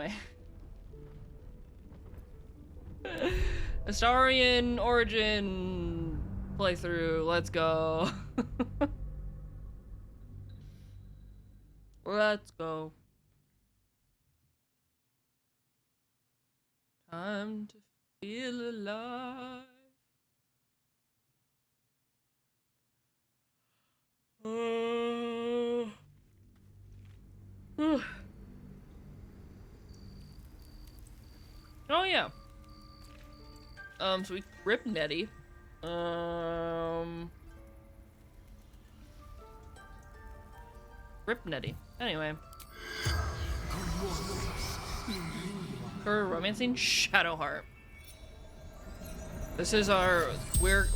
my Astarion origin playthrough. Let's go. Let's go. Time to feel alive. Oh yeah. So we ripped Nettie. Rip Nettie. Anyway. We're romancing Shadowheart. This is our we're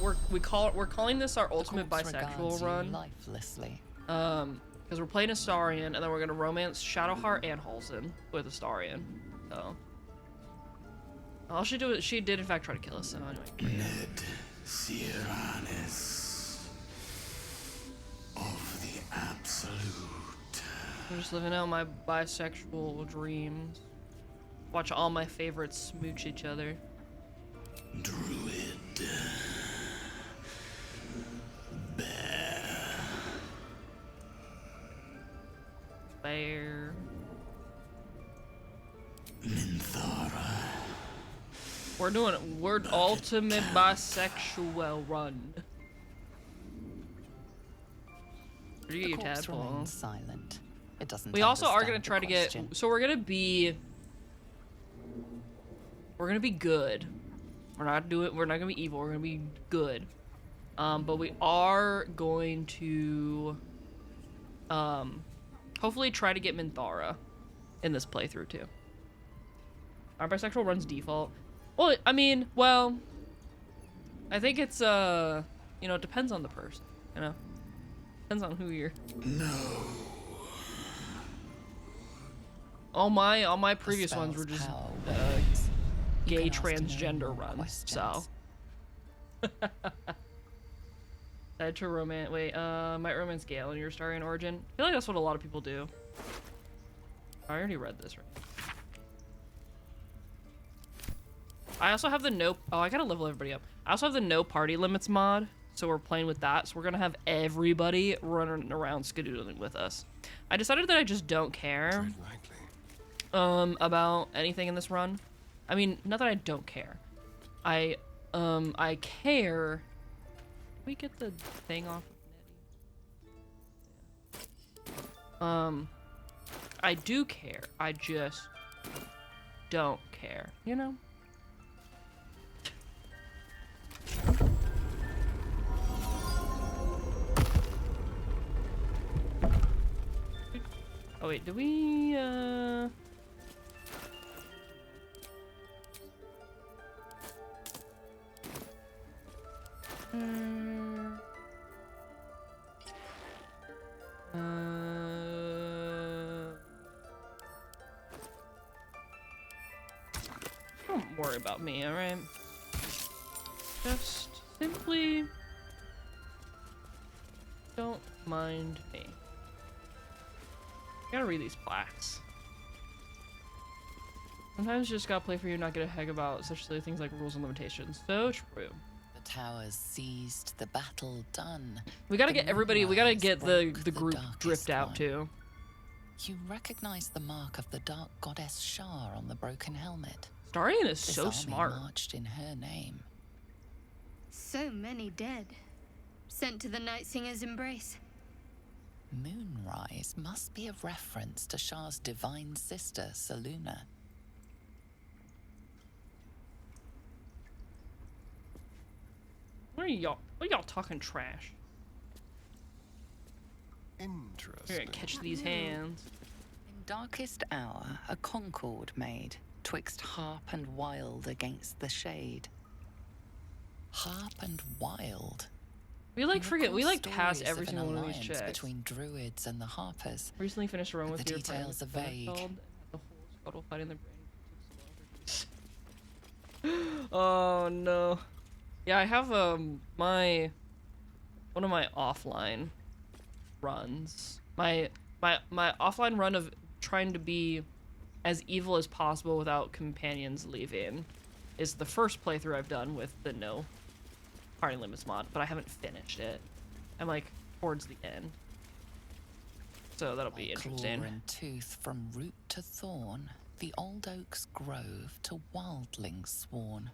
calling this our ultimate bisexual run. Lifelessly. Because we're playing Astarion, and then we're gonna romance Shadowheart and Halsin with Astarion. So all she do is she did in fact try to kill us. So anyway. Ned Siranis of the Absolute. I'm just living out my bisexual dreams. Watch all my favorites smooch each other. Druid. Bear. Bear. Minthara. We're ultimate bisexual run. Where do you get your tadpole? Silent. It doesn't. We also are gonna try to get. So we're gonna be good. We're not gonna be evil. We're gonna be good. But we are going to hopefully try to get Minthara in this playthrough too. Our bisexual runs default. Well, I mean, well, I think it's you know, it depends on the person, you know? Depends on who you're. No. All my previous ones were just gay transgender runs, so. Decided to romance. Wait, might romance Gale in your Astarion origin. I feel like that's what a lot of people do. I already read this, right? I also have the no. Oh, I gotta level everybody up. I also have the no party limits mod, so we're playing with that. So we're gonna have everybody running around skadoodling with us. I decided that I just don't care about anything in this run. I mean, not that I don't care. I care. Can we get the thing off of Nettie? I do care. I just don't care, you know? Oh wait, do we don't worry about me, alright? Just simply don't mind me. I gotta read these plaques. Sometimes you just gotta play for you, not get a heck about such silly things like rules and limitations. So true. The towers seized, the battle done. We gotta get everybody, we gotta get the group drift out too. You recognize the mark of the dark goddess Shar on the broken helmet. Astarion is This so army smart. marched in her name. So many dead. Sent to the Night Singer's embrace. Moonrise must be a reference to Shar's divine sister, Saluna. What are y'all talking trash? Interesting. We're gonna catch these hands. In darkest hour, a concord made, twixt harp and wild against the shade. Harp and wild. We like forget, we like pass Stories every of an single one of these alliance checks. between druids and the harpers. Recently finished a run But with the your details friends. are vague. The whole scuttle fighting the brain. Oh no. Yeah, I have one of my offline runs. My offline run of trying to be as evil as possible without companions leaving is the first playthrough I've done with the no party limits mod, but I haven't finished it. I'm like towards the end. So that'll be interesting. Claw and tooth from root to thorn, the old oak's grove to wildlings sworn.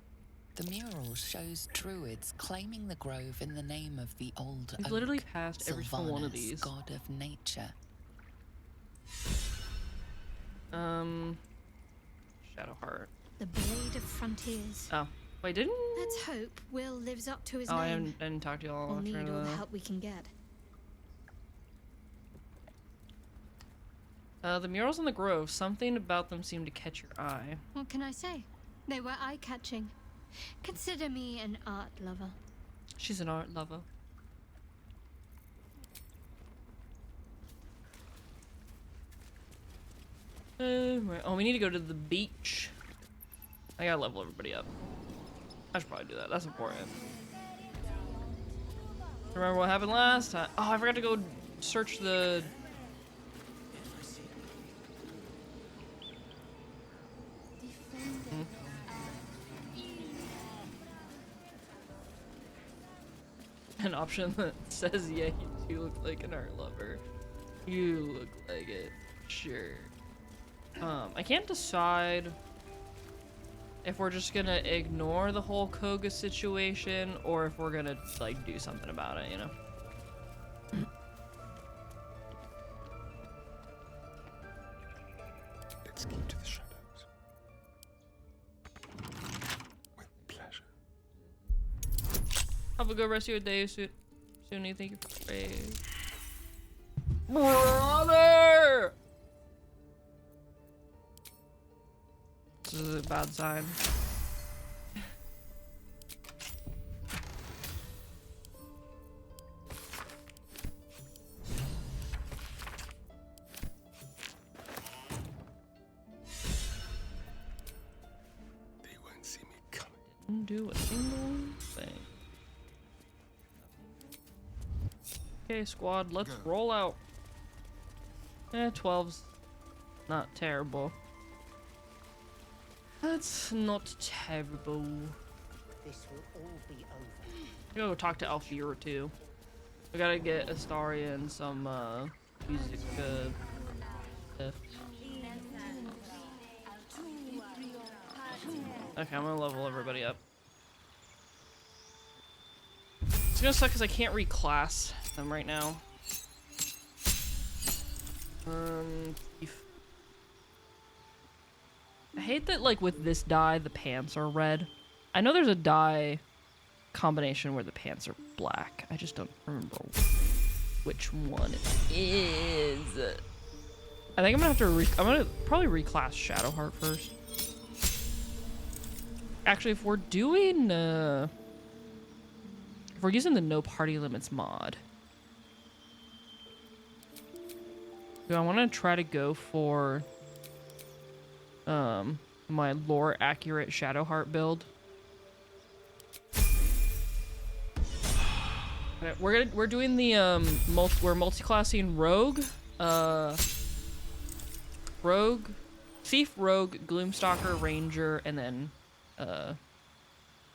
The mural shows druids claiming the grove in the name of the old We've oak, literally passed every single one of Sylvanas, these. god of nature. Shadowheart. The Blade of Frontiers. Oh, wait, didn't? Let's hope Will lives up to his Oh, I name. didn't talk to y'all. We'll need after all the the- help we can get. The murals in the grove, something about them seemed to catch your eye. What can I say? They were eye-catching. Consider me an art lover. She's an art lover. Right. Oh, we need to go to the beach. I gotta level everybody up. I should probably do that. That's important. Remember what happened last time? Oh, I forgot to go search the... An option that says, yeah, you look like an art lover. You look like it. Sure. I can't decide if we're just gonna ignore the whole Koga situation or if we're gonna, like, do something about it, you know? Let's keep to the shadows. With pleasure. Have a good rest of your day, Suni. Thank you for the raid. Brother! This is a bad sign. They won't see me coming. Didn't do a single thing. Okay, squad, let's roll out. 12's not terrible. That's not terrible. This will all be over. I gotta go talk to Alfira too. We gotta get Astarion some music stuff. Okay, I'm gonna level everybody up. It's gonna suck because I can't reclass them right now. I hate that, like, with this dye, the pants are red. I know there's a dye combination where the pants are black. I just don't remember which one it is. I think I'm gonna have to I'm gonna probably reclass Shadowheart first. Actually, if we're doing, if we're using the no party limits mod, do I want to try to go for my lore accurate Shadowheart build? Okay, we're doing the we're multi-classing rogue, thief, rogue, gloomstalker, ranger, and then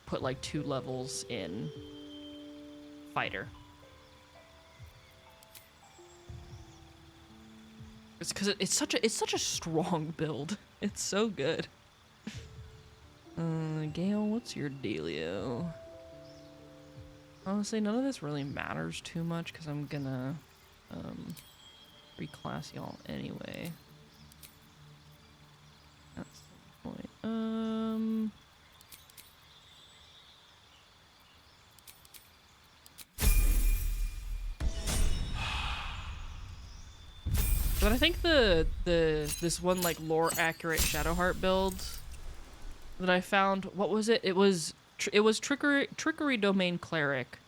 put like 2 levels in fighter. It's because it's such a strong build. It's so good. Gale, what's your dealio? Honestly, none of this really matters too much because I'm gonna reclass y'all anyway. That's the point. But I think this one like lore accurate Shadowheart build that I found, what was it? It was trickery domain cleric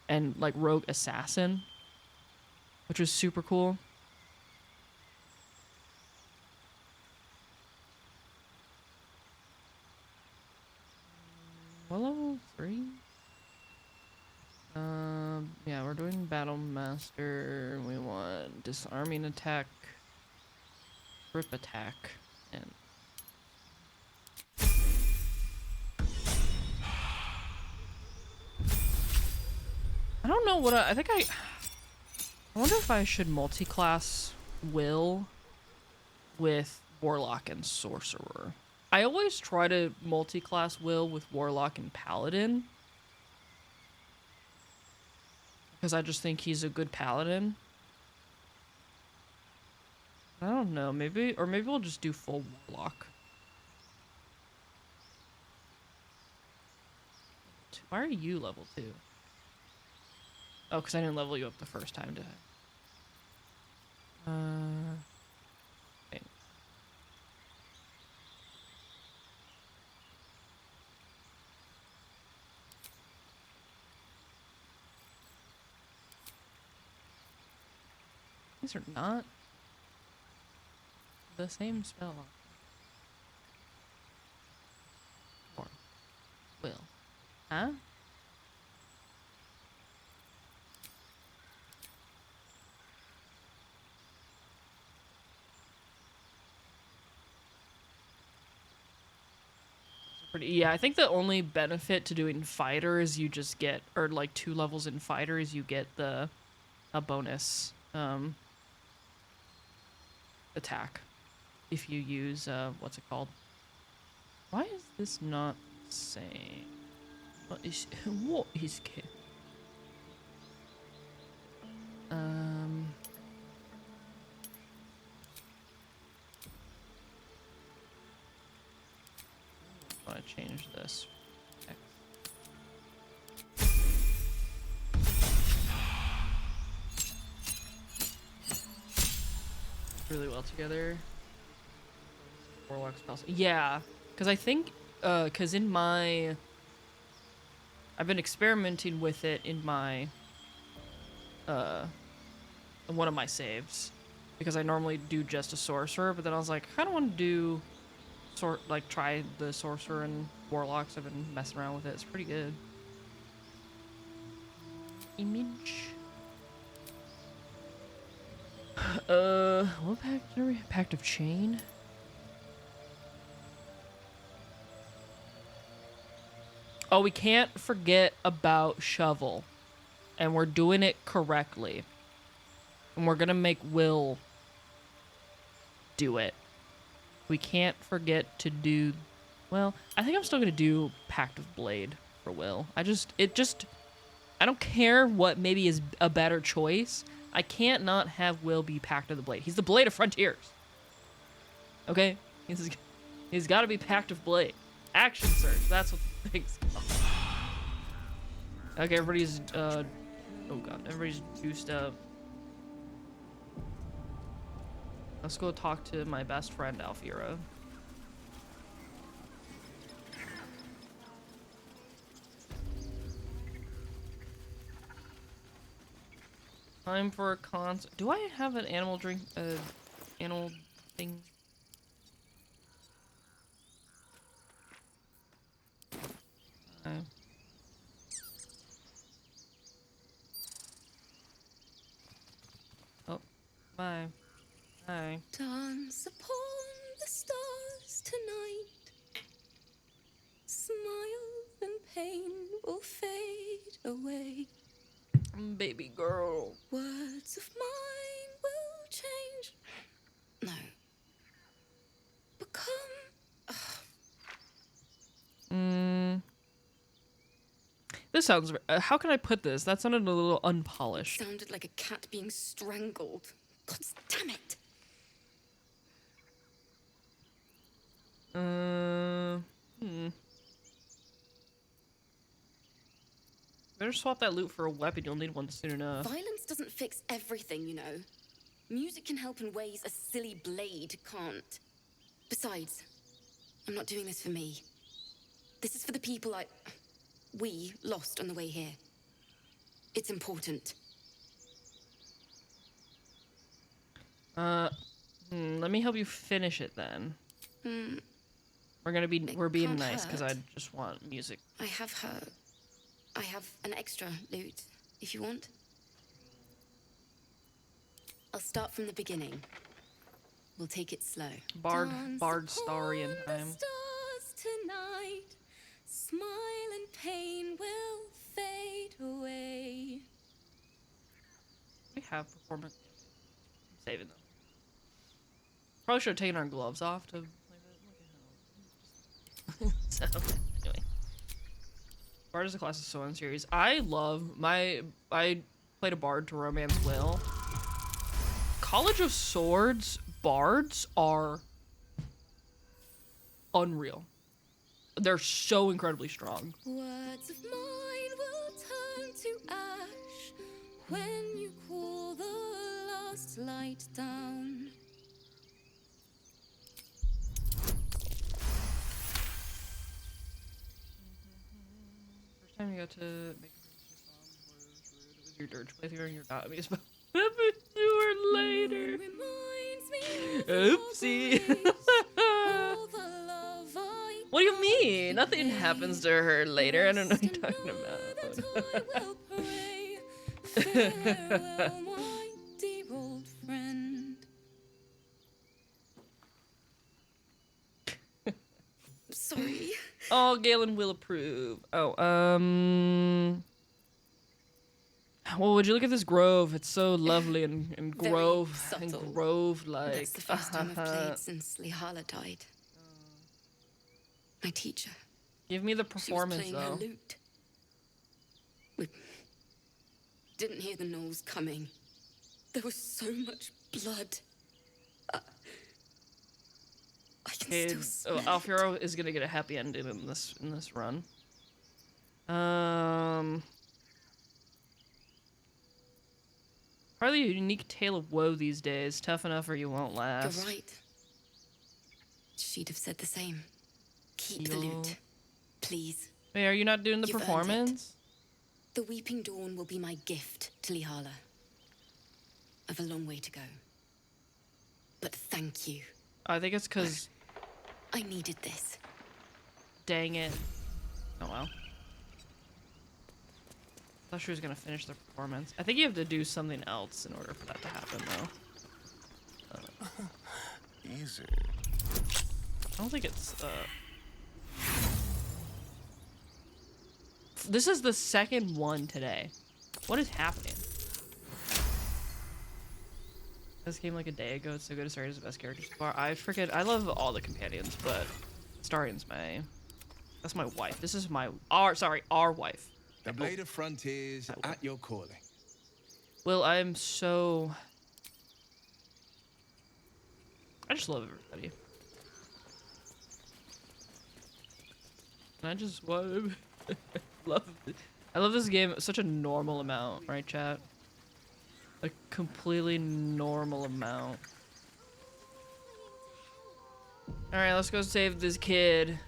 and like rogue assassin, which was super cool. What level 3? Yeah, we're doing Battle Master. We want disarming attack, grip attack, and don't know what I think I wonder if I should multi-class Will with Warlock and Sorcerer. I always try to multi-class Will with Warlock and Paladin, because I just think he's a good Paladin. I don't know, maybe we'll just do full Warlock. Why are you level 2? Oh, because I didn't level you up the first time, did I? Okay. These are not the same spell. Or will. Huh? Yeah, I think the only benefit to doing fighter is you just get, or like 2 levels in fighter is you get a bonus attack if you use what's it called? Why is this not saying? What is it? I want to change this. Really well together. Warlock spells. Yeah, because I think, because in my, I've been experimenting with it in my, one of my saves, because I normally do just a sorcerer, but then I was like, I kind of want to do, try the sorcerer and warlocks. I've been messing around with it. It's pretty good. Image. What pact are we? Pact of Chain? Oh, we can't forget about Shovel. And we're doing it correctly. And we're gonna make Will do it. We can't forget to do... Well, I think I'm still gonna do Pact of Blade for Will. I don't care what maybe is a better choice. I can't not have Will be Pact of the Blade. He's the Blade of Frontiers. Okay? He's got to be Pact of Blade. Action Surge. That's what the thing's called. Okay, everybody's, oh god. Everybody's juiced up. Let's go talk to my best friend, Alfira. Time for a concert. Do I have an animal drink? Animal thing? Oh, bye. Hi. Dance upon the stars tonight. Smile and pain will fade away. Baby girl. Words of mine will change. No. Become. This sounds... how can I put this? That sounded a little unpolished. Sounded like a cat being strangled. God damn it. Better swap that loot for a weapon. You'll need one soon enough. Violence doesn't fix everything, you know. Music can help in ways a silly blade can't. Besides, I'm not doing this for me. This is for the people we lost on the way here. It's important. Let me help you finish it then. We're being nice because I just want music. I have an extra loot, if you want. I'll start from the beginning. We'll take it slow. Bard Astarion time. Stars tonight. Smile and pain will fade away. have performance. I'm saving them. Probably should have taken our gloves off to play that. Look at how. So, anyway. Bard is a class of Swan series. I played a bard to Romance Will. College of Swords bards are unreal. They're so incredibly strong. Words of mine will turn to ash when you call the last light down. First time you got to make a was your dirge playthrough and you're not amused by it. You were later. Oopsie. What do you mean? Nothing happens to her later. I don't know what you're talking about. Sorry. Oh, Galen will approve. Oh, well, would you look at this grove? It's so lovely and grove and subtle. grove like. That's the first time I've played since Lihala died. My teacher. Give me the She was performance playing though. her lute. We didn't hear the gnolls coming. There was so much blood. I can Okay, still so smell it. Alfiero is gonna get a happy ending in this run. Probably a unique tale of woe these days. Tough enough or you won't last. You're right. She'd have said the same. Keep the Yo. lute, please. Wait, are you not doing the You've earned it. performance? The Weeping Dawn will be my gift to Lihala. I've a long way to go. But thank you. I think it's because, I needed this. dang it. Oh well. Thought she was gonna finish the performance. I think you have to do something else in order for that to happen, though. Easy. I don't think it's, This is the second one today. What is happening? This came like a day ago. It's so good. Astarion's the best character so far. I love all the companions, but Astarion's that's my wife. This is our wife. The Blade of Frontiers at your calling. Well, I just love everybody. And I just I love this game. Such a normal amount, right, chat? A completely normal amount. All right, let's go save this kid.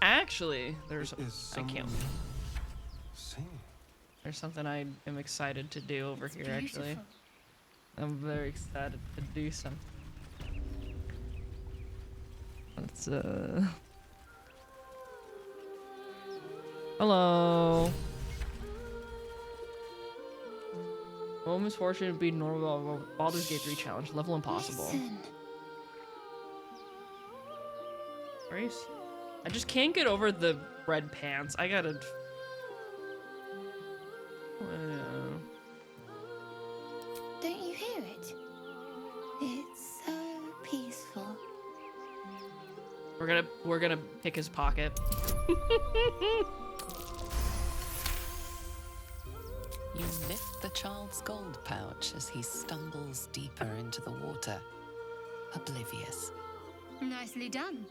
Actually, I can't. There's something I am excited to do over here. Actually, I'm very excited to do something. Let's Hello. MomoMisfortune would be normal. Baldur's Gate 3 challenge. Level impossible. Listen. Grace? I just can't get over the red pants. I gotta... Don't you hear it? It's so peaceful. We're gonna pick his pocket. You lift the child's gold pouch as he stumbles deeper into the water, oblivious. Nicely done.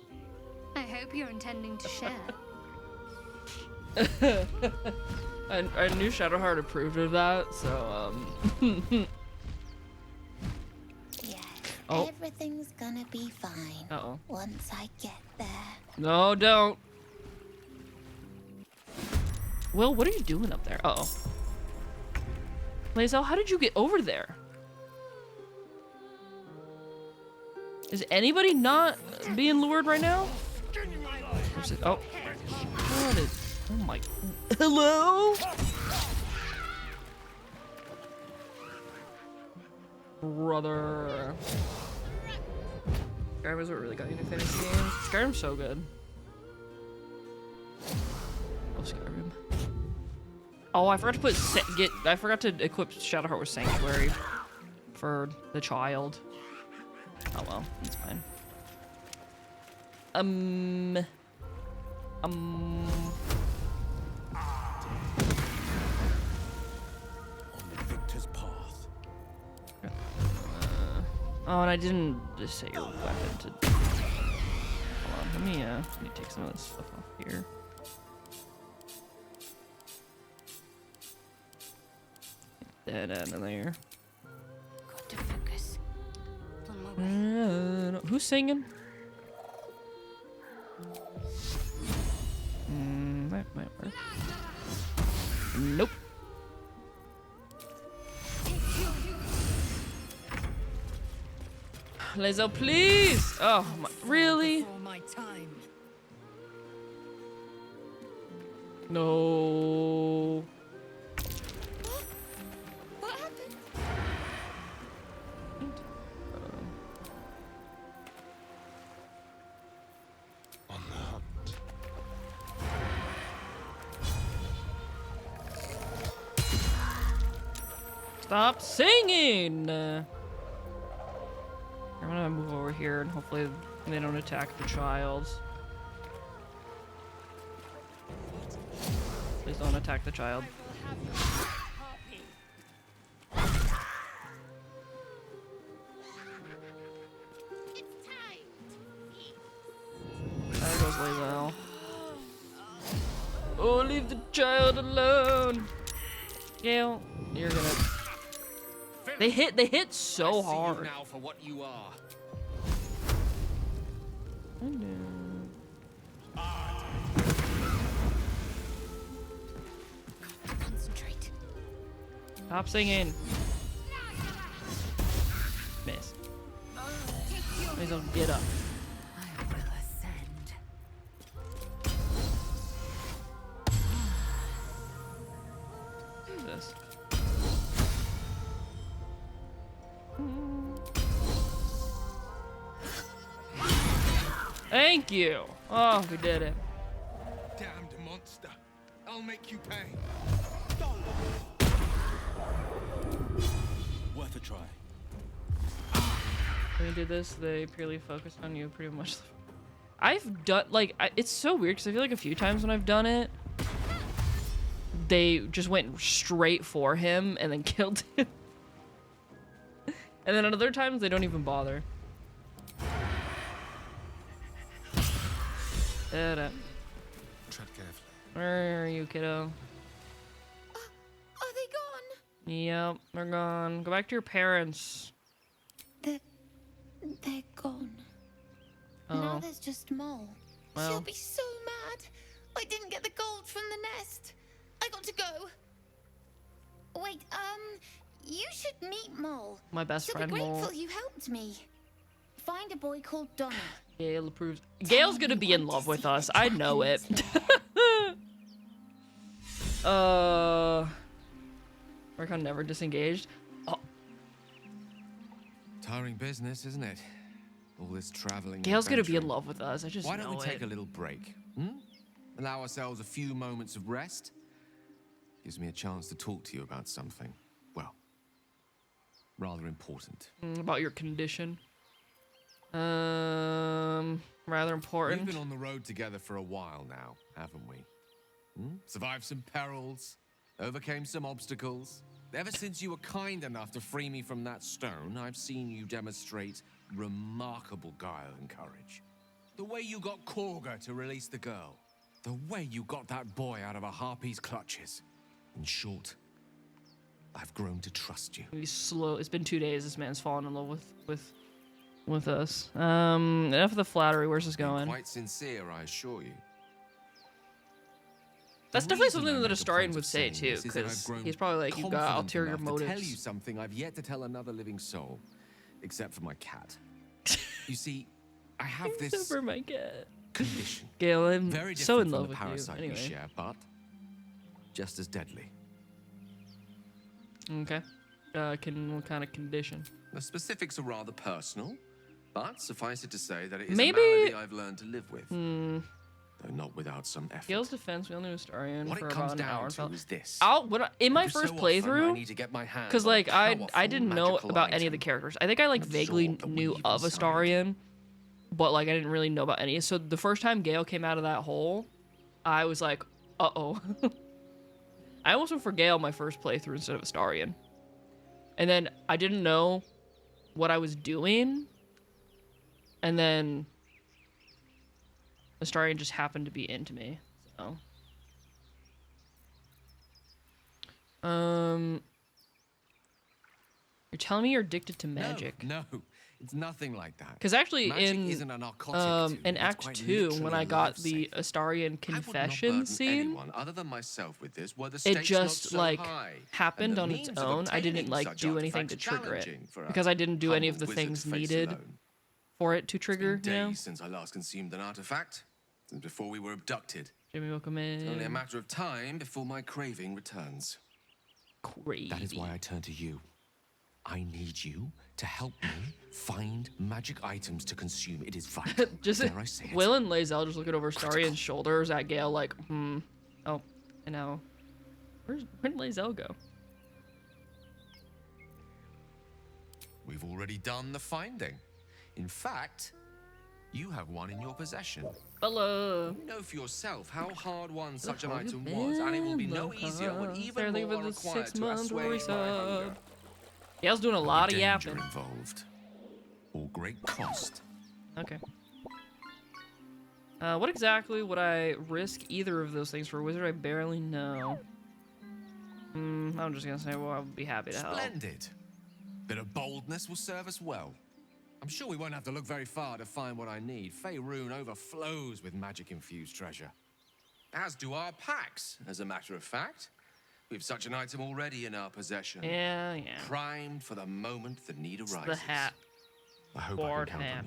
I hope you're intending to share. I knew Shadowheart approved of that, so Yes, Oh. everything's gonna be fine. Uh-oh. Once I get there. No, don't. Will, what are you doing up there? Uh-oh. Lazel, how did you get over there? Is anybody not being lured right now? Where's it? Oh. What is... Oh my... Hello? Brother. Skyrim is what really got you into fantasy games. Skyrim's so good. Love Skyrim. Oh, I forgot to put I forgot to equip Shadowheart with Sanctuary for the child. Oh well, it's fine. On the victor's path. Oh, and I didn't just set your weapon to. Hold on, let me take some of this stuff off here. Get that out of there. Got to focus. On my way. Who's singing? That might work. Nope. Lazo, please! Oh, my, really? Before my time. No. What happened? On the hunt. Stop singing! I'm gonna move over here and hopefully they don't attack the child. Please don't attack the child. There goes Lazel. Oh, leave the child alone! Gale, you're gonna... They hit so hard. Now for what you are. Concentrate. Stop singing. Miss. Please don't get up. I will ascend. This. Thank you. Oh, we did it. Damned monster. I'll make you pay. Worth a try. When you did this, they purely focused on you pretty much. I've done, like, it's so weird because I feel like a few times when I've done it, they just went straight for him and then killed him. And then at other times, they don't even bother. Tread carefully. Where are you, kiddo? Are they gone? Yep, they're gone. Go back to your parents. They're gone. Oh. Now there's just Mole. Well. She'll be so mad. I didn't get the gold from the nest. I got to go. Wait, you should meet Mole. My best She'll friend, be Mole. grateful you helped me. Find a boy called Donna. Gale approves. Gale's gonna be in love with us. I know it. Recon never disengaged. Oh, Tiring business, isn't it? All this traveling. Gale's gonna be in adventuring. love with us. I just Why know don't we take it. a little break? Allow ourselves a few moments of rest. Gives me a chance to talk to you about something, well, rather important. About your condition. Rather important. We've been on the road together for a while now, haven't we? Survived some perils, overcame some obstacles. Ever since you were kind enough to free me from that stone, I've seen you demonstrate remarkable guile and courage. The way you got Korga to release the girl. The way you got that boy out of a harpy's clutches. In short, I've grown to trust you. He's slow. It's been 2 days. This man's fallen in love with us. Enough of the flattery. Where's this going? Quite sincere, I assure you. That's The definitely reason something I that make a Astarion point would of say saying too, this is that I've because grown he's probably like, you got confident ulterior enough to motives. tell you something I've yet to tell another living soul, except for my cat. You see, I have this Except for my cat. condition. Gale, I'm Very so in different love from the with parasite you. we Anyway. share, but just as deadly. Okay. What kind of condition? The specifics are rather personal, but suffice it to say that it is Maybe- a malady I've learned to live with. though not without some effort. Gale's defense, we only knew Astarion What for it about comes an hour. down So to is this. in my Every so first often, I playthrough, need to get my hands because on a like I powerful didn't know magical about any of the item. characters. I think I like And vaguely absorb the knew weave of inside. Astarion, but like I didn't really know about any. So the first time Gale came out of that hole, I was like, uh-oh. I almost went for Gale my first playthrough instead of Astarion. And then I didn't know what I was doing. And then Astarion just happened to be into me. So you're telling me you're addicted to magic? No, it's nothing like that. Because actually Magic in isn't a narcotic to in me. It's Act quite 2, when literally I got the life-saving. Astarion I would not confession burden scene, anyone other than myself with this, were the it stakes not just so like high, and happened the on its means of own. I didn't obtaining like such do anything to artifacts trigger it challenging for a because I didn't do any of humble the wizard things face needed alone. for it to It's trigger. been You know, days since I last consumed an artifact, since before we were abducted. Jimmy, welcome It's only a in. matter of time before my craving returns. Crazy. That is why I turn to you. I need you to help me find magic items to consume. It is vital. Just Dare I say it? Will and Lae'zel just looking over Astarion's shoulders at Gale, like, oh, and now, where'd Lae'zel go? We've already done the finding. In fact, you have one in your possession. Hello. You know for yourself how hard won such an How you item was, and it will be been, no easier when Lucas? even Thank you more for are the required 6 to months assuage my hunger. resub. Gale's doing a lot of Danger yapping. involved, or great cost. Okay. What exactly would I risk either of those things for a wizard? I barely know. I'm just gonna say, well, I would be happy to help. Splendid. Bit of boldness will serve us well. I'm sure we won't have to look very far to find what I need. Faerun overflows with magic-infused treasure. As do our packs, as a matter of fact. We've such an item already in our possession. Yeah. Primed for the moment the need It's arises. the hat. I hope Board I can count hat.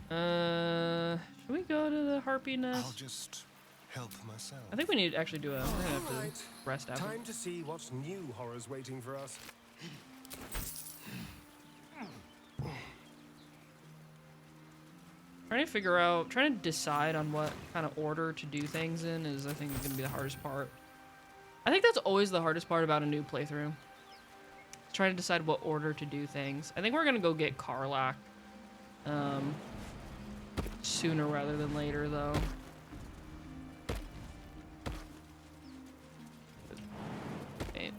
on you. Should we go to the harpy I'll nest? just help myself. I think we need to actually do a. We're gonna have to Right. rest after. Time to see what's new horrors waiting for us. Trying to decide on what kind of order to do things in is, I think, gonna be the hardest part. I think that's always the hardest part about a new playthrough. Trying to decide what order to do things. I think we're gonna go get Karlach, sooner rather than later, though. Wait.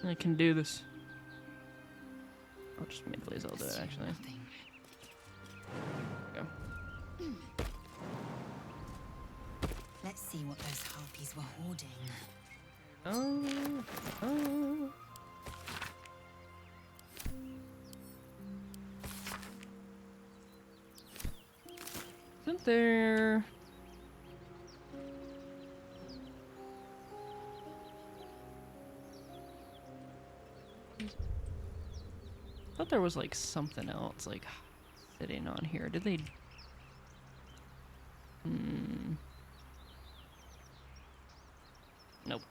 I can do this. I'll just make Lae'zel do it, actually. Nothing. Go. Let's see what those harpies were hoarding. Oh. Isn't there... I thought there was like something else like sitting on here. Did they... Nope.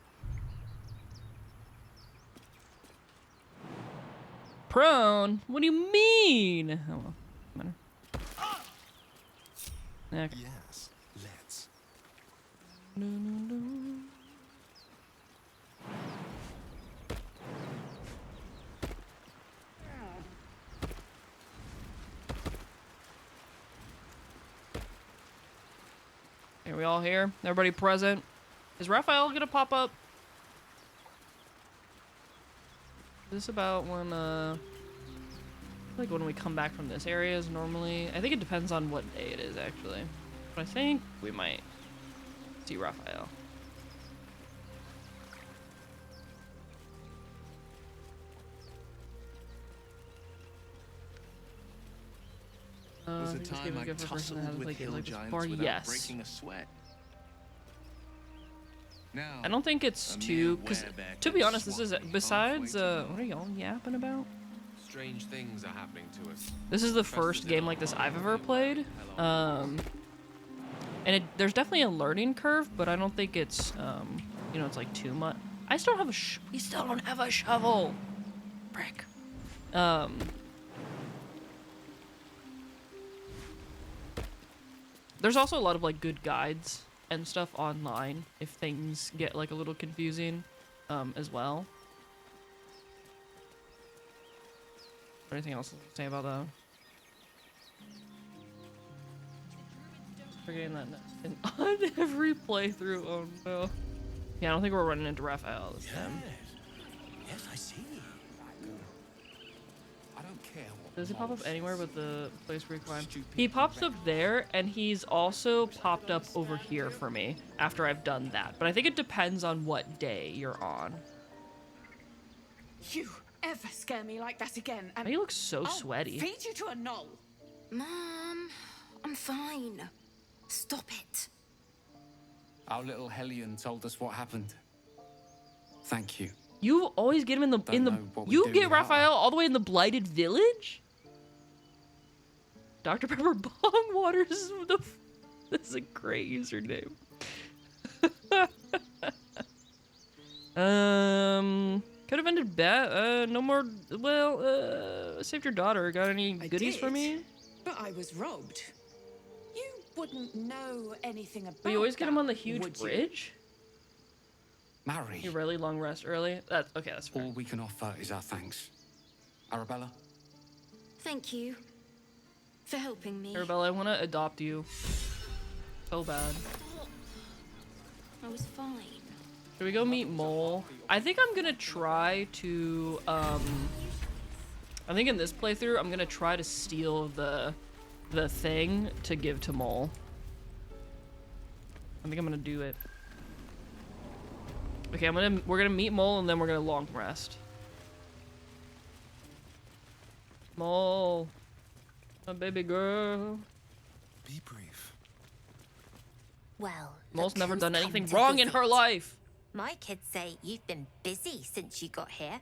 Prone? What do you mean? Oh well. Matter. Okay. Yes, let's. No, no, no. Are we all here? Everybody present? Is Raphael gonna pop up? Is this about when, like when we come back from this area is normally... I think it depends on what day it is, actually. But I think we might see Raphael. Was a Just time give a I gift for a person that tussled hasn't with played games hill like this giants before. without Yes. breaking a sweat. Now, I don't think it's a too... mere Because, werebear to be can honest, this swat is... me halfway Besides, to what are y'all yapping about? Strange things are happening to us. This is the first game like this I've ever played. And there's definitely a learning curve, but I don't think it's, you know, it's like too much. I still have a we still don't have a shovel. Frick. There's also a lot of like good guides and stuff online if things get like a little confusing as well. Anything else to say about that? Forgetting that on every playthrough. Oh no. Yeah, I don't think we're running into Raphael this time. Yes, I see. I don't care what. Does he pop up anywhere but the place where he climbed? He pops up there, and he's also popped up over here for me after I've done that. But I think it depends on what day you're on. You ever scare me like that again, and He looks so sweaty. I'll feed you to a knoll. Mom, I'm fine. Stop it. Our little Hellion told us what happened. Thank you. You always get him in the you get Raphael all the way in the blighted village? Dr. Pepper Bong Waters is this is a great username. Could have ended bad. No more. Well, saved your daughter. Got any goodies for me? But I was robbed. You wouldn't know anything about But you always get him on the huge would you? bridge? Mary. You really long rest early? That's okay, that's fair. All we can offer is our thanks. Arabella? Thank you for helping me. Arabella, I want to adopt you. So bad. I was fine. Should we go meet Mole? I think I'm gonna try to, I think in this playthrough, I'm gonna try to steal the thing to give to Mole. I think I'm gonna do it. Okay, we're gonna meet Mole and then we're gonna long rest. Mole, my baby girl. Be brief. Well, Mole's look never who's done come anything to wrong in visit. her life. My kids say you've been busy since you got here.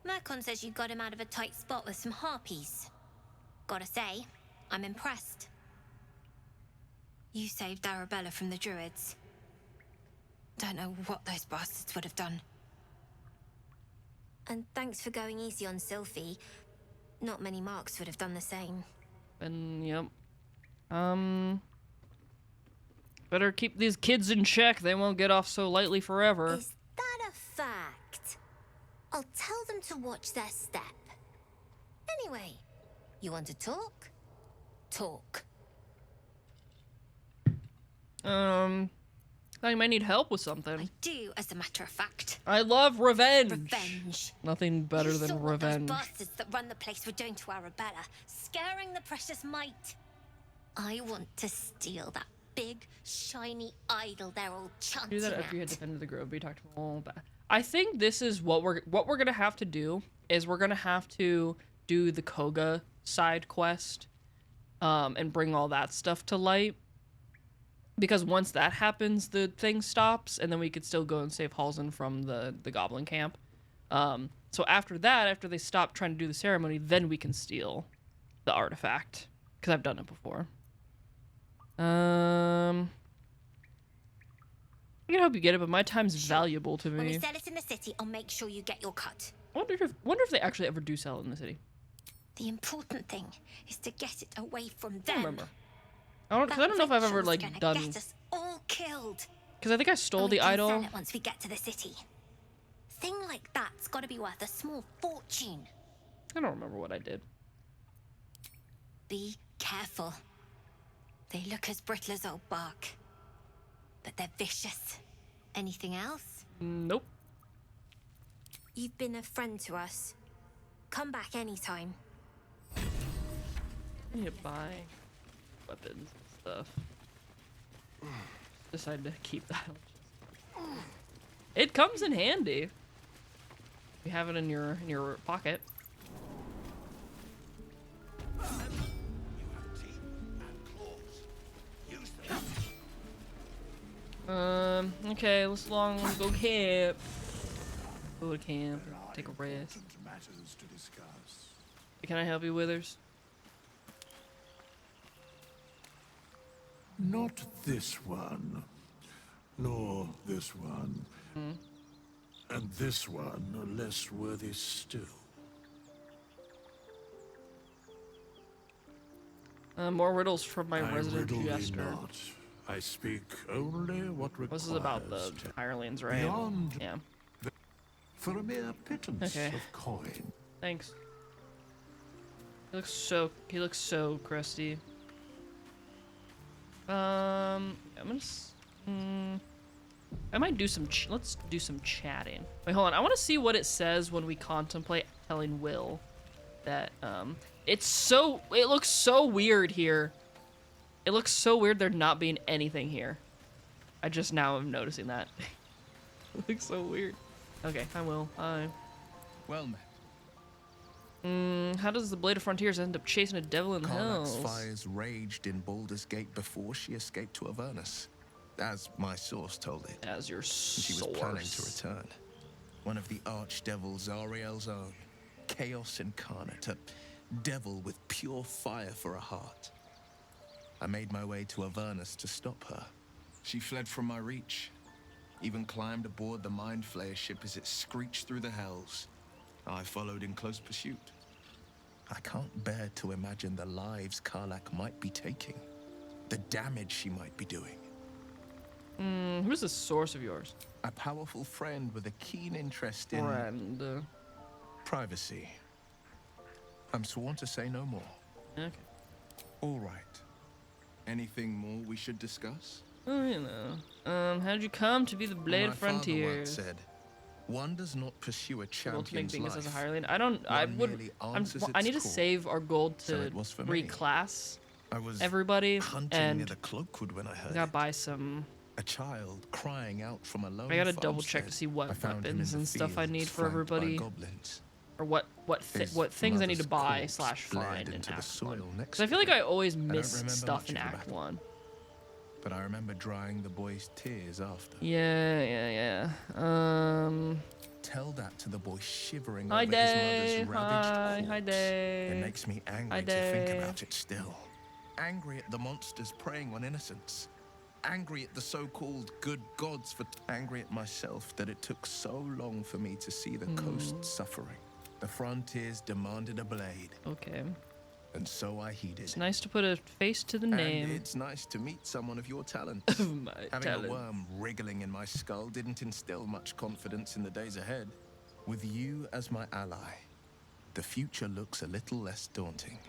Mercon says you got him out of a tight spot with some harpies. Gotta say, I'm impressed. You saved Arabella from the druids. Don't know what those bastards would have done. And thanks for going easy on Sylphie. Not many marks would have done the same. And yep. Better keep these kids in check. They won't get off so lightly forever. Is that a fact? I'll tell them to watch their step. Anyway, you want to talk? Talk. Thought you might need help with something. I do, as a matter of fact. I love revenge. Revenge. Nothing better You than saw what revenge. those bastards that run the place were doing to Arabella, scaring the precious mite. I want to steal that big, shiny idol they're all chanting Do that at. after you had defended the grove. We talked all about. I think this is what we're gonna have to do. Is we're gonna have to do the Koga side quest, and bring all that stuff to light. Because once that happens, the thing stops, and then we could still go and save Halsin from the goblin camp. So after that, after they stop trying to do the ceremony, then we can steal the artifact. Because I've done it before. I can help you get it, but my time's valuable to When we me. sell it in the city, I'll make sure you get your cut. I wonder if they actually ever do sell it in the city. The important thing is to get it away from I them. don't remember. I don't know if I've ever like Gonna done. get us all killed. Because I think I stole And we the can idol. sell it once we get to the city. Thing like that's got to be worth a small fortune. I don't remember what I did. Be careful. They look as brittle as old bark, but they're vicious. Anything else? Nope. You've been a friend to us. Come back anytime. I need to buy weapons and stuff. Decided to keep that. It comes in handy. You have it in your pocket. Okay, let's go camp. Go to camp, take a rest. Matters to discuss. Can I help you, Withers? Not this one, nor this one. And this one less worthy still. More riddles from my resident riddle thee jester. not. I speak only what requires. This is about the hirelings, right? Beyond Yeah. For a mere pittance Okay. of coin. Thanks. He looks so crusty. I'm gonna. I might do some. Let's do some chatting. Wait, hold on. I want to see what it says when we contemplate telling Will that It looks so weird here. It looks so weird there not being anything here. I just now am noticing that. It looks so weird. Okay, I will. Hi. Well met. How does the Blade of Frontiers end up chasing a devil in the Karlach's hills? fires raged in Baldur's Gate before she escaped to Avernus, as my source told it. As your source. She was planning to return. One of the archdevils Ariel's own, chaos incarnate, a devil with pure fire for a heart. I made my way to Avernus to stop her. She fled from my reach, even climbed aboard the Mind Flayer ship as it screeched through the hells. I followed in close pursuit. I can't bear to imagine the lives Karlach might be taking, the damage she might be doing. Who's the source of yours? A powerful friend with a keen interest in privacy. I'm sworn to say no more. Okay. All right. Anything more we should discuss? Oh, you know. How'd you come to be the Blade of Frontiers? My father once said, one does not pursue a champion's thing life. As a hireling. I need to save our gold to reclass everybody, and near the cloakwood when I heard I gotta buy some. A child crying out from a lone I gotta double check to see what weapons and stuff I need for everybody, or what things I need to buy / find in Act 1. Because I feel like I always miss stuff in Act 1. But I remember drying the boy's tears after. Yeah. Tell that to the boy shivering Hi, over Day. his mother's ravaged corpse. Hi, Day. It makes me angry to think about it still. Angry at the monsters preying on innocents. Angry at the so-called good gods for angry at myself that it took so long for me to see the coast suffering. The frontiers demanded a blade. Okay. And so I heeded. It's nice to put a face to the name. And it's nice to meet someone of your talent. Having a worm wriggling in my skull didn't instill much confidence in the days ahead. With you as my ally, the future looks a little less daunting.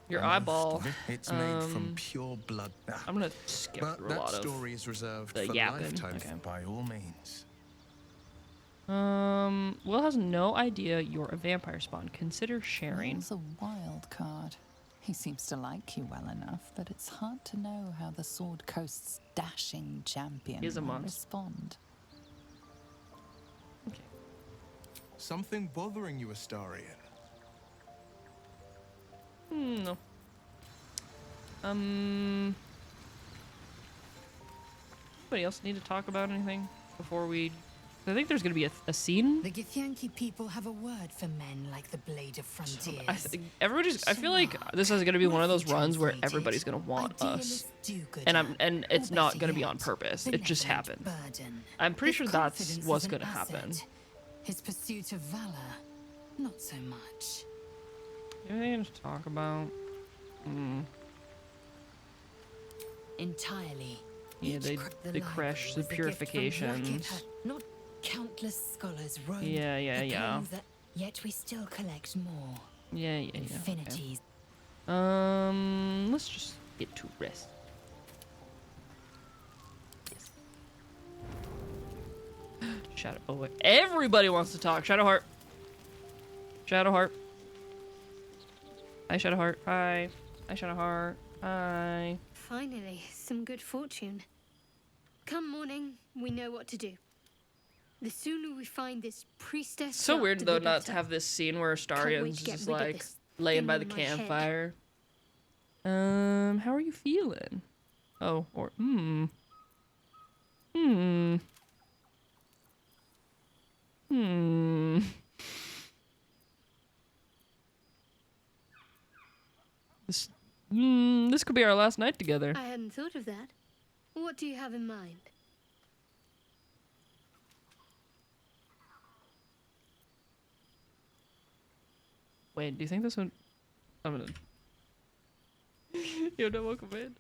Your eyeball. It's made from pure blood. I'm gonna skip through a lot of that story is reserved for lifetime, by all means. Will has no idea you're a vampire spawn. Consider sharing. Will's a wild card. He seems to like you well enough, but it's hard to know how the Sword Coast's dashing champion will respond. Okay. Something bothering you, Astarion? No. Anybody else need to talk about anything before we? I think there's gonna be a scene. The Githyanki people have a word for men like the Blade of Frontiers. I feel like this is gonna be one of those runs where everybody's gonna want us, and it's not gonna be on purpose. It just happened. I'm pretty sure that's what's gonna happen. His pursuit of valor, not so much. Anything to talk about? Entirely. Yeah, they crash the purifications. Not countless scholars roam. Yeah. Yet we still collect more. Yeah. Infinities. Okay. Let's just get to rest. Yes. Shadow. Oh wait. Everybody wants to talk. Shadowheart. Shadowheart. Hi, Shadowheart. Hi. Hi, Shadowheart. Hi. Finally, some good fortune. Come morning, we know what to do. The sooner we find this priestess. So weird though not to have this scene where Astarion's just like laying by the campfire. How are you feeling? Oh, or This could be our last night together. I hadn't thought of that. What do you have in mind? Wait, do you think this one? I'm gonna. Yo, no, welcome in.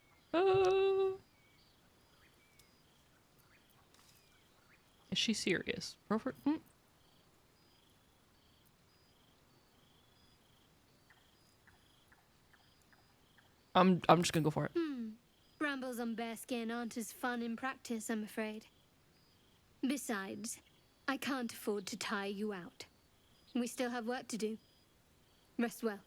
Is she serious? I'm just gonna go for it. Brambles on bearskin aren't as fun in practice, I'm afraid. Besides, I can't afford to tire you out. We still have work to do. Rest well.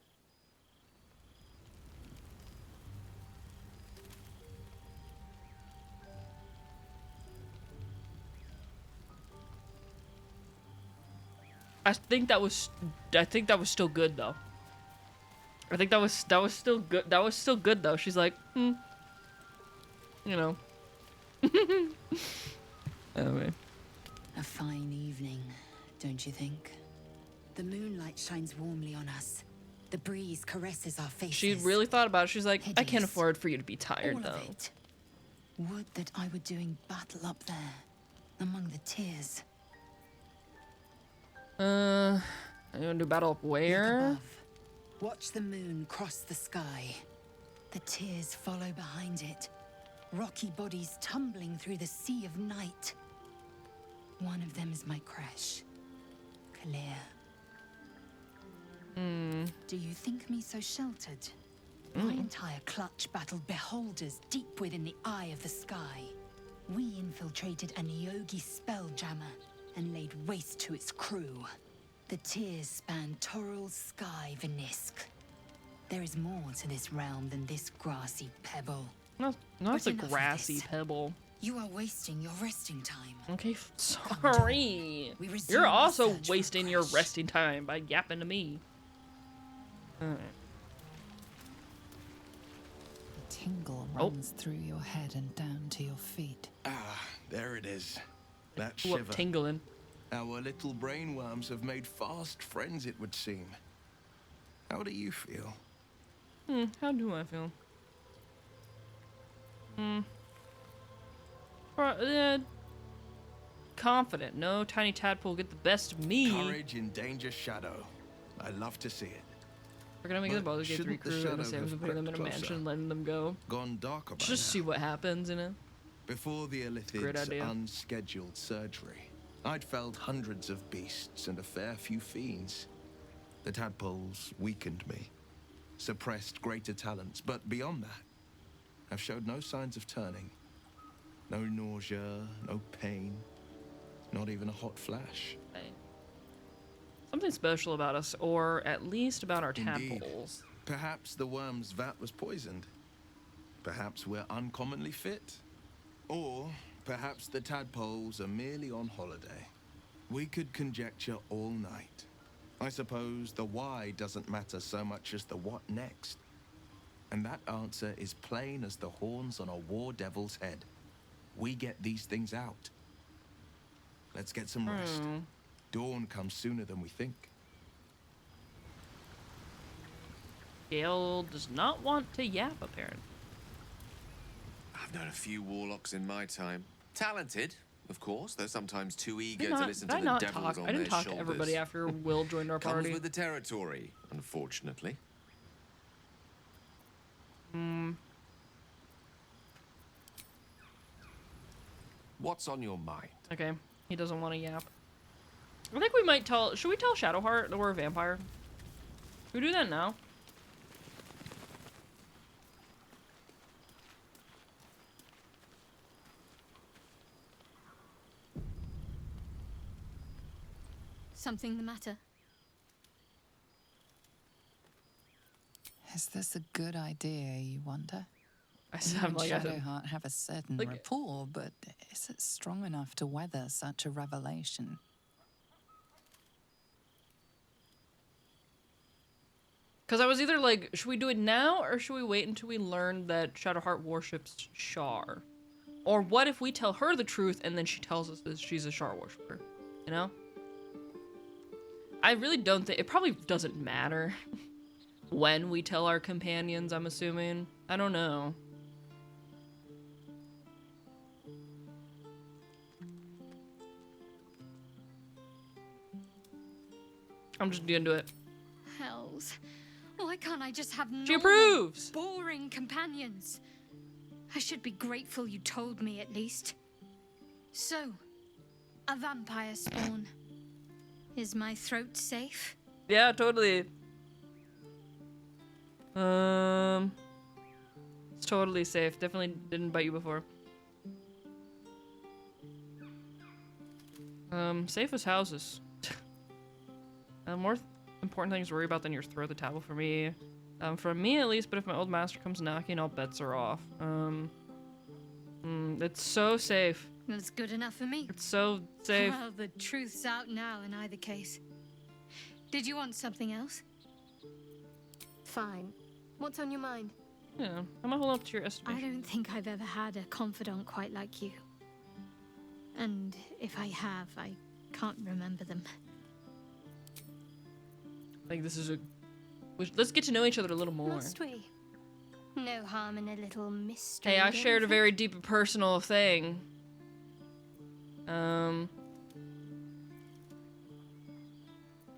I think that was still good though. I think that was still good. That was still good though. She's like, you know. Anyway. A fine evening, don't you think? The moonlight shines warmly on us. The breeze caresses our faces. She really thought about it. She's like, I can't afford for you to be tired All though. of it. Would that I were doing battle up there, among the tears. You wanna do battle up where? Look above. Watch the moon cross the sky. The tears follow behind it. Rocky bodies tumbling through the sea of night. One of them is my crash. Clear. Do you think me so sheltered? My entire clutch battled beholders deep within the eye of the sky. We infiltrated a Nyogi spelljammer and laid waste to its crew. The tears span Toral's sky, Venisk. There is more to this realm than this grassy pebble. No, it's a grassy pebble. You are wasting your resting time. Okay, sorry. You're also wasting your resting time by yapping to me. Alright. A tingle runs through your head and down to your feet. Ah, there it is. That Ooh, shiver. tingling. Our little brainworms have made fast friends, it would seem. How do you feel? How do I feel? Confident. No tiny tadpole get the best of me. Courage in danger shadow. I love to see it. We're gonna make the both get 3 shouldn't the crew and the shadow Sam's have putting them in a crept mansion closer? and letting them go. Gone darker by Just now. see what happens, you know? Before the Great Illithid's idea. unscheduled surgery, I'd felled hundreds of beasts and a fair few fiends. The tadpoles weakened me, suppressed greater talents, but beyond that, I've showed no signs of turning. No nausea, no pain, not even a hot flash. Something special about us, or at least about our Indeed. tadpoles. Perhaps the worm's vat was poisoned. Perhaps we're uncommonly fit. Or perhaps the tadpoles are merely on holiday. We could conjecture all night. I suppose the why doesn't matter so much as the what next. And that answer is plain as the horns on a war devil's head. We get these things out. Let's get some rest. Dawn comes sooner than we think. Gale does not want to yap, apparently. I've known a few warlocks in my time. Talented, of course, though sometimes too eager Did to not- listen did to I the not devils talk? on I their didn't talk shoulders. to everybody after Will joined our Comes party. with the territory, unfortunately. What's on your mind? Okay, he doesn't want to yap. I think we might tell. Should we tell Shadowheart that we're a vampire? Should we do that now? Something the matter? Is this a good idea, you wonder? I You and like Shadowheart have a certain Like- rapport, but is it strong enough to weather such a revelation? Because I was either like, should we do it now or should we wait until we learn that Shadowheart worships Shar? Or what if we tell her the truth and then she tells us that she's a Shar worshiper? You know? I really don't think, it probably doesn't matter when we tell our companions, I'm assuming. I don't know. I'm just gonna do it. Hell, animals. Why can't I just have She normal, approves. boring companions? I should be grateful you told me at least. So, a vampire spawn. Is my throat safe? Yeah, totally. It's totally safe. Definitely didn't bite you before. Safe as houses. More important things to worry about than your throat, the tablet for me. For me at least, but if my old master comes knocking, all bets are off. It's so safe. That's good enough for me. It's so safe. Well, the truth's out now in either case. Did you want something else? Fine. What's on your mind? Yeah, I'm gonna hold up to your estimation. I don't think I've ever had a confidant quite like you. And if I have, I can't remember them. I think this is a... Let's get to know each other a little more. Must we? No harm in a little mystery. Hey, I don't shared a you very deep and personal thing. If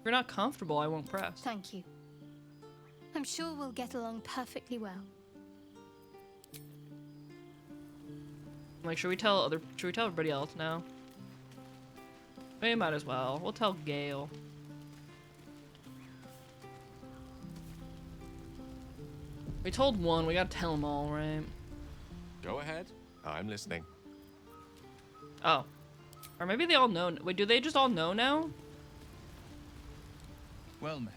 you're not comfortable, I won't press. Thank you. I'm sure we'll get along perfectly well. Like, should we tell everybody else now? We might as well. We'll tell Gale. We told one, we gotta tell them all, right? Go ahead. I'm listening. Oh. Or maybe they all know. Wait, do they just all know now? Well met.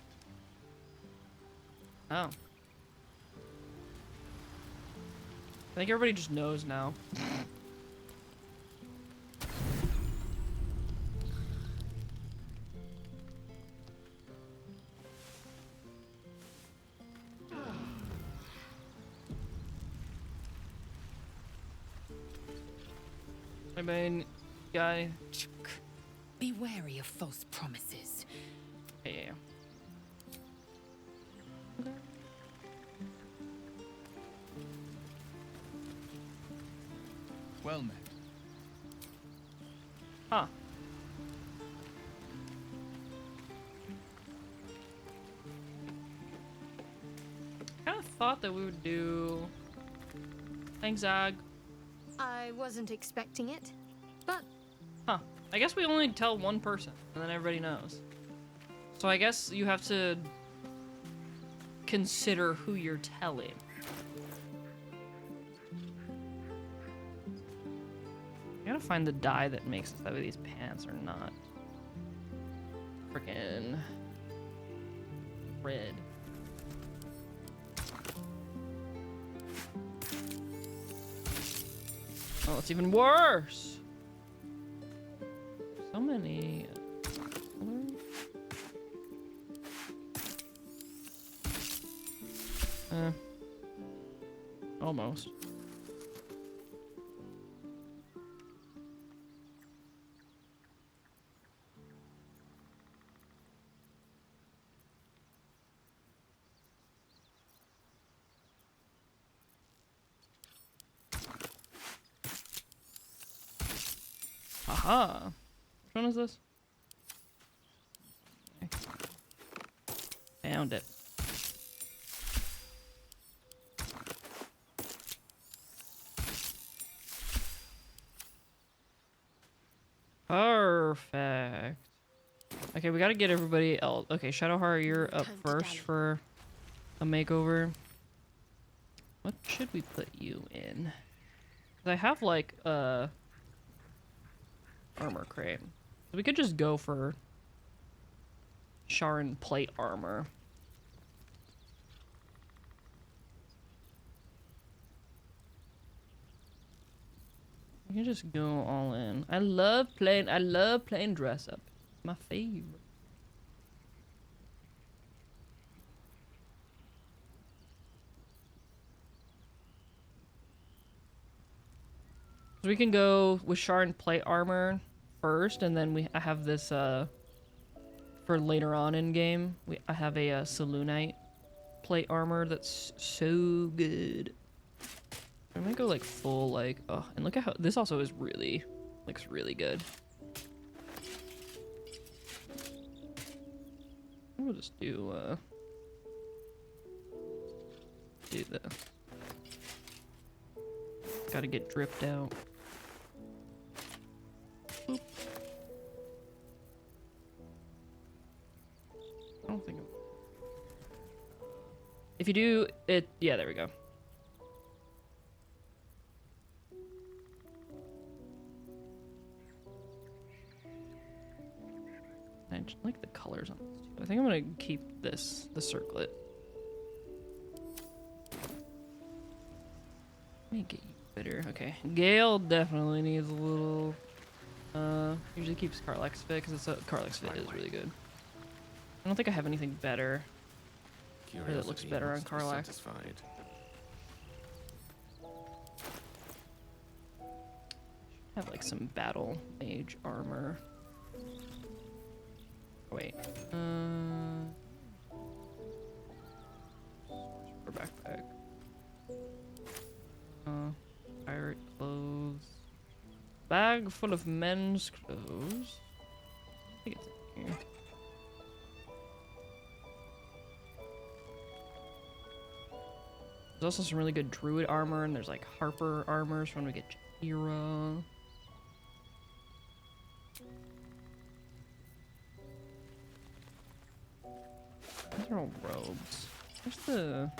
Oh. I think everybody just knows now. I mean, guy. Be wary of false promises. Yeah. Well met. Huh. Kind of thought that we would do. Thanks, Zag. I wasn't expecting it, but... Huh. I guess we only tell one person, and then everybody knows. So I guess you have to consider who you're telling. I gotta find the dye that makes it that way these pants are not freaking red. Oh, it's even worse. So many colors. Almost. Aha! Which one is this? Okay. Found it. Perfect. Okay, we gotta get everybody else. Okay, Shadowheart, you're up first for a makeover. What should we put you in? 'Cause I have like armor crate. So we could just go for Sharon plate armor. We can just go all in. I love playing dress up. It's my favorite. So we can go with Sharon plate armor first, and then I have this for later on in game. I have a Selûnite plate armor that's so good. I'm gonna go like full like and look at how this also is looks really good. We'll just do the. Gotta get dripped out. Boop. I don't think. If you do it, yeah, there we go. I just like the colors on this too. I think I'm gonna keep this, the circlet. Let me get you bitter. Okay, Gale definitely needs a little. Usually keeps Carlax fit because Carlax fit is really good. I don't think I have anything better. Or that looks better on Carlax. Have like some battle mage armor. Wait. For backpack. Pirate clothes. Bag full of men's clothes. I think it's in here. There's also some really good druid armor, and there's like Harper armors for when we get Jahira. These are all robes. Where's the...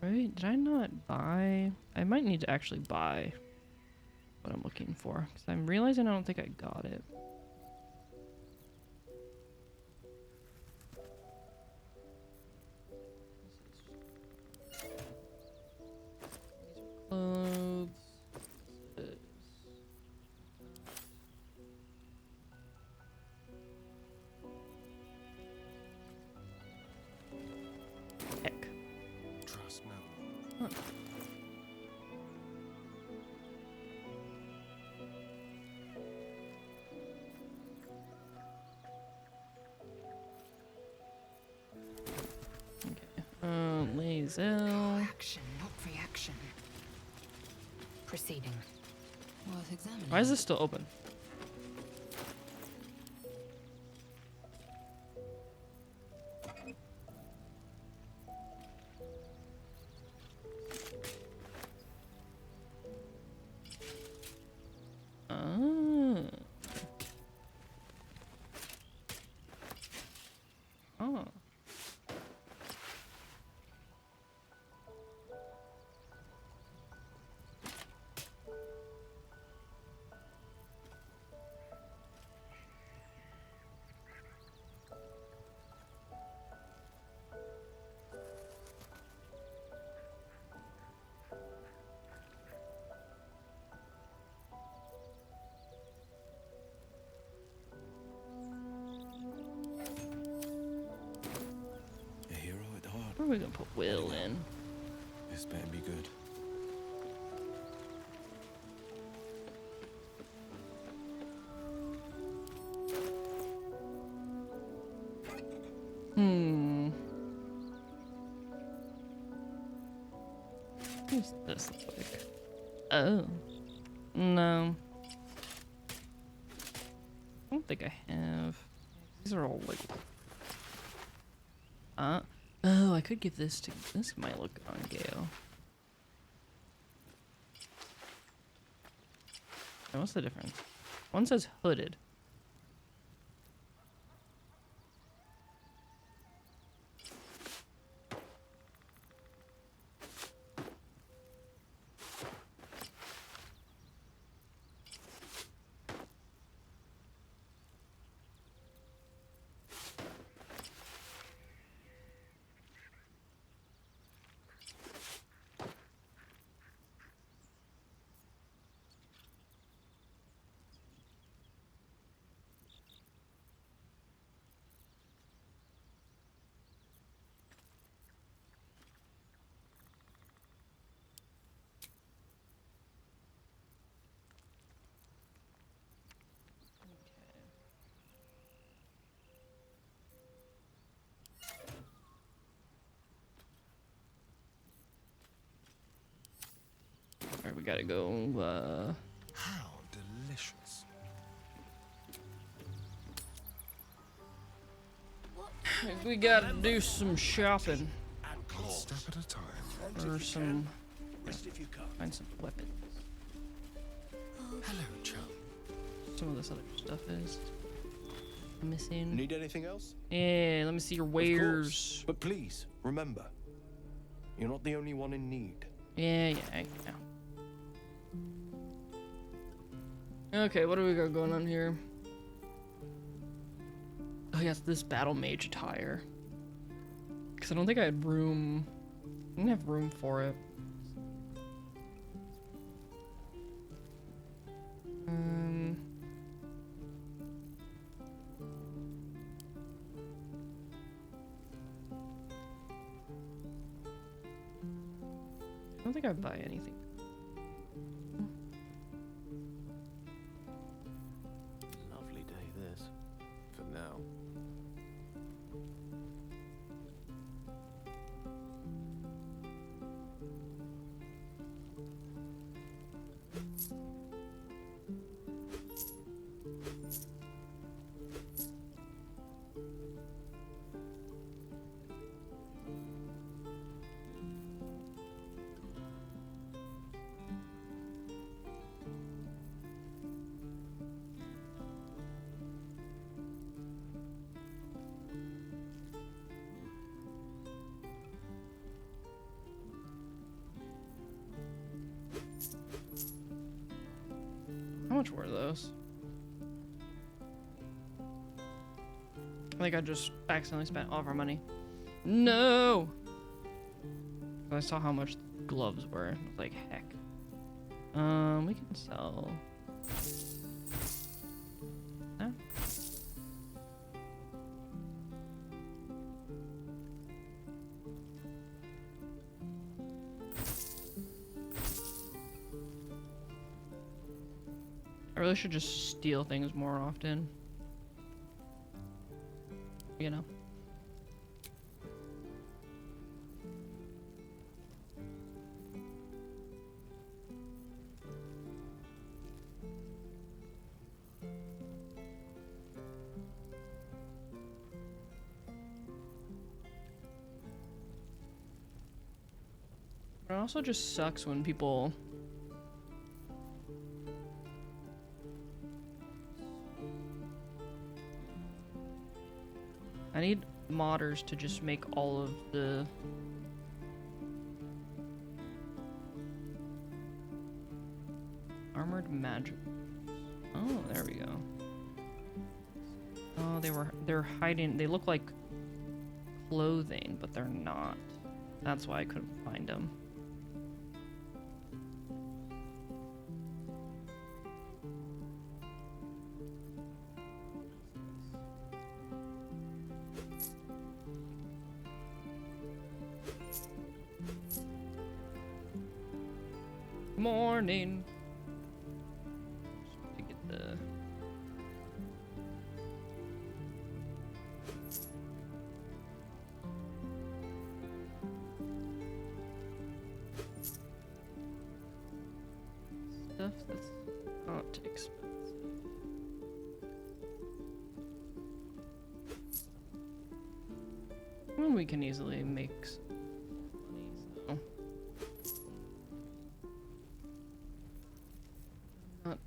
Right? Did I not buy? I might need to actually buy what I'm looking for, because I'm realizing I don't think I got it. Clothes. Heck. Trust no. Huh. Lazel. Action, not reaction. Proceeding. Worth examining. Why is this still open? Where are we gonna put Will in? This better be good. Who's this look like? Oh. No. I don't think I have. These are all like... Oh, I could give this to... This might look good on Gale. Now, what's the difference? One says hooded. Alright, we gotta go, How delicious. We gotta do some shopping. One step at a time. Or some... Find some weapons. Hello, chum. Some of this other stuff is missing. Need anything else? Yeah, let me see your Of wares. course. But please, remember, you're not the only one in need. Yeah. Okay, what do we got going on here? Oh yes, this battle mage attire. Because I don't think I had room. I didn't have room for it. I don't think I'd buy anything. Lovely day this, for now. How much were those? I think I just accidentally spent all of our money. No! I saw how much gloves were. I was like, heck. We can sell. No? I really should just steal things more often. You know? It also just sucks when people I need modders to just make all of the armored magic. Oh, there we go. Oh, they're hiding. They look like clothing, but they're not. That's why I couldn't find them. Morning. Just to get the stuff that's not expensive. Well, we can easily make some money, so. Not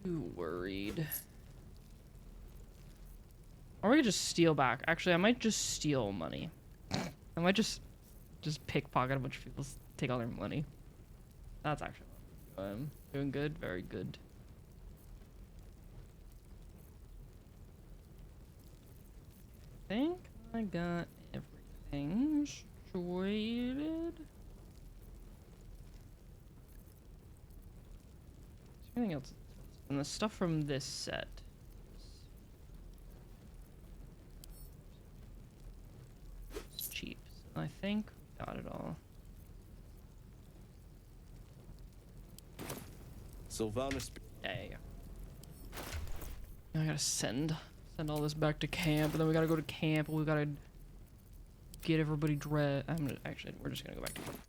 too worried. Or we could just steal back. Actually, I might just steal money. I might just pickpocket a bunch of people, take all their money. That's actually doing good, very good. I think I got everything situated. Is there anything else? And the stuff from this set. It's cheap. I think got it all. Sylvanas. Yeah. Now I gotta send all this back to camp, and then we gotta go to camp, and we gotta get everybody dressed. We're just gonna go back to camp.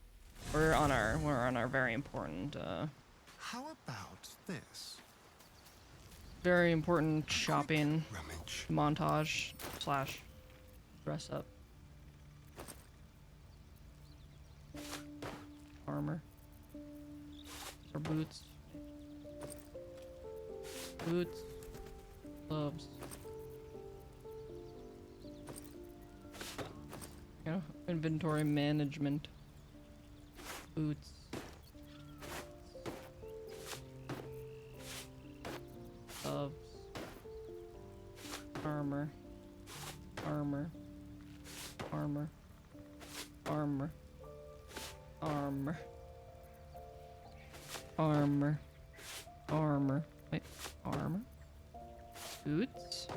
We're on our very important How about this? very important shopping montage slash dress up. Armor. Or boots. Boots. Gloves. You know, inventory management. Boots. Gloves. Armor. Armor. Armor. Armor. Armor. Armor. Armor. Wait. Armor. Boots.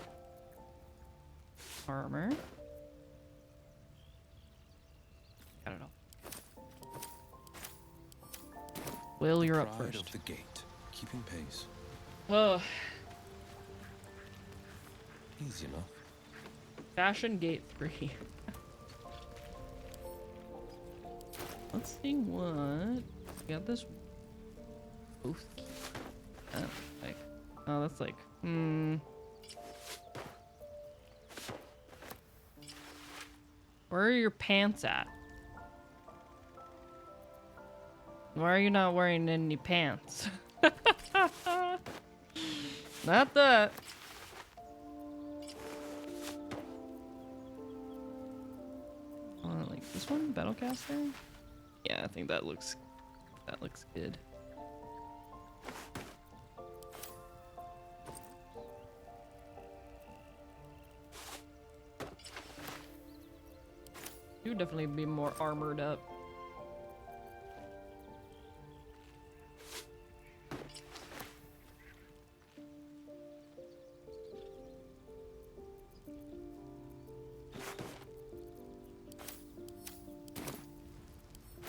Armor. I don't know. Will, you're up Pride first. of the gate, keeping pace. Ugh. Easy enough. Fashion Gate 3. Let's see what. We got this. Oof. Like. Oh, that's like. Where are your pants at? Why are you not wearing any pants? Not that. Like this one, Battlecaster? Yeah, I think that looks good. You would definitely be more armored up.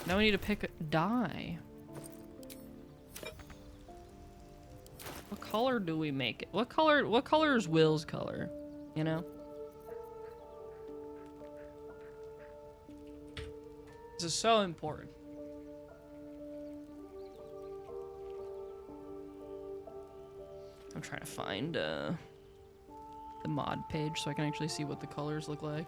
Now we need to pick a dye. What color do we make it? What color is Will's color? You know? This is so important. I'm trying to find the mod page so I can actually see what the colors look like.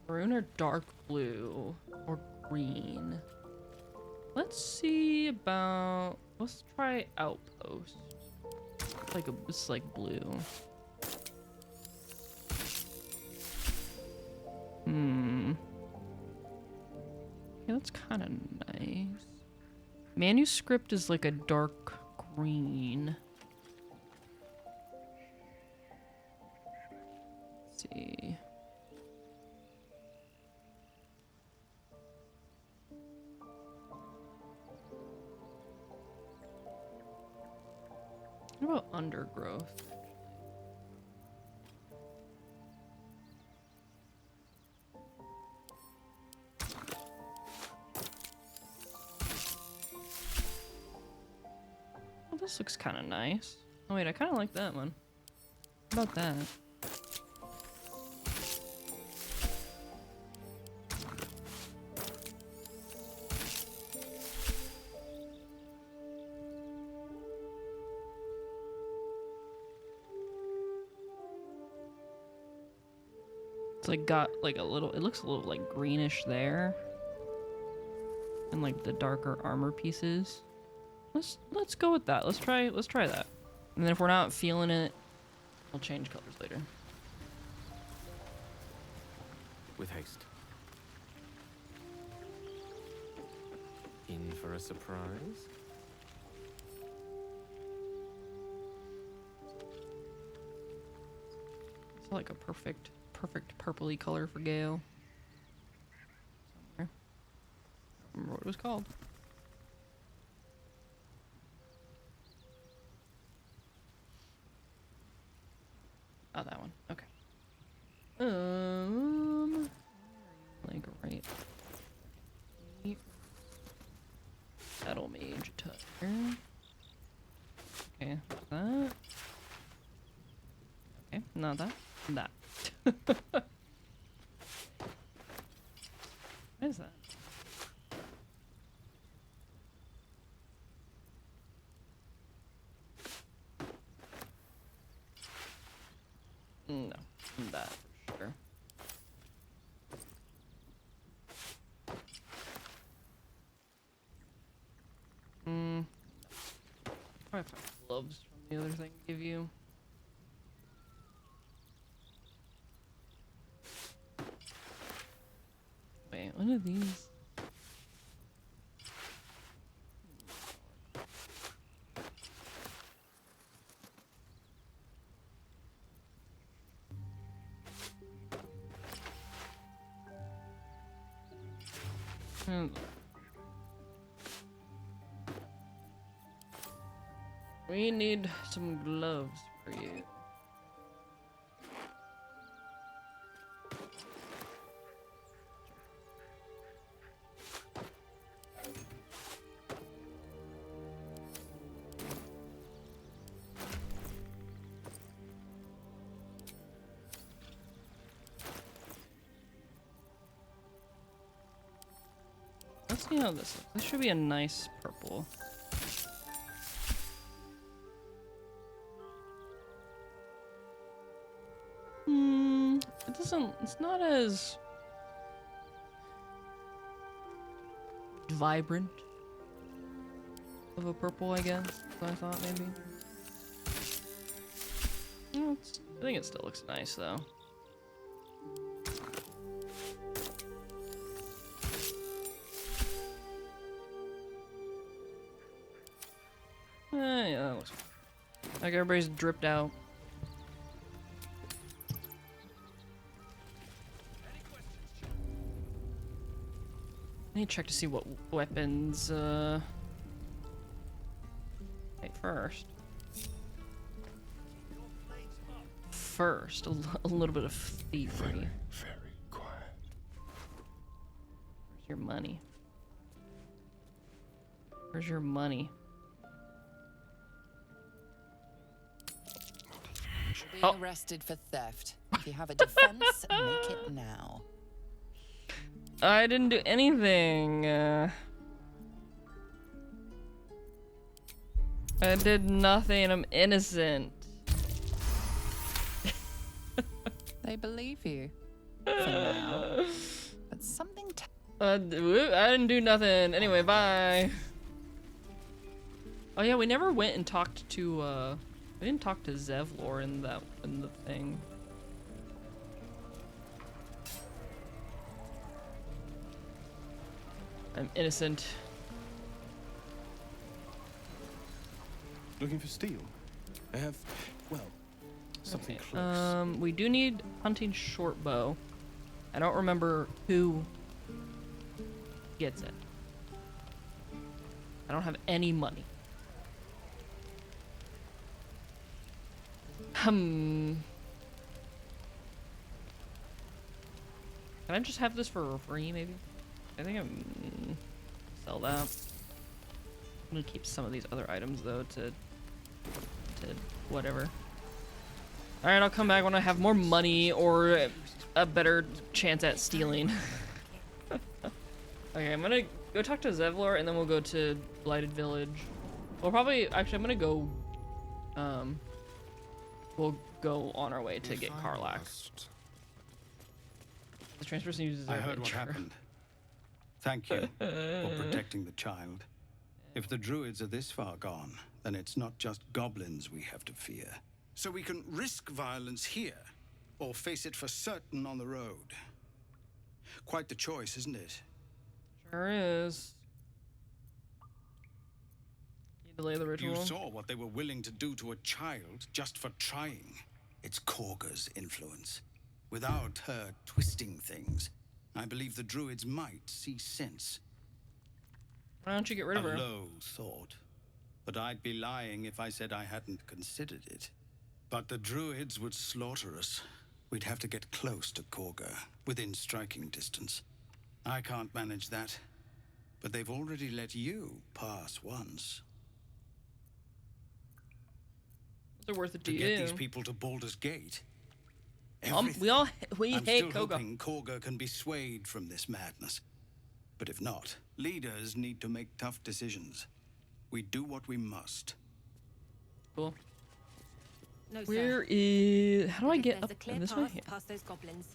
Maroon or dark blue or green. Let's see about. Let's try outpost. It's like blue. Yeah, that's kind of nice. Manuscript is like a dark green. Let's see. What about undergrowth? Well, this looks kind of nice. Oh wait, I kind of like that one. What about that? Like got like a little, it looks a little like greenish there, and like the darker armor pieces. Let's go with that. Let's try that, and then if we're not feeling it, we'll change colors later. With haste. In for a surprise. It's like a perfect purpley color for Gale. Somewhere. I don't remember what it was called. Oh, that one. Okay. Like right. Battle mage attire. Okay, that. No, that. What is that? No, that for sure. Probably find gloves from the other thing give you. Wait, what are these? We need some gloves for you. Let's see how this looks. This should be a nice purple. It doesn't, it's not as vibrant of a purple, I guess, as I thought maybe. I think it still looks nice though. Yeah, that looks good. Like everybody's dripped out. I need to check to see what weapons, wait, first, a little bit of thievery. Very quiet. Where's your money? Where's your money? You're being arrested for theft. If you have a defense, make it now. I didn't do anything. I did nothing. I'm innocent. They believe you. For now. But something. I didn't do nothing. Anyway, bye. Oh yeah, we never went and talked to. We didn't talk to Zevlor in the thing. I'm innocent. Looking for steel? I have, well, something close. We do need hunting short bow. I don't remember who gets it. I don't have any money. Can I just have this for free, maybe? I think I'm sell that. I'm gonna keep some of these other items though to whatever. All right, I'll come back when I have more money or a better chance at stealing. Okay, I'm gonna go talk to Zevlor and then we'll go to Blighted Village. We'll probably actually I'm gonna go. We'll go on our way to get Karlach. The transperson uses. I heard what happened. Thank you for protecting the child. If the druids are this far gone, then it's not just goblins we have to fear. So we can risk violence here, or face it for certain on the road. Quite the choice, isn't it? Sure is. You delay the ritual. You saw what they were willing to do to a child just for trying. It's Korga's influence. Without her twisting things, I believe the druids might see sense. Why don't you get rid of her? A low thought. But I'd be lying if I said I hadn't considered it. But the druids would slaughter us. We'd have to get close to Korga, within striking distance. I can't manage that. But they've already let you pass once. Is it worth it to get you? these people to Baldur's Gate? Everything. We I'm hate still Koga. hoping Koga can be swayed from this madness. But if not, leaders need to make tough decisions. We do what we must. Cool. No, Where is? How do I get up There's a clear this way? path Here. past those goblins.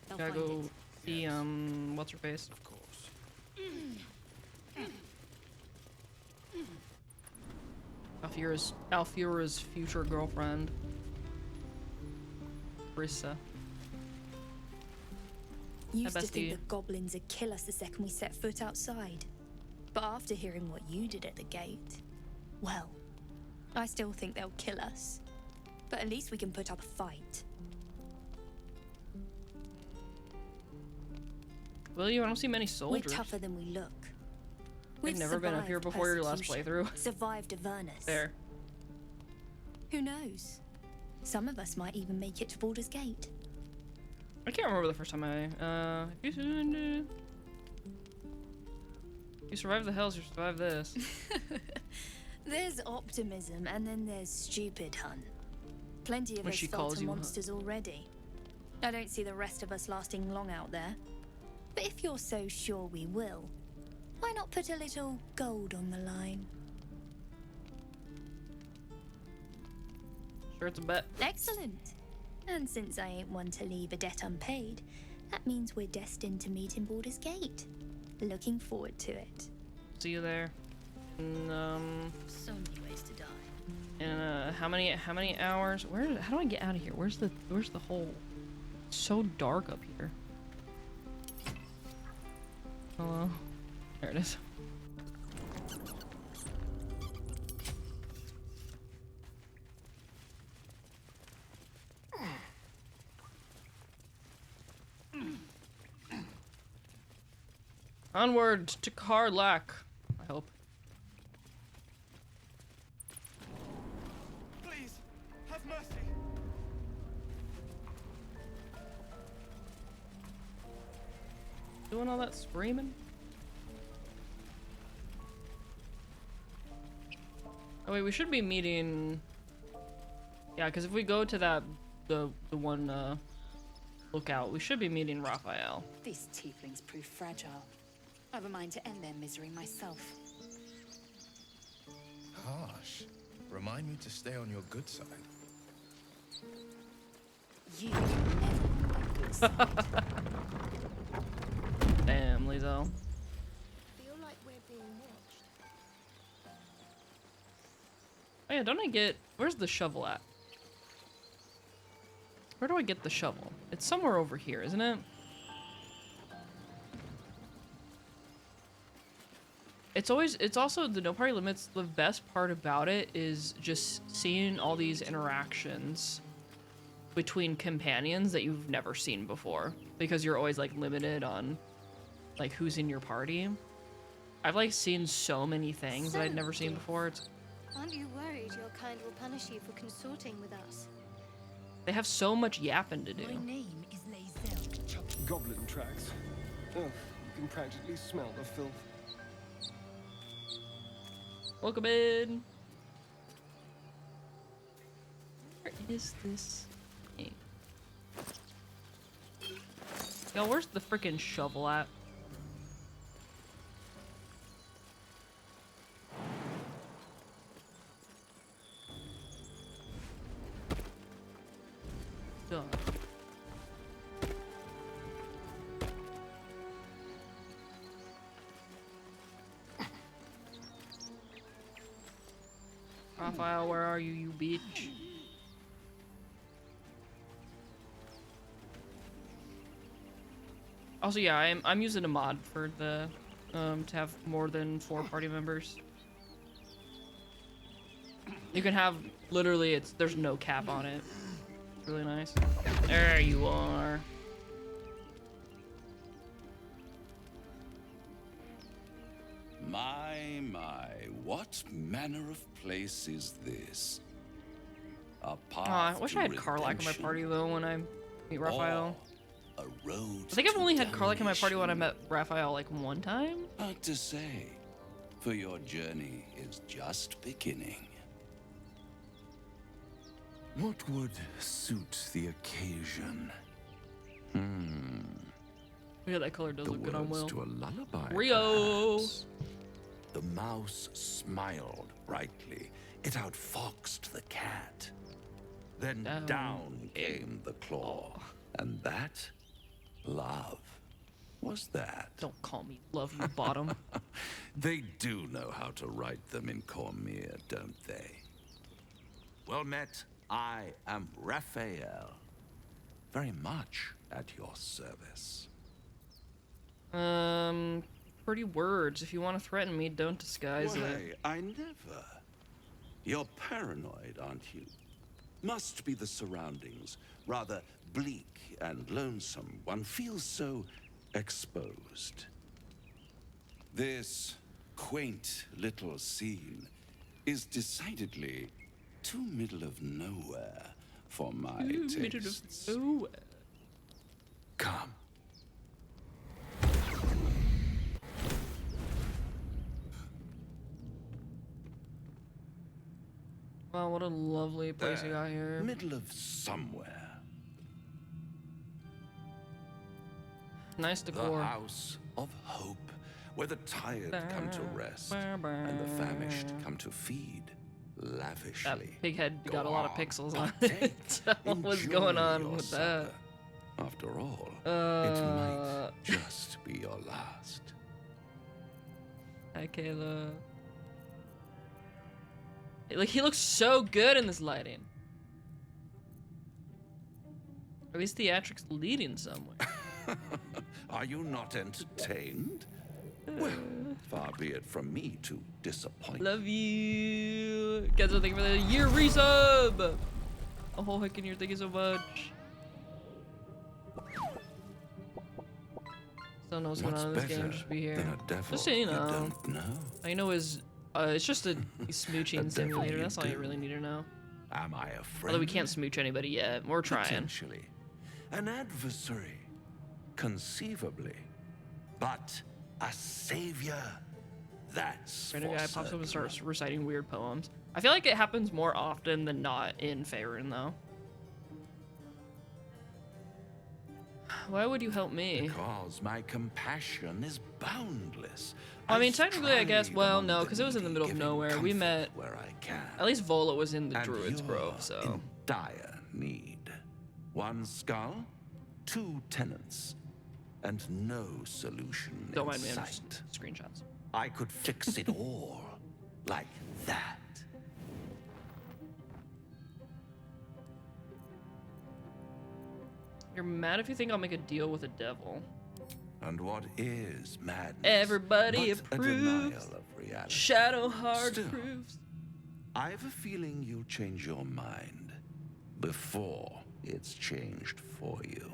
They'll Gotta find go it. see what's her face? Of course. Alfira's future girlfriend. Brissa. Used to bestie. think the goblins would kill us the second we set foot outside. But after hearing what you did at the gate, well, I still think they'll kill us. But at least we can put up a fight. Will you? I don't see many soldiers. We're tougher than we look. I've never been up here survived before your last persecution, playthrough. Survived Avernus. There. Who knows? Some of us might even make it to Baldur's Gate. I can't remember the first time if you survive the hells, you survive this. There's optimism, and then there's stupid, hun. Plenty of When us she fell calls to you, hun. monsters already. I don't see the rest of us lasting long out there. But if you're so sure we will, why not put a little gold on the line? Sure, it's a bet. Excellent. And since I ain't one to leave a debt unpaid, that means we're destined to meet in Baldur's Gate. Looking forward to it. See you there. And, So many ways to die. and how many hours? How do I get out of here? Where's the hole? It's so dark up here. Hello. There it is. Onward to Karlak, I hope. Please, have mercy. Doing all that screaming? Oh wait, we should be meeting. Yeah, because if we go to that the one lookout, we should be meeting Raphael. These tieflings prove fragile. I've a mind to end their misery myself. Harsh. Remind me to stay on your good side. You never on my good side. Damn, Lizzo. Feel like we're being watched. Oh yeah, don't I get... Where's the shovel at? Where do I get the shovel? It's somewhere over here, isn't it? It's also the no party limits. The best part about it is just seeing all these interactions between companions that you've never seen before, because you're always like limited on like who's in your party. I've like seen so many things that I'd never seen before. Aren't you worried your kind will punish you for consorting with us? They have so much yapping to do. My name is Lae'zel. Goblin tracks. Oh, you can practically smell the filth. Welcome in. Where is this thing? Yo, where's the freaking shovel at? Done. Raphael, where are you, you bitch? Also, yeah, I'm using a mod for the to have more than 4 party members. You can have literally there's no cap on it. It's really nice. There you are. My, what manner of place is this? A path I wish to I had Karlak in my redemption, party though when I meet Raphael. a road I think I've to only had Karlak in my party when I damnation. met Raphael like one time. Hard to say, for your journey is just beginning. What would suit the occasion? Yeah, that color does The look good on words Will. to a lullaby, Rio! perhaps. The mouse smiled brightly. It outfoxed the cat. Then down came the claw. And that? Love. Was that? Don't call me love, you bottom. They do know how to write them in Cormier, don't they? Well met. I am Raphael. Very much at your service. Pretty words. If you want to threaten me, don't disguise Why, it. I never. You're paranoid, aren't you? Must be the surroundings. Rather bleak and lonesome. One feels so exposed. This quaint little scene is decidedly too middle of nowhere for my tastes. Middle of nowhere. Come. Wow, what a lovely place you got here. Middle of somewhere. Nice decor. The house of hope, where the tired come to rest and the famished come to feed lavishly. That pig head got a lot of pixels on it. What was going on with that? After all, it might just be your last. Hi, Kayla. Like, he looks so good in this lighting. At least theatrics leading somewhere. Are you not entertained? Well, far be it from me to disappoint. Love you. Guys, thank you for the year resub. A whole heck in here. Thank you so much. Still know what's going on in this game. Just be here. Than a devil Just so you know. don't know. All you know is it's just a smooching simulator. That's all you really need to know. Am I a friend? Although we can't smooch anybody yet. We're trying. Potentially. An adversary. Conceivably. But a savior. That's Random for guy pops up certain. and starts reciting weird poems. I feel like it happens more often than not in Faerun, though. Why would you help me? Because my compassion is boundless. I mean, technically, I guess, well, no, because it was in the middle of giving nowhere. We met, where I can. at least Vola was in the And Druid's you're Grove, so. in dire need. One skull, 2 tenants, and no solution Don't in mind me, I'm sight. just screenshots. I could fix it all like that. You're mad if you think I'll make a deal with a devil. And what is madness? Everybody but a approves. denial of reality. Shadowheart Still, approves. I have a feeling you'll change your mind before it's changed for you.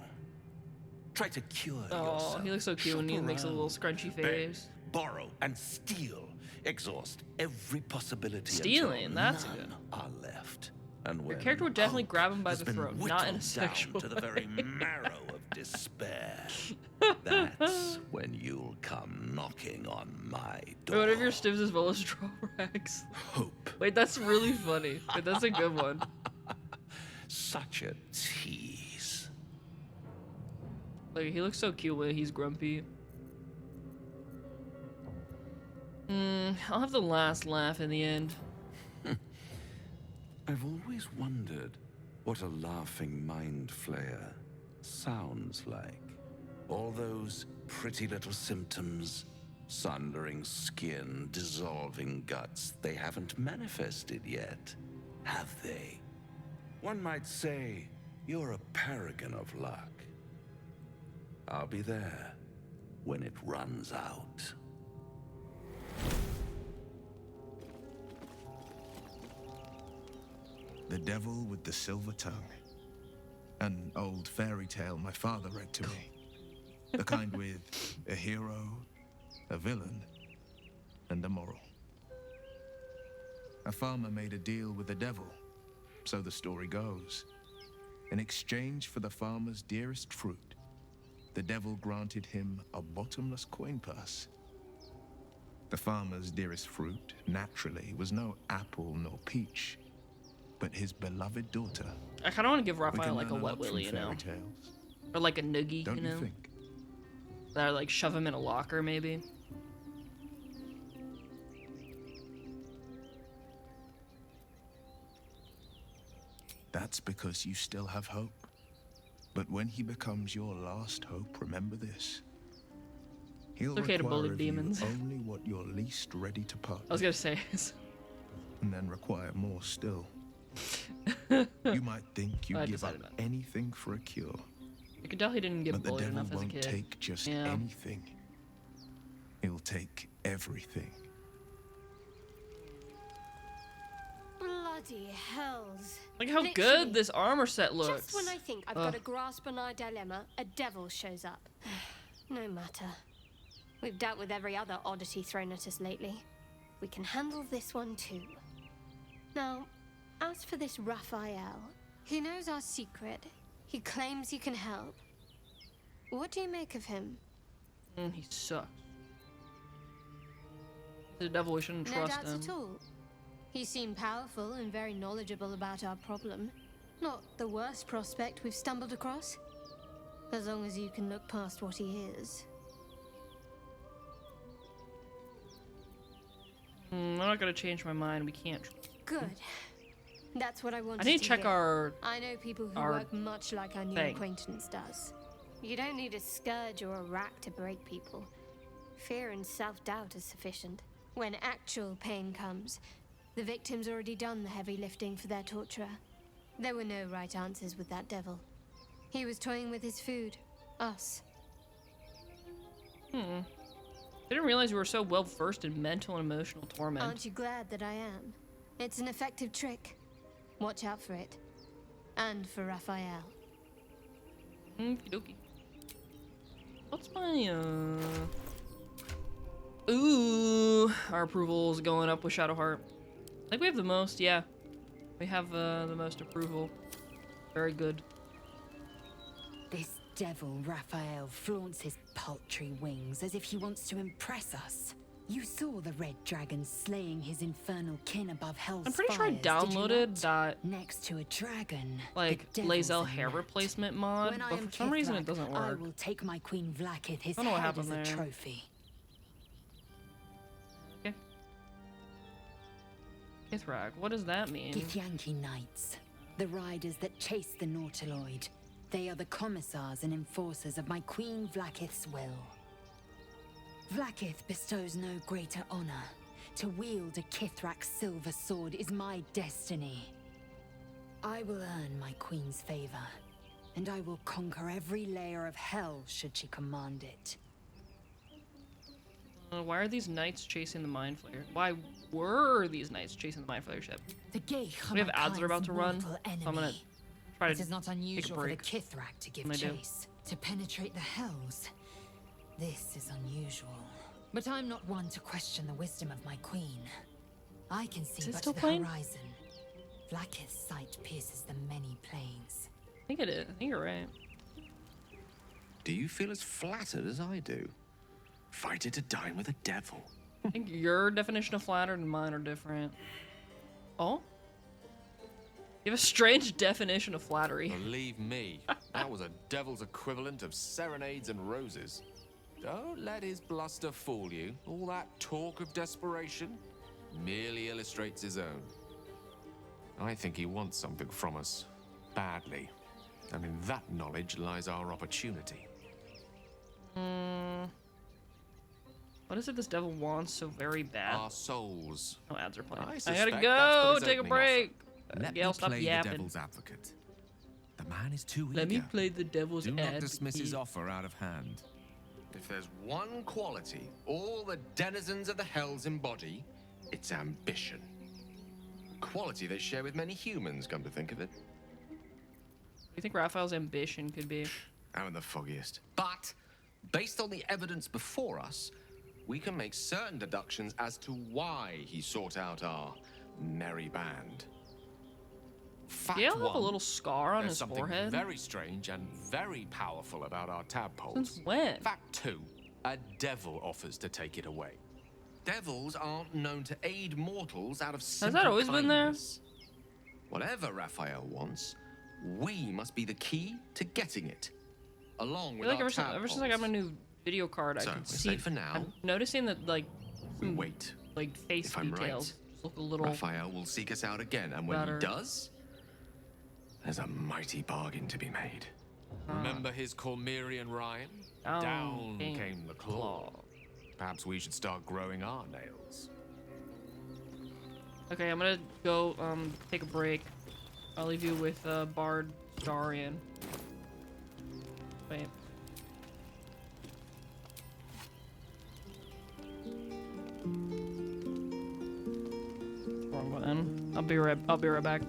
Try to cure Oh, yourself. he looks so cute when he Shop makes a little around, scrunchy beg, face. borrow and steal. Exhaust every possibility. Stealing, until that's none good. are left. And when Your character would definitely hope grab him by has the been throat, not in a whittled sexual down to the very way. marrow of despair. That's when you'll come knocking on my door. Wait, what if your Stivs is Vola's drawbacks? Hope. Wait, that's really funny. Wait, that's a good one. Such a tease. Like, he looks so cute when he's grumpy. I'll have the last laugh in the end. I've always wondered what a laughing mind flayer sounds like. All those pretty little symptoms, sundering skin, dissolving guts, they haven't manifested yet, have they? One might say you're a paragon of luck. I'll be there when it runs out. The Devil with the Silver Tongue. An old fairy tale my father read to me. The kind with a hero, a villain, and a moral. A farmer made a deal with the devil, so the story goes. In exchange for the farmer's dearest fruit, the devil granted him a bottomless coin purse. The farmer's dearest fruit, naturally, was no apple nor peach, but his beloved daughter. I kind of want to give We Raphael can like a learn wet lot from willy, you know, fairy tales. or like a noogie, Don't you know, think? that like shove him in a locker maybe. That's because you still have hope. But when he becomes your last hope, remember this. He'll It's okay to require bully of you demons. only what you're least ready to part I was gonna say. and then require more still. You might think you I give up decided not. anything for a cure, You can tell he didn't get but the bullied devil enough as a won't kid. take just Yeah. anything. He'll take everything. Bloody hells. Look how Literally, good this armor set looks. Just when I think I've got a grasp on our dilemma, a devil shows up. No matter. We've dealt with every other oddity thrown at us lately. We can handle this one too. Now, as for this Raphael, he knows our secret. He claims he can help. What do you make of him? He sucks. The devil, we shouldn't No trust doubts him. at all. He seemed powerful and very knowledgeable about our problem. Not the worst prospect we've stumbled across. As long as you can look past what he is. I'm not gonna change my mind. We can't. Good. That's what I wanted I need to check hear. our. I know people who our work much like our new thing. acquaintance does. You don't need a scourge or a rack to break people. Fear and self-doubt is sufficient. When actual pain comes, the victim's already done the heavy lifting for their torturer. There were no right answers with that devil. He was toying with his food. Us. I didn't realize we were so well versed in mental and emotional torment. Aren't you glad that I am? It's an effective trick. Watch out for it. And for Raphael. Okie dokie. What's my, Ooh, our approval is going up with Shadowheart. I think we have the most, yeah. We have the most approval. Very good. This devil Raphael flaunts his paltry wings as if he wants to impress us. You saw the red dragon slaying his infernal kin above hell's I'm pretty sure I fires, did you downloaded not? that Next to a dragon, like the devil's Lae'zel a hair gnat. replacement mod, When I but am for some reason it Kithrak, doesn't I work. will take my queen Vlaakith his I don't know what head as happened a there. trophy. Kithrak, what does that mean? Githyanki Knights, the riders that chase the Nautiloid. They are the commissars and enforcers of my queen Vlaakith's will. Vlaakith bestows no greater honor. To wield a Kithrak silver sword is my destiny. I will earn my queen's favor, and I will conquer every layer of hell should she command it. Why are these knights chasing the Mind Flayer? Why were these knights chasing the Mind Flayer ship? We have ads that are about to run, so I'm gonna try It to is not take a unusual for the break. Kithrak to give when I do. chase, to penetrate the hells. This is unusual. But I'm not one to question the wisdom of my queen. I can see Is it but still the playing? horizon. Vlaakith's sight pierces the many planes. I think it is. I think you're right. Do you feel as flattered as I do? Fighter to dine with a devil. I think your definition of flattered and mine are different. Oh? You have a strange definition of flattery. Believe me, that was a devil's equivalent of serenades and roses. Don't let his bluster fool you. All that talk of desperation merely illustrates his own. I think he wants something from us, badly. And in that knowledge lies our opportunity. What is it this devil wants so very bad? Our souls. No ads are playing. I I suspect gotta that's go. what his Take a opening break. Let Gail, me stop play yapping. the devil's advocate. The man is too Let me eager. play the devil's Do not advocate. dismiss his offer out of hand. If there's one quality all the denizens of the hells embody, it's ambition. A quality they share with many humans, come to think of it. What do you think Raphael's ambition could be? I'm the foggiest. But, based on the evidence before us, we can make certain deductions as to why he sought out our merry band. Fact Gail have a one, little scar on there's his something forehead. very strange and very powerful about our tadpoles. Since when? Fact two, a devil offers to take it away. Devils aren't known to aid mortals out of simple that always been there? kindness. Whatever Raphael wants, we must be the key to getting it. Along I with feel like our ever since I got my new video card, So, I can we're see. safe for now. I'm noticing that like We wait. like face If I'm details right, look a little. Raphael will seek us out again, and when better. he does, there's a mighty bargain to be made. Remember his Cormyrean rhyme? Down came the claw. Perhaps we should start growing our nails. Okay, I'm gonna go take a break. I'll leave you with Bard Astarion. Wait. Wrong button. I'll be right back.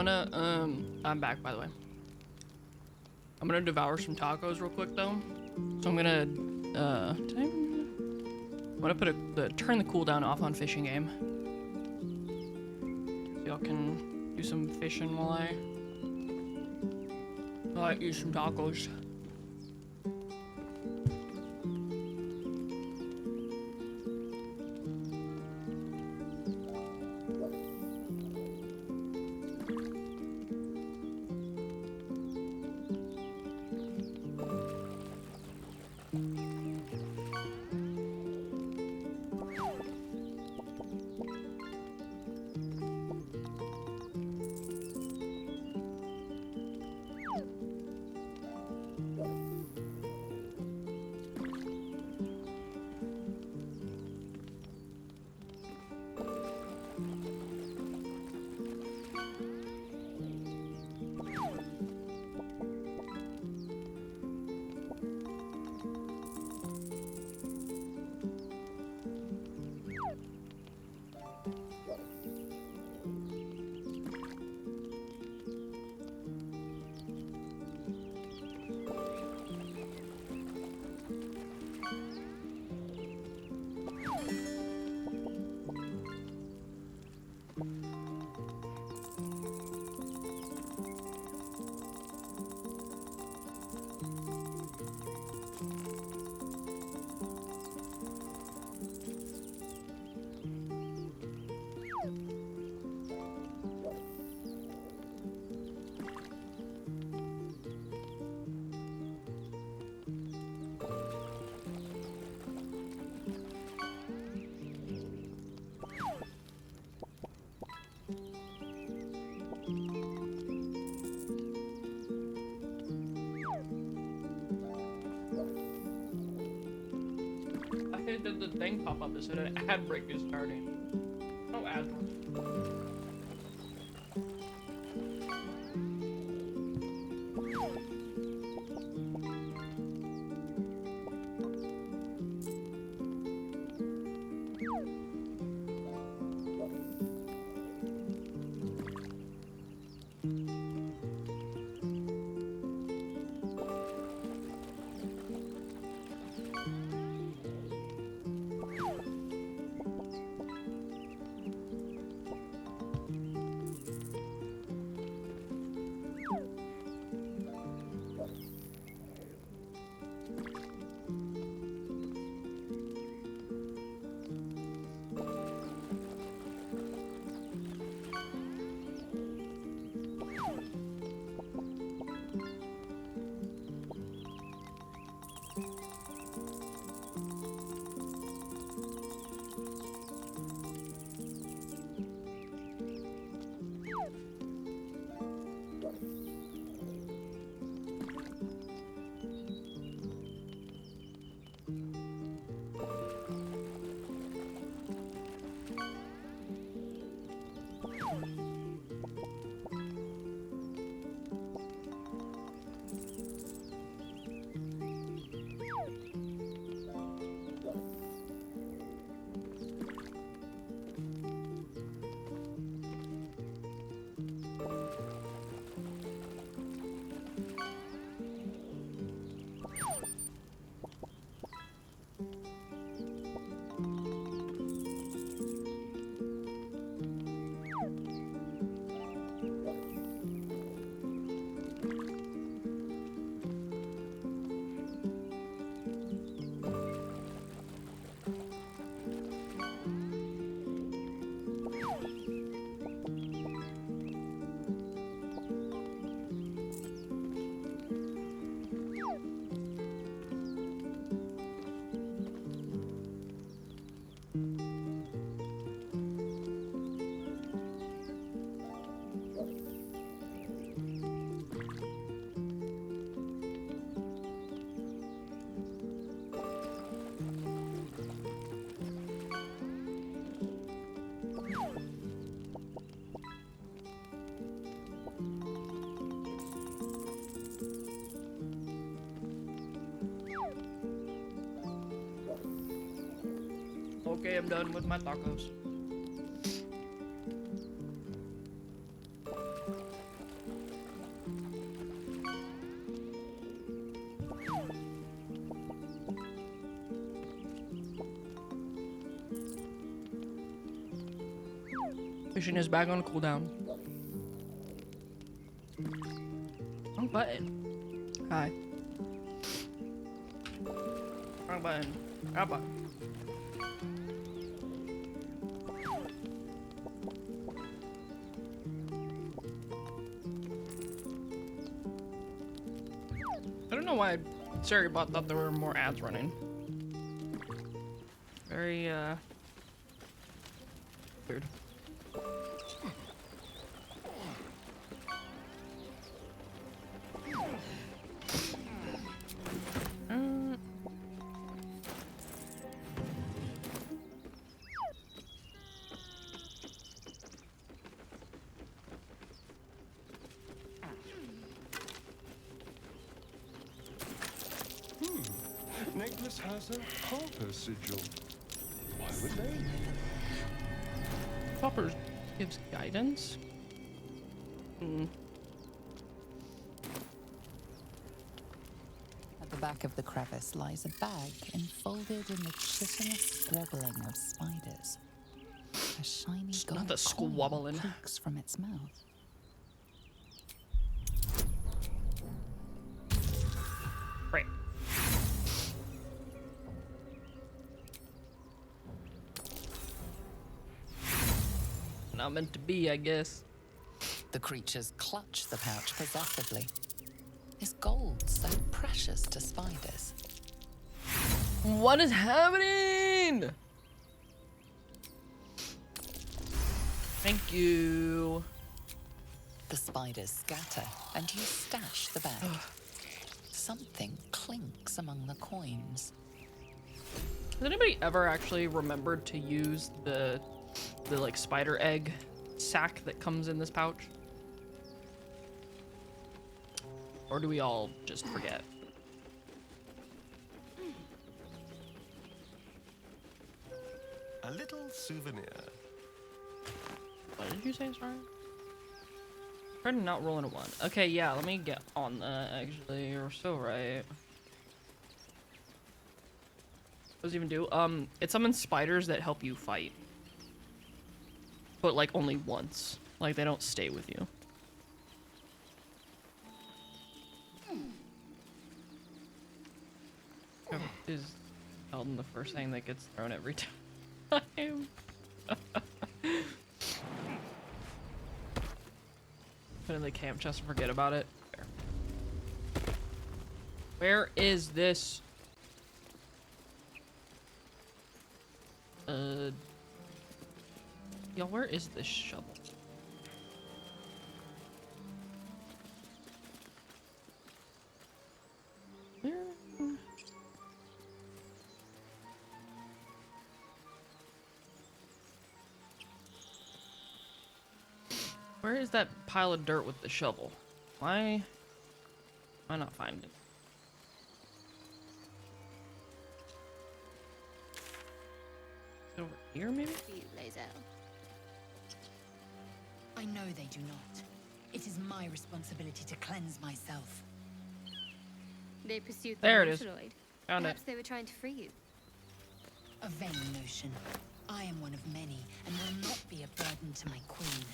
I'm back, by the way. I'm gonna devour some tacos real quick, though. So I'm gonna, I'm gonna turn the cooldown off on fishing game. Y'all can do some fishing while I eat some tacos. Did the thing pop up that said an ad break is starting? No ad break. Okay, I'm done with my tacos. Fishing is back on cooldown. Wrong button. Hi. Wrong button. Right button. I don't know why Saribot thought there were more ads running. Very, weird. Necklace has a Harper sigil. Why would they? Popper gives guidance. At the back of the crevice lies a bag enfolded in the chitinous squabbling of spiders. A shiny It's gold not the squabbling. coin peeks from its mouth. Right. Not meant to be, I guess. The creatures clutch the pouch possessively. Is gold so precious to spiders? What is happening? Thank you. The spiders scatter, and you stash the bag. Something clinks among the coins. Has anybody ever actually remembered to use the like spider egg sack that comes in this pouch? Or do we all just forget? A little souvenir. What did you say, sorry? Try to not roll in a 1. Okay, yeah, let me get on that, actually. You're so right. What does it even do? It summons spiders that help you fight. But, like, only once. Like, they don't stay with you. Is Elden the first thing that gets thrown every time? Put in the camp chest and forget about it. Where is this? Yo, where is this shovel? Where? Where is that pile of dirt with the shovel? Why am I not finding it? Over here, maybe? I know they do not. It is my responsibility to cleanse myself. They pursued the There it is. Metroid. Found Perhaps it. they were trying to free you. A vain notion. I am one of many, and will not be a burden to my queen.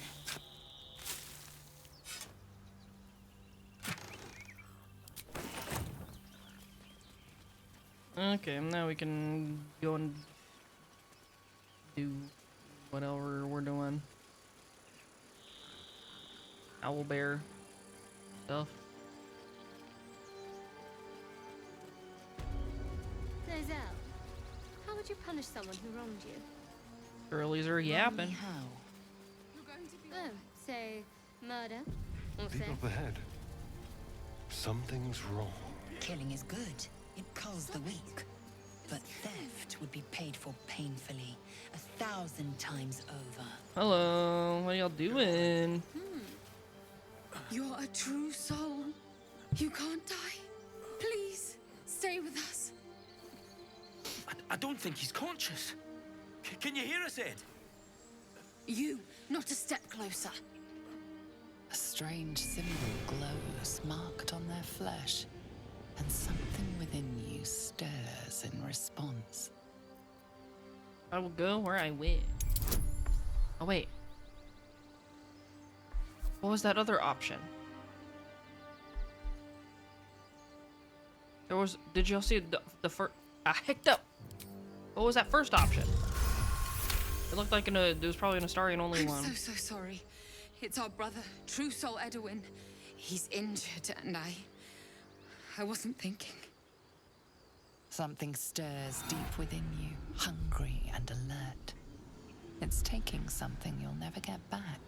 Okay, now we can go and do whatever we're doing. Owlbear stuff. Zell, how would you punish someone who wronged you? Girlies are yapping. How? Oh, say murder or Deep theft? up ahead. Something's wrong. Killing is good. It culls the weak. But theft would be paid for painfully, 1,000 times over. Hello, what are y'all doing? You're a true soul. You can't die. Please, stay with us. I don't think he's conscious. Can you hear us, Ed? You, not a step closer. A strange symbol glows marked on their flesh, and something within you stirs in response. I will go where I win. Oh wait, What was that other option? There was. Did y'all see the first? I hicked up. What was that first option? It looked like there was probably an Astarion only one. I'm so sorry. It's our brother, True Soul Edwin. He's injured, and I wasn't thinking. Something stirs deep within you, hungry and alert. It's taking something you'll never get back.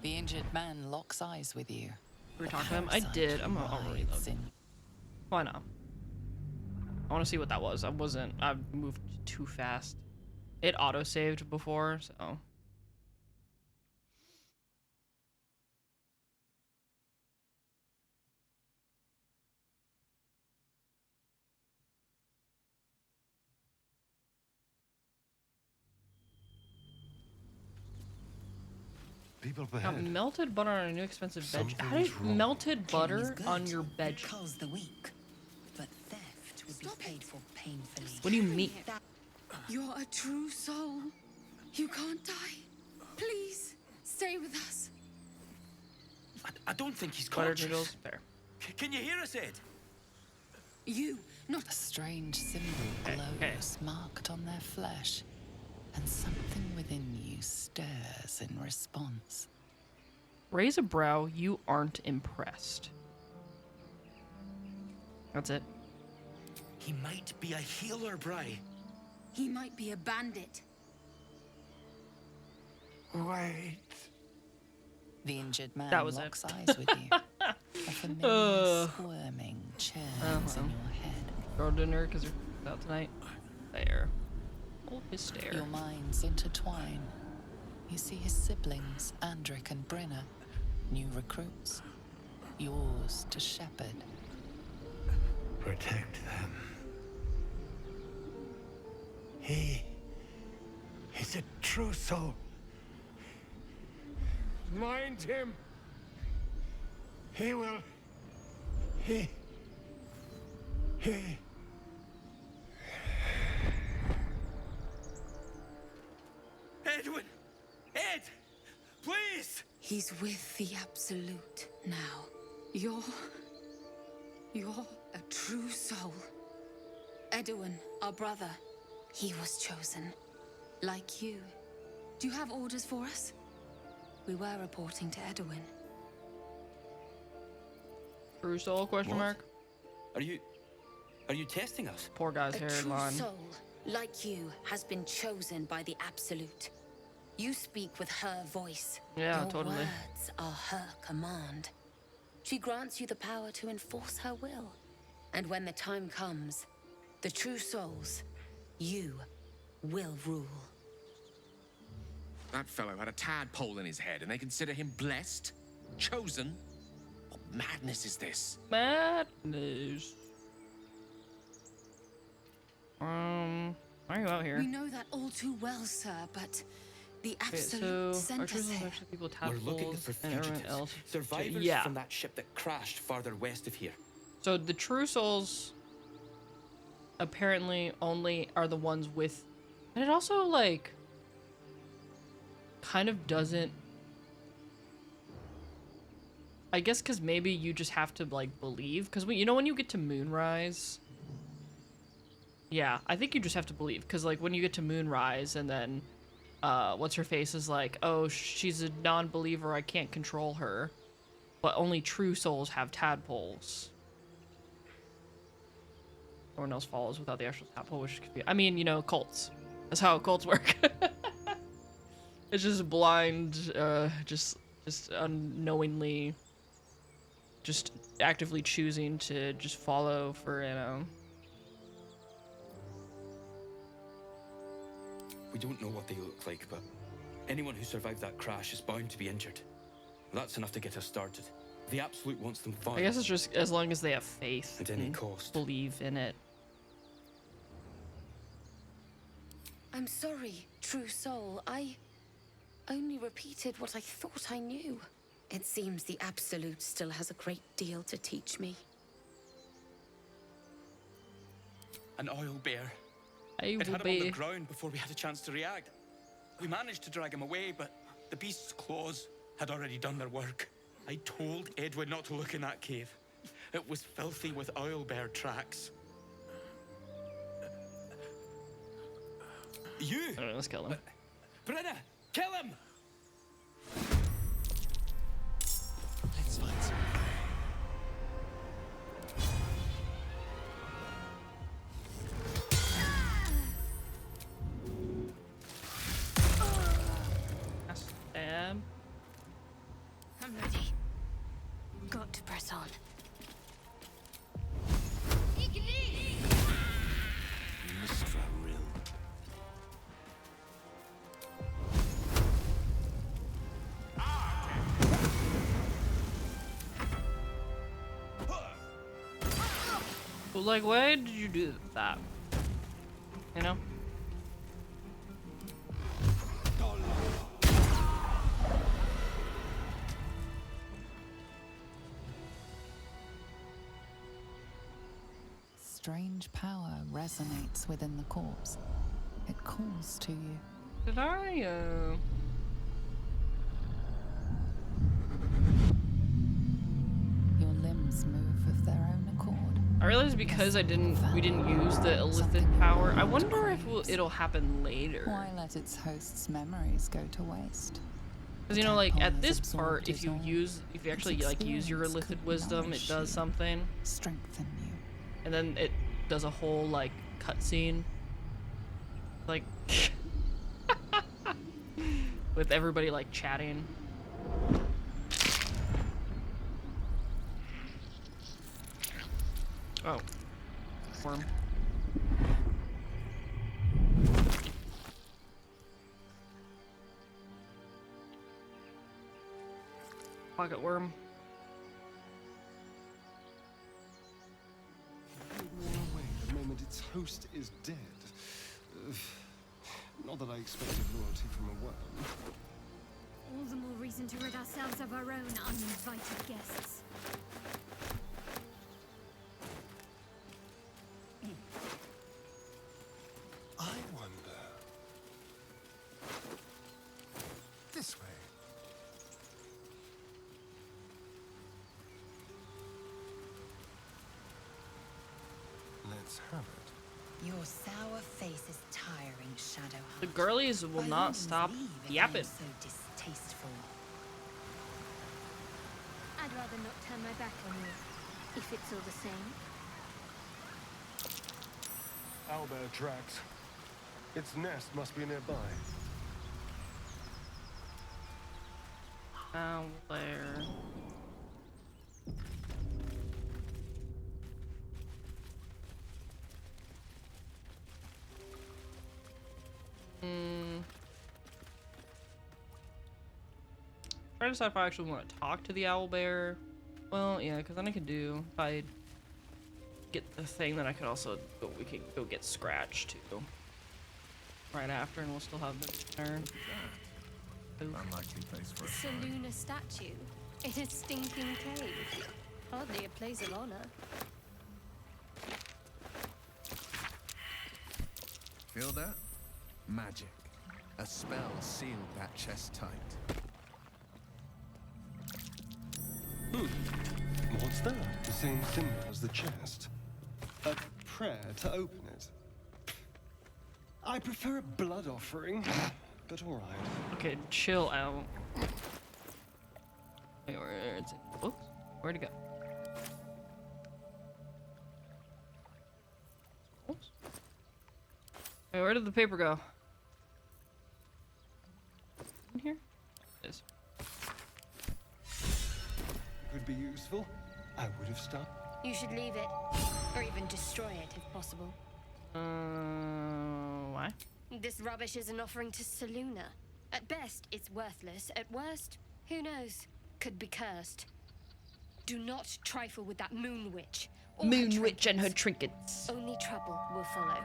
The injured man locks eyes with you. Did we talk to him? I did. I'll reload. Why not? I want to see what that was. I moved too fast. It auto-saved before, so. People Got melted butter on a new expensive bed. How do you melted butter on your bed? Calls the weak, but theft would be paid for painfully. What do you mean? You're a true soul. You can't die. Please stay with us. I don't think he's Butter conscious. noodles, fair. Can you hear us, Ed? You, not a strange symbol glows marked on their flesh, and something within you stirs in response. Raise a brow, you aren't impressed. That's it. He might be a healer, Bry. He might be a bandit. Wait. The injured man That was locks it. eyes with you. A familiar squirming churns in your head. Go to dinner because you're out tonight. There. Hold his stare. Your minds intertwine. You see his siblings, Andric and Brynna, new recruits. Yours to shepherd. Protect them. He's a true soul. Mind him. He will. He. Edwin! Ed! Please! He's with the Absolute now. You're a true soul. Edwin, our brother, he was chosen. Like you. Do you have orders for us? We were reporting to Edwin. True soul, question mark? Are you testing us? Poor guy's A true hairline. soul, like you, has been chosen by the Absolute. You speak with her voice. Yeah, Your totally. words are her command. She grants you the power to enforce her will. And when the time comes, the true souls, you will rule. That fellow had a tadpole in his head, and they consider him blessed? Chosen? What madness is this? Madness. Why are you out here? We know that all too well, sir, but the Okay, Absolute so sent our us chosen here. selection people We're looking tadpoles for and everyone fugitives. else. Survivors Yeah. from that ship that crashed farther west of here. So the true souls apparently only are the ones with, and it also like kind of doesn't, I guess, because maybe you just have to like believe, because you know when you get to Moonrise, yeah, I think you just have to believe, because like when you get to Moonrise and then what's her face is like, oh, she's a non-believer, I can't control her, but only true souls have tadpoles. No one else follows without the actual tadpole, which could be, I mean, you know, cults. That's how cults work. It's just blind, just unknowingly, just actively choosing to just follow for, you know. We don't know what they look like, but anyone who survived that crash is bound to be injured. That's enough to get us started. The Absolute wants them found. I guess it's just as long as they have faith At any and cost. believe in it. I'm sorry, true soul. I only repeated what I thought I knew. It seems the Absolute still has a great deal to teach me. An oil bear. It had him on the ground before we had a chance to react. We managed to drag him away, but the beast's claws had already done their work. I told Edward not to look in that cave. It was filthy with owlbear tracks. You! Alright, let's kill him. Brenna, kill him! Let's find some. Stab. I'm ready. Got to press on. Mistra Rill. But like, why did you do that? You know? Strange power resonates within the corpse. It calls to you. Did I, Your limbs move of their own accord. I realized because we didn't use the illithid power. I wonder if it'll happen later. Why let its host's memories go to waste? Because, you know, like, at this part, if you actually, like, use your illithid wisdom, it does something. Strengthen you. And then it does a whole, like, cutscene. Like, with everybody, like, chatting. Oh. Worm. Pocket worm. Away the moment its host is dead. Not that I expected loyalty from a worm. All the more reason to rid ourselves of our own uninvited guests. I wonder. This way. Let's have it. Your sour face is tiring, Shadowheart. The girlies will not stop yapping. So distasteful. I'd rather not turn my back on you, if it's all the same. Owlbear tracks. Its nest must be nearby. Owlbear. Try to decide if I actually want to talk to the owlbear. Well, yeah, because then I could do, if I get the thing, then I could also go, we could go get Scratch too. Right after, and we'll still have the turn. Unlikely place for a Seluna statue in a stinking cave. Hardly a place of honor. Feel that? Magic. A spell sealed that chest tight. What's that? The same symbol as the chest. A prayer to open it. I prefer a blood offering, but all right. Okay, chill out. Wait, where is it? Oops, where'd it go? Oops. Wait, where did the paper go? In here? It is. Could be useful. I would have stopped. You should leave it, or even destroy it if possible. Why? This rubbish is an offering to Seluna. At best, it's worthless. At worst, who knows? Could be cursed. Do not trifle with that Moon Witch. or her Moon Witch trinkets. and her trinkets. Only trouble will follow.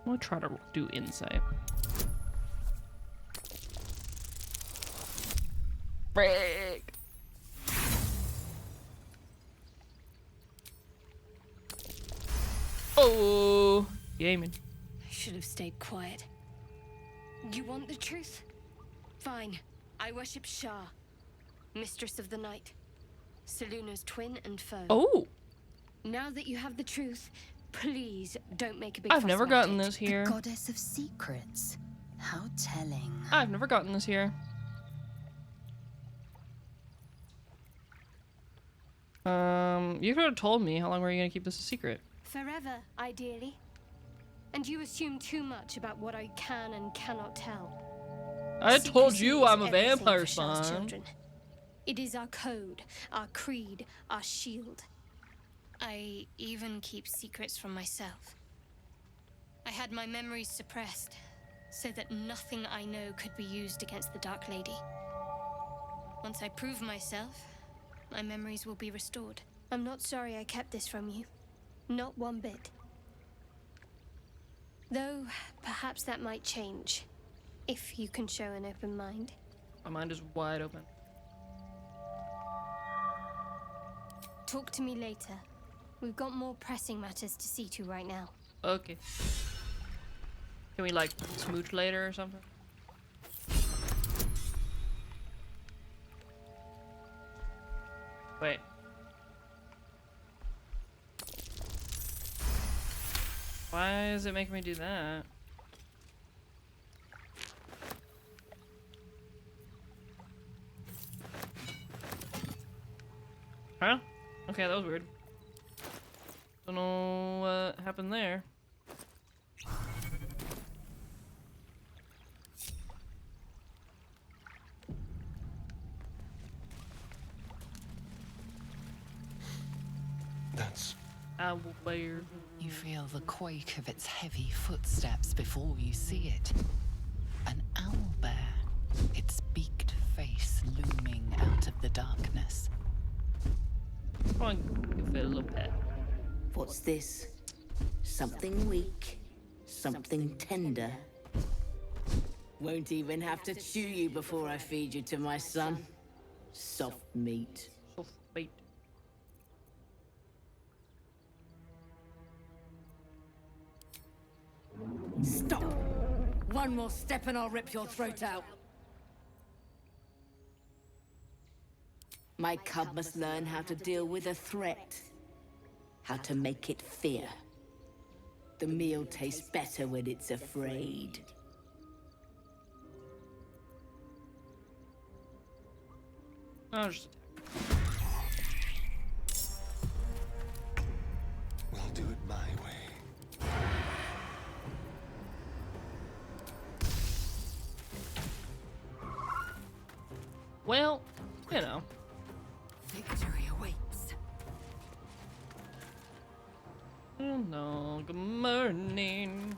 We'll try to do insight. Break. Oh, gaming. I should have stayed quiet. You want the truth? Fine. I worship Shah, mistress of the night, Seluna's twin and foe. Oh. Now that you have the truth, please don't make a big I've fuss never about gotten it. this here. The goddess of secrets. How telling. I've never gotten this here. You could have told me. How long were you gonna keep this a secret? Forever, ideally. And you assume too much about what I can and cannot tell. I told Secrecy you is I'm a everything vampire, for Shah's son. children. It is our code, our creed, our shield. I even keep secrets from myself. I had my memories suppressed, so that nothing I know could be used against the Dark Lady. Once I prove myself, my memories will be restored. I'm not sorry I kept this from you. Not one bit. Though, perhaps that might change, if you can show an open mind. My mind is wide open. Talk to me later. We've got more pressing matters to see to right now. Okay. Can we, like, smooch later or something? Wait. Why is it making me do that? Huh? Okay, that was weird. Don't know what happened there. That's Owl bear. You feel the quake of its heavy footsteps before you see it. An owl bear, its beaked face looming out of the darkness. Come on, give it a little pet. What's this? Something weak, something tender. Won't even have to chew you before I feed you to my son. Soft meat. Soft meat. Stop! One more step and I'll rip your throat out. My cub must learn how to deal with a threat. How to make it fear. The meal tastes better when it's afraid. Oh, just We'll do it my way. well, you know. Victory awaits. Oh no, good morning.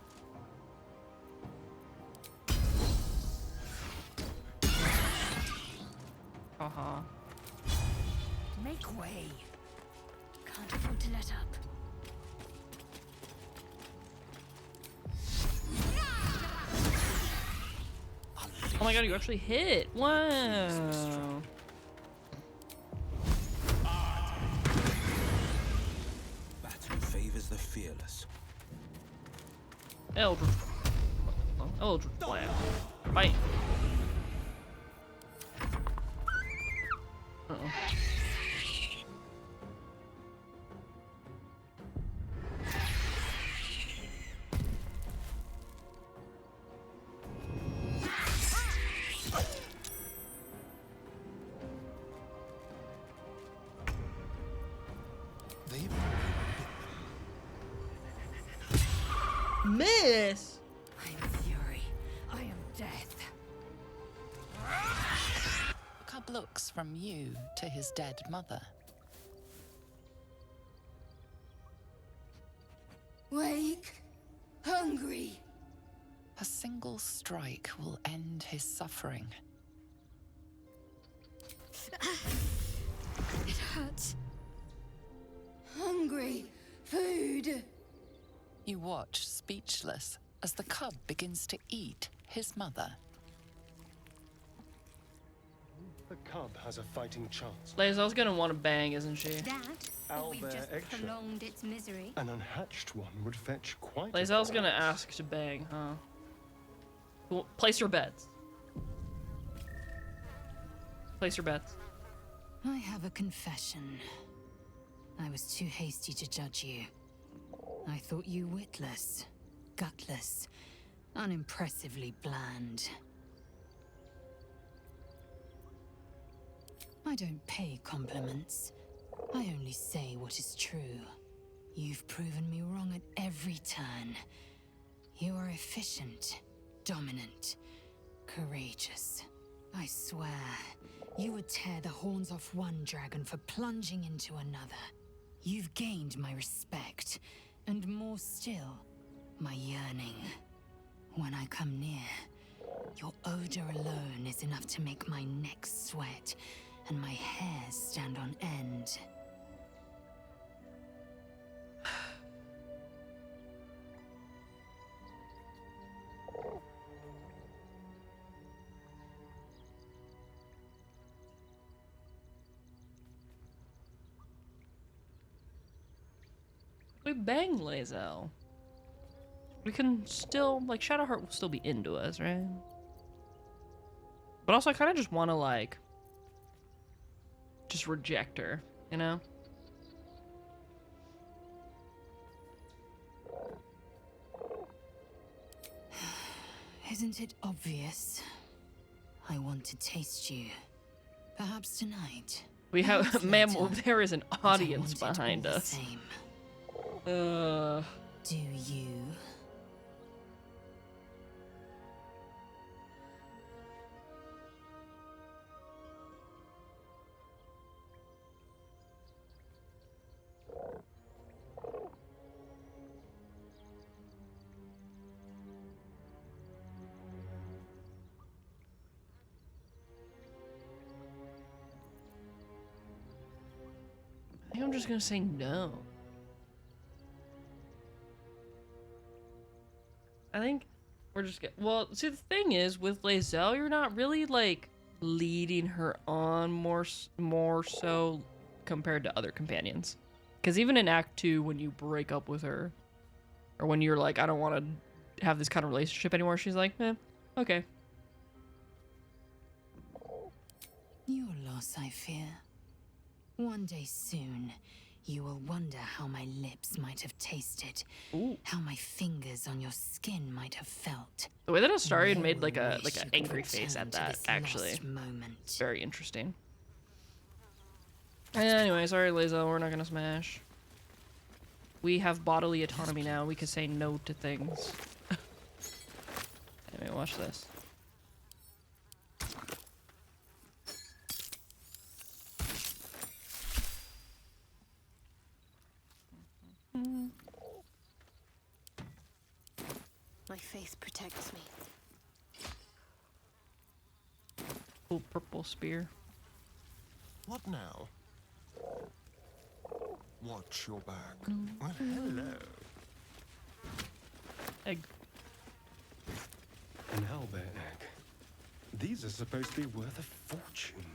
Haha. Make way. Can't afford to let up. Oh my god, you actually hit! Wow. Battle favors the fearless. Eldritch. Eldritch Blast. Bite. Uh-oh. Miss! I am fury. I am death. The cub looks from you to his dead mother. Wake. Hungry. A single strike will end his suffering. It hurts. Hungry. Food. You watch speechless as the cub begins to eat his mother. The cub has a fighting chance. Lae'zel's gonna want to bang, isn't she? That, or we've Owlbear just eggshell. prolonged its misery. An unhatched one would fetch quite. Lae'zel's gonna ask to bang, huh? Cool. Place your bets. Place your bets. I have a confession. I was too hasty to judge you. I thought you witless, gutless, unimpressively bland. I don't pay compliments. I only say what is true. You've proven me wrong at every turn. You are efficient, dominant, courageous. I swear, you would tear the horns off one dragon for plunging into another. You've gained my respect, and more still, my yearning. When I come near, your odor alone is enough to make my neck sweat and my hairs stand on end. We bang Lae'zel. We can still, like, Shadowheart will still be into us, right? But also, I kind of just want to, like, just reject her, you know? Isn't it obvious? I want to taste you. Perhaps tonight. We have, perhaps ma'am, later, there is an but I audience want it behind all the us. same. Uh. Do you? I think I'm just gonna say no. I think we're just get well. See, the thing is with Lae'zel, you're not really like leading her on more so compared to other companions. Because even in Act 2, when you break up with her, or when you're like, I don't want to have this kind of relationship anymore, she's like, okay. Your loss, I fear. One day soon, you will wonder how my lips might have tasted, how my fingers on your skin might have felt. The way that Astarion made like an angry face at that, actually, moment. Very interesting. Anyway, sorry, Lae'zel, we're not gonna smash. We have bodily autonomy now. We can say no to things. Anyway, watch this. My faith protects me. Cool purple spear. What now? Watch your back. Well, hello. Egg. An owlbear egg. These are supposed to be worth a fortune.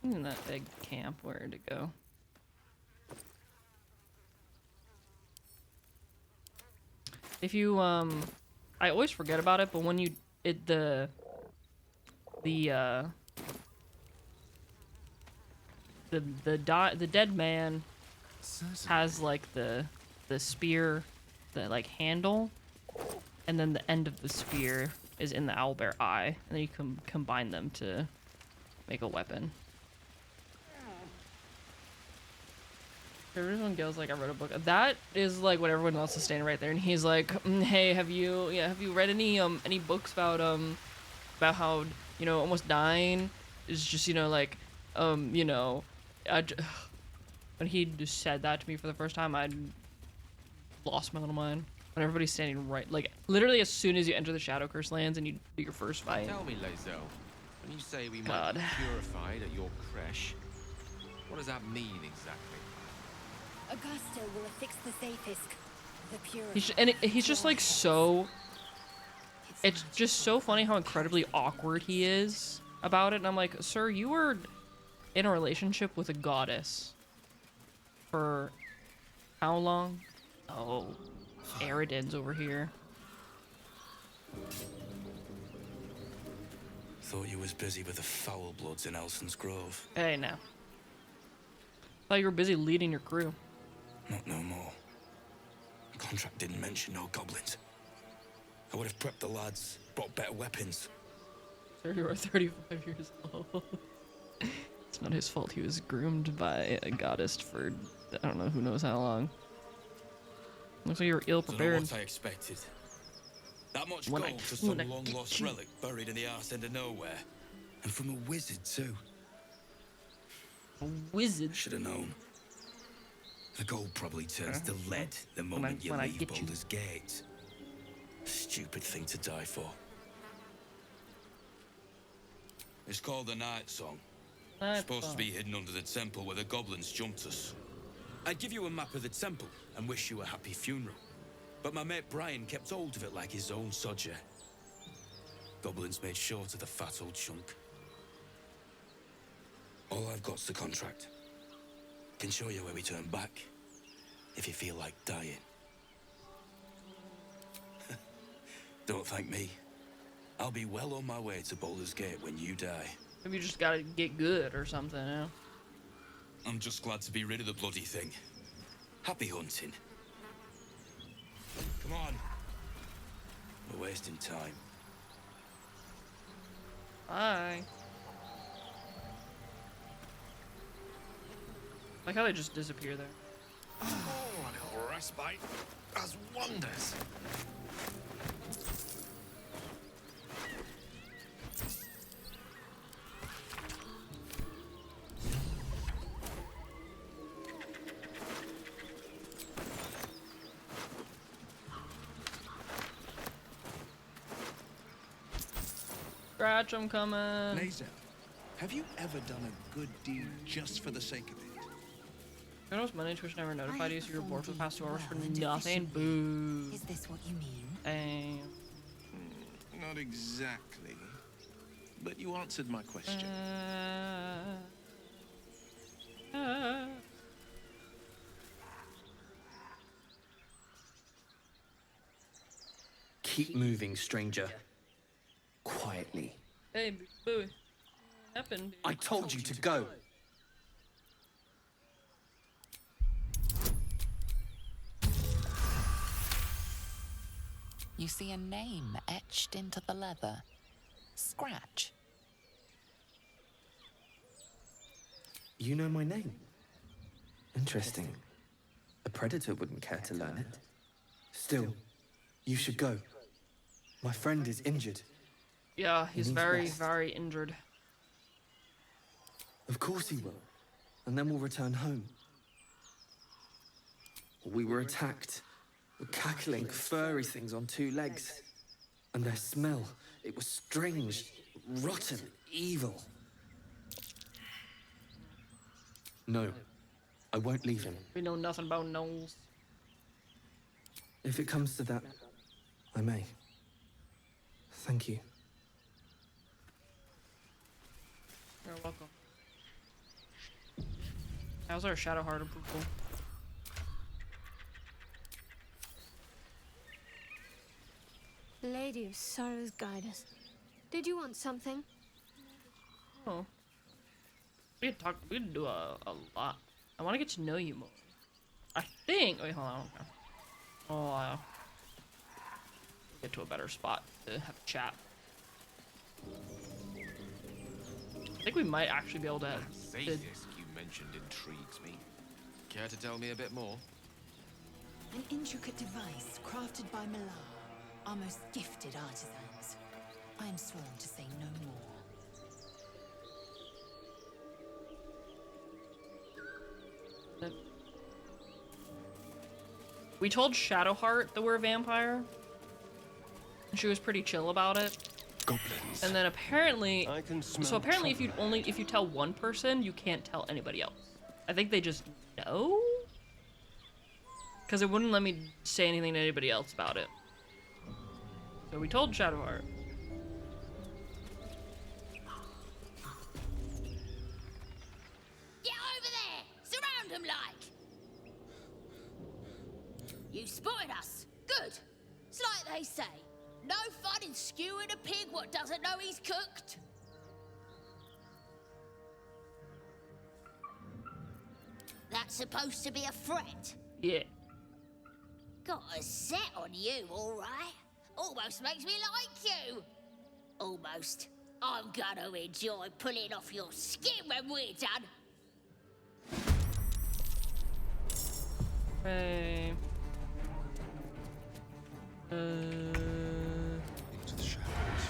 In that egg camp, where to go? If you I always forget about it, but when you the dead man has like the spear, the like handle, and then the end of the spear is in the owlbear eye, and then you can combine them to make a weapon. The original Gale's like, I wrote a book. That is like what everyone else is standing right there, and he's like, hey, have you read any books about how, you know, almost dying is just, you know, like, you know, when he just said that to me for the first time, I lost my little mind. When everybody's standing right, like, literally as soon as you enter the Shadow Curse lands and you do your first fight. Tell me, Lae'zel, when you say we might be purified at your creche, what does that mean exactly? Augusto will affix the Zafisk, the pure. He's just like so. It's just so funny how incredibly awkward he is about it, and I'm like, sir, you were in a relationship with a goddess for how long? Oh, Eridan's over here. Thought you was busy with the foul bloods in Elson's Grove. Hey, now. Thought you were busy leading your crew. Not no more. The contract didn't mention no goblins. I would have prepped the lads, brought better weapons. Sir, you are 35 years old. It's not his fault. He was groomed by a goddess for, I don't know, who knows how long. Looks like you were ill prepared. Don't know what I expected. That much gold for some long-lost relic buried in the arse end of nowhere. And from a wizard, too. A wizard? Should have known. The gold probably turns to lead the moment you leave Baldur's Gate. Stupid thing to die for. It's called the Night Song. Supposed to be hidden under the temple where the goblins jumped us. I'd give you a map of the temple and wish you a happy funeral. But my mate Brian kept hold of it like his own sodger. Goblins made short of the fat old chunk. All I've got's the contract. Can show you where we turn back, if you feel like dying. Don't thank me. I'll be well on my way to Baldur's Gate when you die. Maybe you just gotta get good or something, you know? I'm just glad to be rid of the bloody thing. Happy hunting. Come on. We're wasting time. Bye. Like how they just disappear there. Oh, a little respite does wonders. Scratch, I'm coming. Lae'zel, have you ever done a good deed just for the sake of it? You know, money Twitch never notified you, so you're bored for the past 2 hours for nothing. Boo. Is this what you mean? Not exactly. But you answered my question. Keep moving, stranger. Quietly. Hey, boo. What happened? I told you to go. You see a name etched into the leather. Scratch. You know my name? Interesting. A predator wouldn't care to learn it. Still, you should go. My friend is injured. Yeah, he's very injured. Of course he will. And then we'll return home. We were attacked. Cackling, furry things on 2 legs. And their smell, it was strange, rotten, evil. No, I won't leave him. We know nothing about gnolls. If it comes to that, I may. Thank you. You're welcome. How's our Shadowheart approval? Lady of Sorrows, guide us. Did you want something? Oh. We could do a lot. I want to get to know you more. I think. Wait, hold on. Okay. Oh, get to a better spot to have a chat. I think we might actually be able to. That Zayfisk you mentioned intrigues me. Care to tell me a bit more? An intricate device crafted by Malar, our most gifted artisans. I am sworn to say no more. We told Shadowheart that we're a vampire. And she was pretty chill about it. Goblins. And then apparently, I can smell so apparently if you tell one person, you can't tell anybody else. I think they just know? Because it wouldn't let me say anything to anybody else about it. So we told Shadowheart. them like? You spotted us. Good. It's like they say. No fun in skewing a pig what doesn't know he's cooked. That's supposed to be a threat. Yeah. Got a set on you, all right. Almost makes me like you. Almost. I'm gonna enjoy pulling off your skin when we're done. Hey. Into the shadows.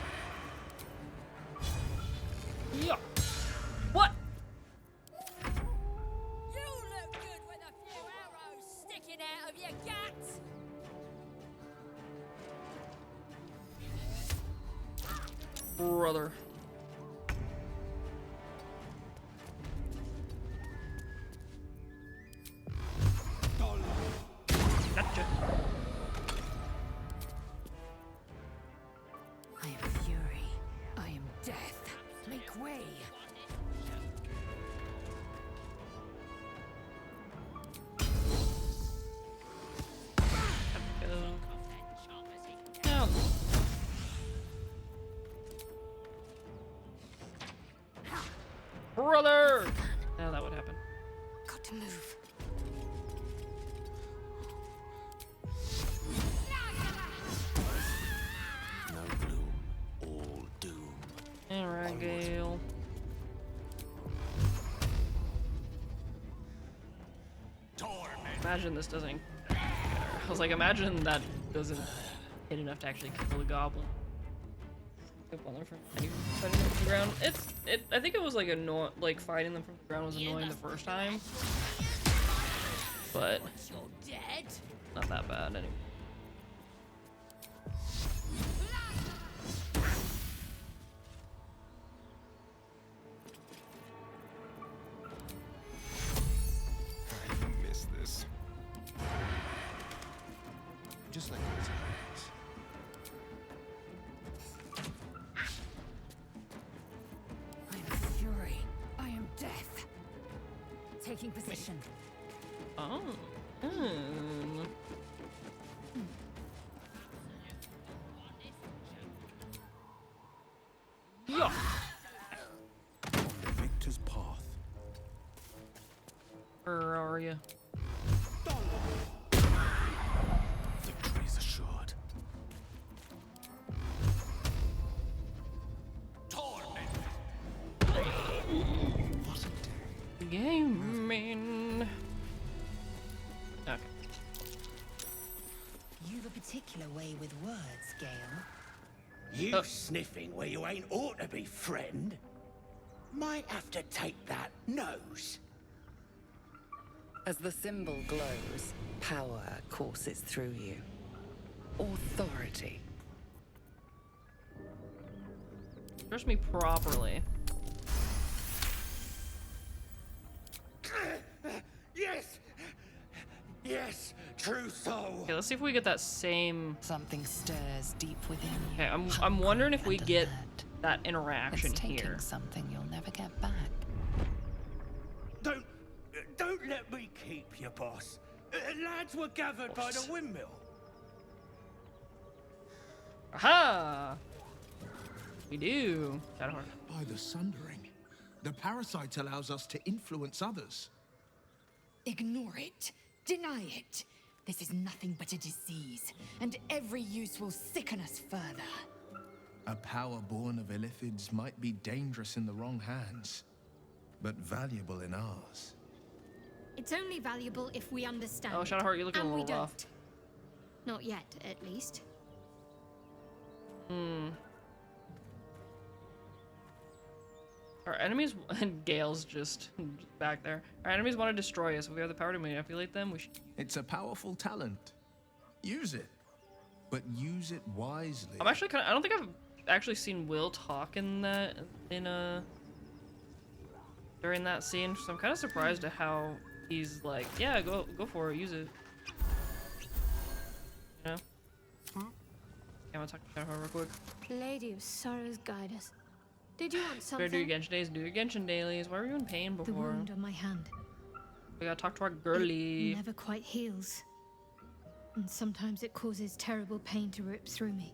Yeah. What? You look good with a few arrows sticking out of your guts. Brother. Gotcha. I am fury. I am death. Make way. Down. Brother! Now that would happen. Got to move. No gloom, all doom. Alright, Gale. Imagine this doesn't. I was like, imagine that doesn't hit enough to actually kill a goblin. From the ground. I think it was like like fighting them from the ground was annoying the first time, but not that bad anyway. I miss this. Just like it was. I am fury. I am death. Taking position. Oh. Yeah. On the victor's path. Where are you? Victory is assured. Gaming. Okay. You've a particular way with words, Gale. You sniffing where you ain't ought to be, friend. Might have to take that nose. As the symbol glows, power courses through you. Authority. Trust me properly. Yes! Yes, true soul. Okay, let's see if we get that same. Something stirs deep within you. Okay, I'm wondering if we get that interaction It's taking here. something you'll never get back. Don't let me keep you, boss. Lads were gathered by the windmill. Aha! We do. Shadowheart. By the sundering, the parasite allows us to influence others. Ignore it. Deny it. This is nothing but a disease, and every use will sicken us further. A power born of illithids might be dangerous in the wrong hands, but valuable in ours. It's only valuable if we understand. Oh, Shadowheart, you're looking and a we little don't. rough. Not yet, at least. Our enemies and Gale's just back there. Our enemies want to destroy us. If we have the power to manipulate them, we should. It's a powerful talent. Use it, but use it wisely. I'm actually kind of. I don't think I've actually seen Will talk in that during that scene, so I'm kind of surprised at how he's like, yeah, go for it, use it. You know? Yeah, I'm gonna talk to Shadowheart real quick. Lady of Sorrows, guide us. Did you want Better something? do your Genshin days, do your Genshin dailies. Why were you in pain The before? wound on my hand. We gotta talk to our girly. It never quite heals. And sometimes it causes terrible pain to rip through me.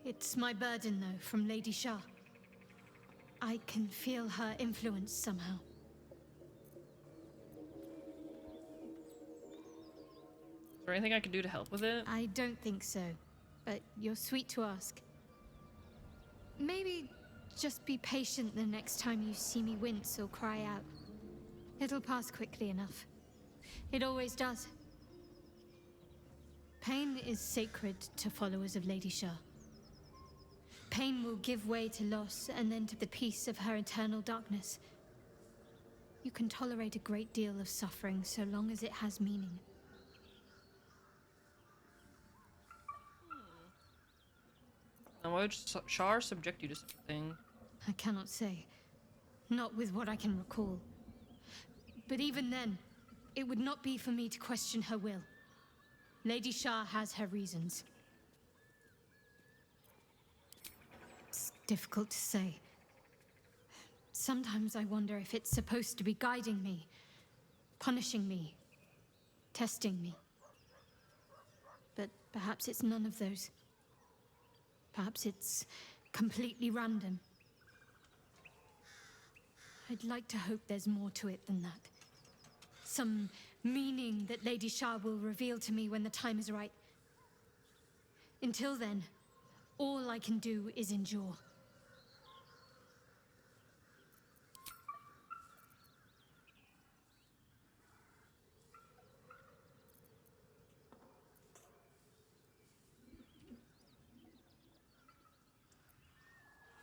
It's my burden, though, from Lady Shah. I can feel her influence somehow. Is there anything I can do to help with it? I don't think so, but you're sweet to ask. Maybe just be patient the next time you see me wince or cry out. It'll pass quickly enough. It always does. Pain is sacred to followers of Lady Shah. Pain will give way to loss and then to the peace of her eternal darkness. You can tolerate a great deal of suffering so long as it has meaning. And why would Shah subject you to something? I cannot say. Not with what I can recall. But even then, it would not be for me to question her will. Lady Shah has her reasons. It's difficult to say. Sometimes I wonder if it's supposed to be guiding me, punishing me, testing me. But perhaps it's none of those. Perhaps it's completely random. I'd like to hope there's more to it than that. Some meaning that Lady Shah will reveal to me when the time is right. Until then, all I can do is endure.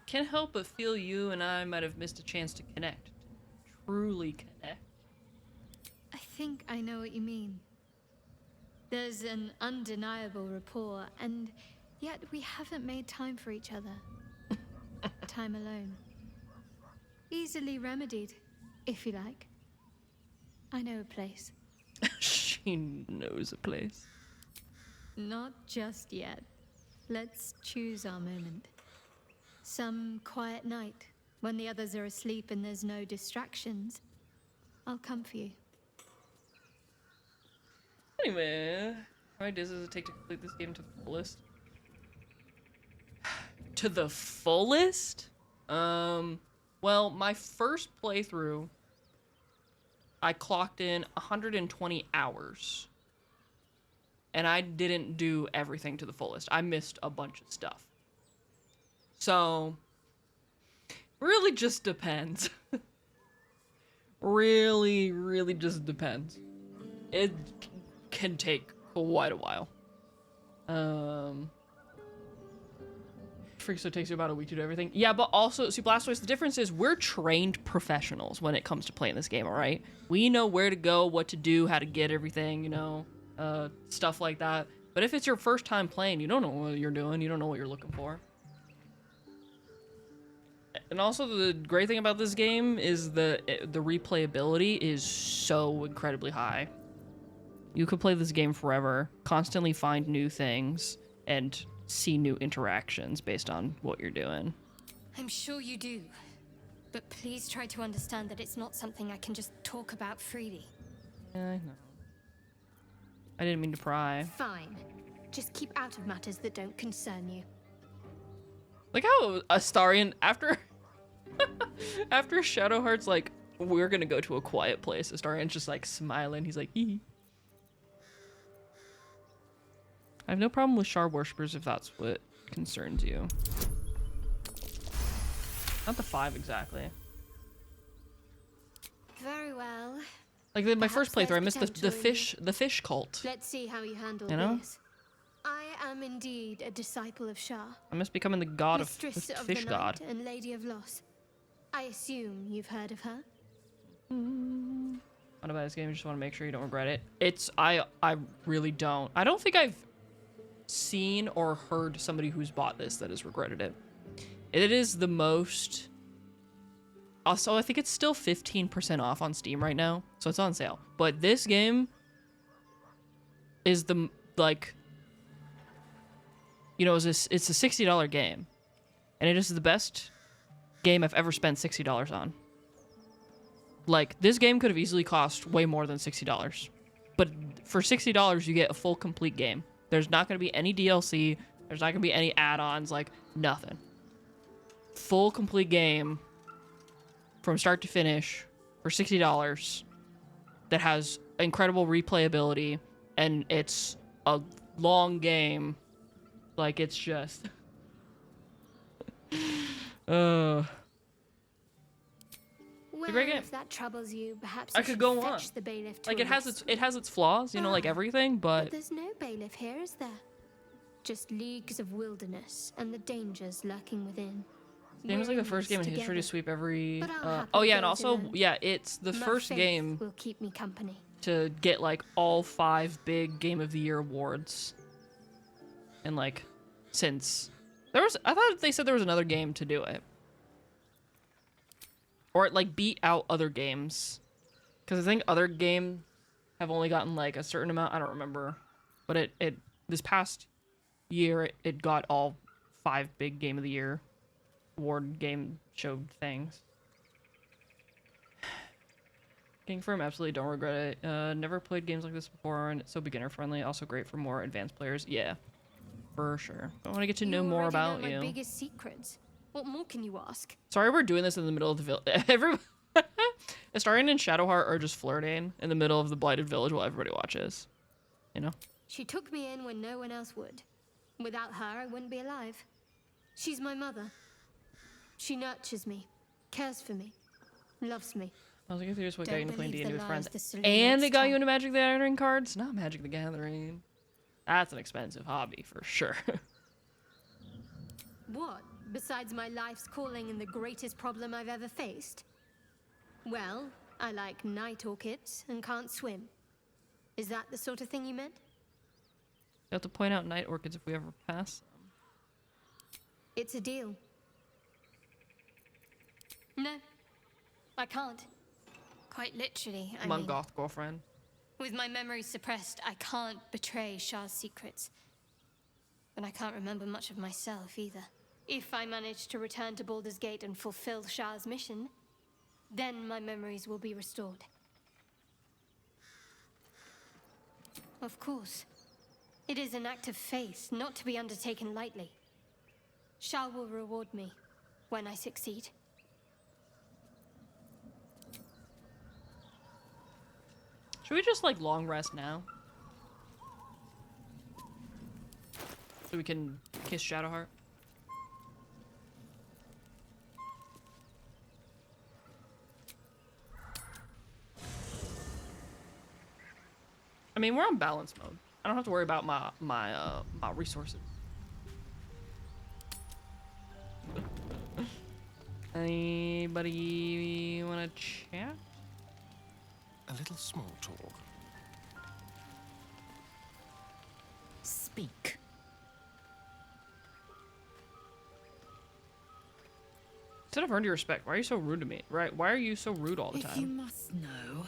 Can't help but feel you and I might have missed a chance to connect. Truly connect. I think I know what you mean. There's an undeniable rapport, and yet we haven't made time for each other. Time alone. Easily remedied, if you like. I know a place. She knows a place. Not just yet. Let's choose our moment. Some quiet night, when the others are asleep and there's no distractions, I'll come for you. Anyway, how many days does it take to complete this game to the fullest? To the fullest? Well, my first playthrough, I clocked in 120 hours. And I didn't do everything to the fullest. I missed a bunch of stuff. So, really just depends. really just depends. It can take quite a while. So it takes you about a week to do everything. Yeah, but also, see, Blastoise, the difference is we're trained professionals when it comes to playing this game, alright? We know where to go, what to do, how to get everything, you know, stuff like that. But if it's your first time playing, you don't know what you're doing, you don't know what you're looking for. And also, the great thing about this game is the replayability is so incredibly high. You could play this game forever, constantly find new things, and see new interactions based on what you're doing. I'm sure you do. But please try to understand that it's not something I can just talk about freely. Yeah, I know. I didn't mean to pry. Fine. Just keep out of matters that don't concern you. Like how Astarion, after after Shadowheart's like, we're gonna go to a quiet place, Astarion's just like smiling. He's like, hee. I have no problem with Shard worshippers if that's what concerns you. Not the 5 exactly. Very well. Like my first playthrough, I missed the fish cult. Let's see how you handle this. I am indeed a disciple of Shah. I must becoming the god of Mistress of fish the god. Night and Lady of Loss. I assume you've heard of her. What about this game? You just want to make sure you don't regret it. I really don't. I don't think I've seen or heard somebody who's bought this that has regretted it. It is the most. Also, I think it's still 15% off on Steam right now, so it's on sale. But this game is the like. You know, it's a $60 game, and it is the best game I've ever spent $60 on. Like, this game could have easily cost way more than $60. But for $60, you get a full, complete game. There's not going to be any DLC. There's not going to be any add-ons, like, nothing. Full, complete game from start to finish for $60 that has incredible replayability, and it's a long game. Like, it's just... Well, great game. if that troubles you, perhaps I you could should go on. fetch the bailiff to Like, it has us. its flaws, you know, like everything, But but there's no bailiff here, is there? Just leagues of wilderness and the dangers lurking within. seems like the first game in history together. to sweep every. But I'll happily Oh yeah, and go to also land. yeah, it's the My first faith game will keep me company. to get like all 5 big Game of the Year awards. And like, since I thought they said there was another game to do it, or it like beat out other games, because I think other games have only gotten like a certain amount. I don't remember, but it this past year it got all 5 big Game of the Year award game show things. King Firm, absolutely don't regret it. Never played games like this before, and it's so beginner friendly. Also great for more advanced players. Yeah, for sure. I want to get to know more about my you. biggest secrets. What more can you ask? Sorry, we're doing this in the middle of the village. Astarion and Shadowheart are just flirting in the middle of the blighted village while everybody watches. You know. She took me in when no one else would. Without her, I wouldn't be alive. She's my mother. She nurtures me, cares for me, loves me. I was like, if you just what got you into playing D&D believe the with friends, lies the silly and nerds it got tell. you into Magic the Gathering cards. Not Magic the Gathering. That's an expensive hobby for sure. What, besides my life's calling and the greatest problem I've ever faced? Well, I like night orchids and can't swim. Is that the sort of thing you meant? You have to point out night orchids if we ever pass them. It's a deal. No, I can't. Quite literally, I Come on, mean. goth girlfriend. With my memory suppressed, I can't betray Shah's secrets. But I can't remember much of myself either. If I manage to return to Baldur's Gate and fulfill Shah's mission, then my memories will be restored. Of course. It is an act of faith, not to be undertaken lightly. Shah will reward me when I succeed. Should we just like long rest now? So we can kiss Shadowheart? I mean, we're on balance mode. I don't have to worry about my resources. Anybody wanna chat? A little small talk. Speak. Instead of earned your respect, why are you so rude to me? Right? Why are you so rude all the If you time? must know,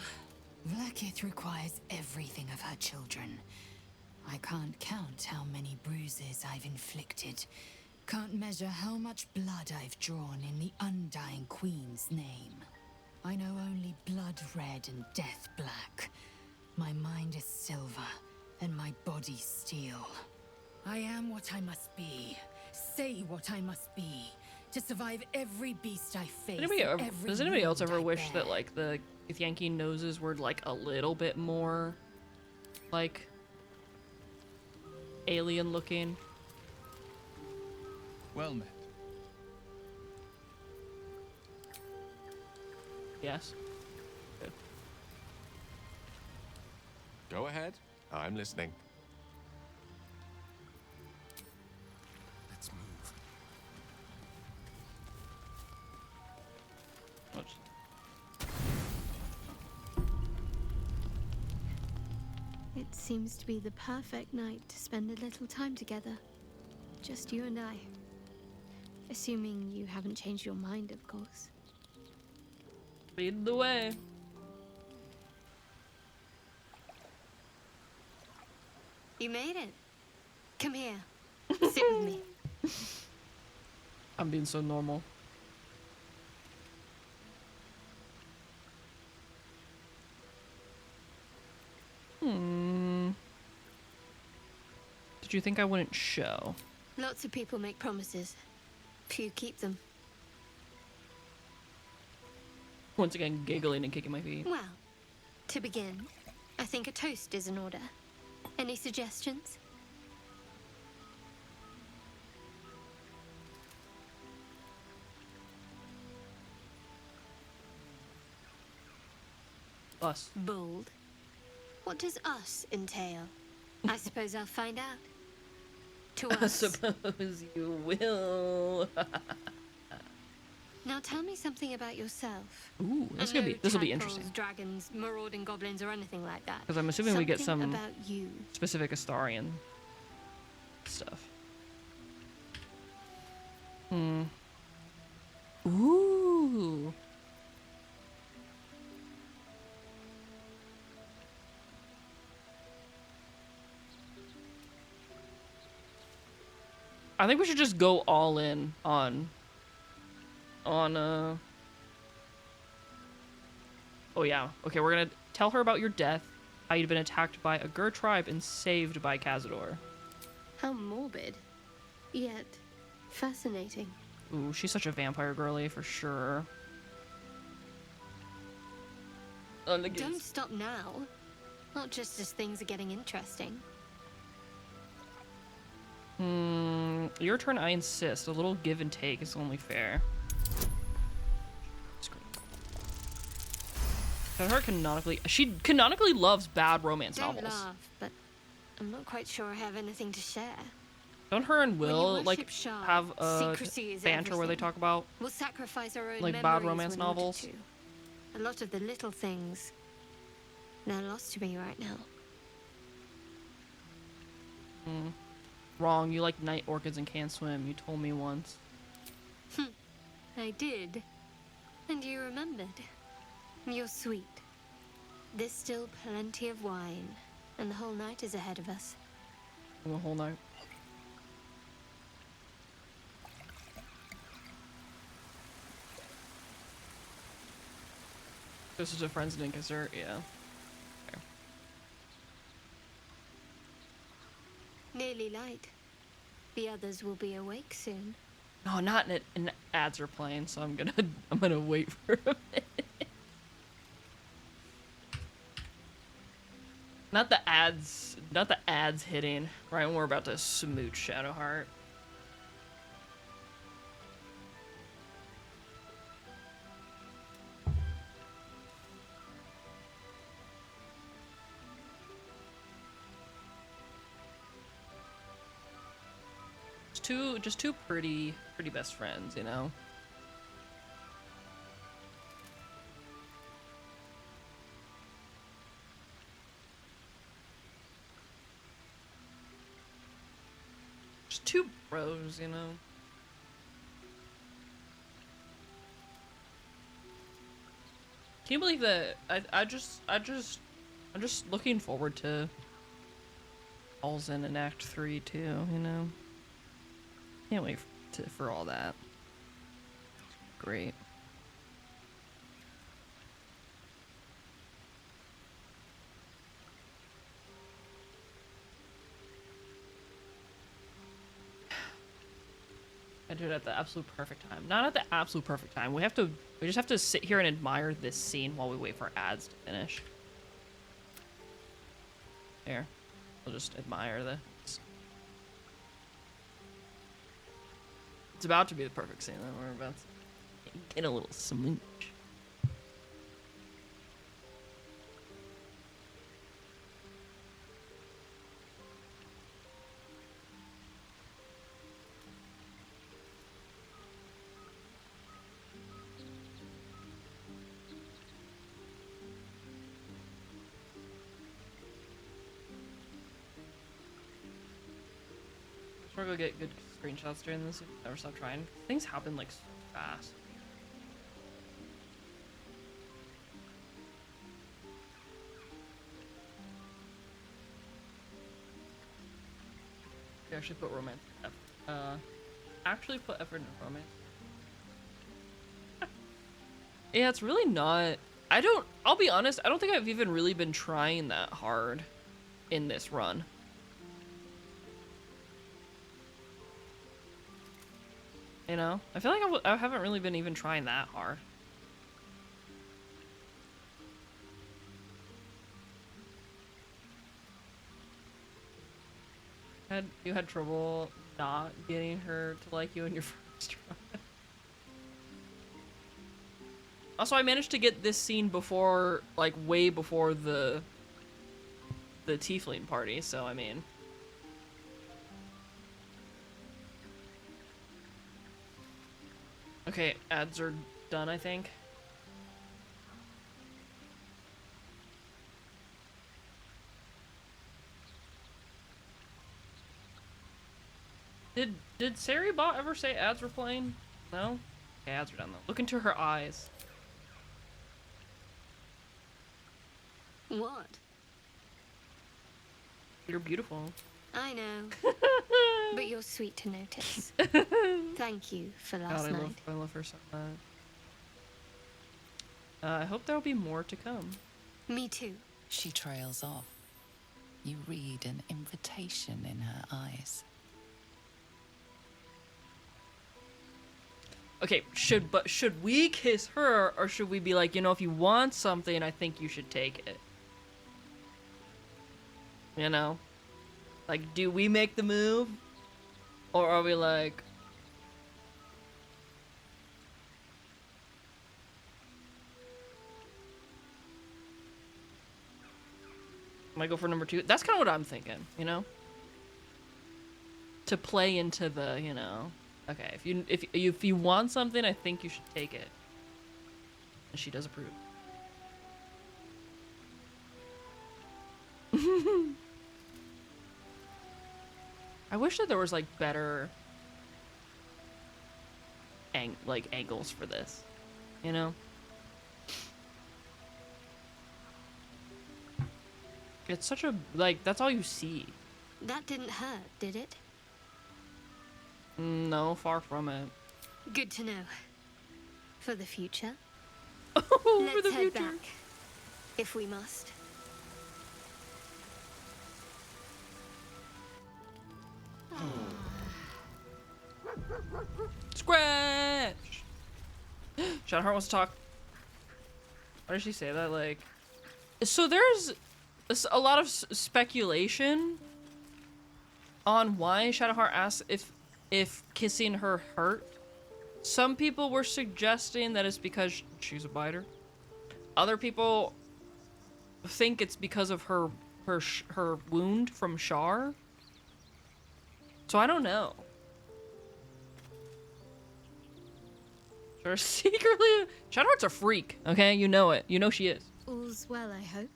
Vlakith requires everything of her children. I can't count how many bruises I've inflicted. Can't measure how much blood I've drawn in the Undying Queen's name. I know only blood red and death black. My mind is silver, and my body steel. I am what I must be. Say what I must be. To survive every beast I face. Does anybody else wound ever I wish bear. that like the Yankee noses were like a little bit more like alien looking? Well met. Yes. Good. Go ahead. I'm listening. Let's move. Whoops. It seems to be the perfect night to spend a little time together. Just you and I. Assuming you haven't changed your mind, of course. Lead the way. You made it. Come here. Sit with me. I'm being so normal. you think I wouldn't show? Lots of people make promises. Few keep them. Once again, giggling and kicking my feet. Well, to begin, I think a toast is in order. Any suggestions? Us. Bold. What does us entail? I suppose I'll find out. To I us. suppose you will. Now tell me something about yourself. Ooh, This will be tadpoles, interesting. Dragons, marauding goblins, or anything like that. Because I'm assuming we get Something some about you. specific Astarion stuff. Ooh. I think we should just go all in on oh yeah. Okay, we're gonna tell her about your death, how you'd been attacked by a Gur tribe and saved by Cazador. How morbid, yet fascinating. Ooh, she's such a vampire girly for sure. Don't stop now. Not just as things are getting interesting. Your turn, I insist. A little give and take is only fair. Her canonically, she canonically loves bad romance Don't novels. laugh, but I'm not quite sure I have anything to share. Don't her and When you Will worship like Shah, have a secrecy is banter where they everything. talk about We'll sacrifice our own like bad memories romance when ordered novels? to. A lot of the little things, they're lost to me right now. Wrong, you like night orchids and can't swim. You told me once. I did. And you remembered. You're sweet. There's still plenty of wine, and the whole night is ahead of us. The whole night. This is a friend's dessert, yeah. Okay. Nearly light. The others will be awake soon. No, not in ads are playing, so I'm gonna wait for a minute. Not the ads hitting right when we're about to smooch Shadowheart. Just two pretty best friends, you know. Just two bros, you know. Can you believe that? I'm just looking forward to All's in Act 3 too, you know. Can't wait for all that. Great. I do it at the absolute perfect time. Not at the absolute perfect time. We just have to sit here and admire this scene while we wait for ads to finish. There. We'll just admire this. It's about to be the perfect scene that we're about to get a little smooch. We're gonna get good screenshots during this. Never stop trying. Things happen like so fast. You actually put romance. Actually put effort into romance. Yeah, it's really not. I'll be honest. I don't think I've even really been trying that hard in this run. You know? I feel like I haven't really been even trying that hard. You had trouble not getting her to like you in your first try. Also, I managed to get this scene before, like, way before the tiefling party, so I mean. Okay, ads are done, I think. Did Saribot ever say ads were playing? No? Okay, ads are done though. Look into her eyes. What? You're beautiful. I know. But you're sweet to notice. Thank you for last night. I love her so much. I hope there'll be more to come. Me too. She trails off. You read an invitation in her eyes. Okay, should we kiss her, or should we be like, you know, if you want something, I think you should take it? You know? Like, do we make the move? Or are we like... Might go for number 2? That's kind of what I'm thinking, you know? To play into the, you know... Okay, if you want something, I think you should take it. And she does approve. I wish that there was like better angles for this, you know? It's such a, like, that's all you see. That didn't hurt, did it? No, far from it. Good to know. For the future. Oh, Let's for the head future. back, if we must. Scratch! Shadowheart wants to talk. Why did she say that? Like, so there's a lot of speculation on why Shadowheart asks if kissing her hurt. Some people were suggesting that it's because she's a biter. Other people think it's because of her wound from Shar. So I don't know. She's secretly... Shadowheart's a freak, okay? You know it. You know she is. All's well, I hope.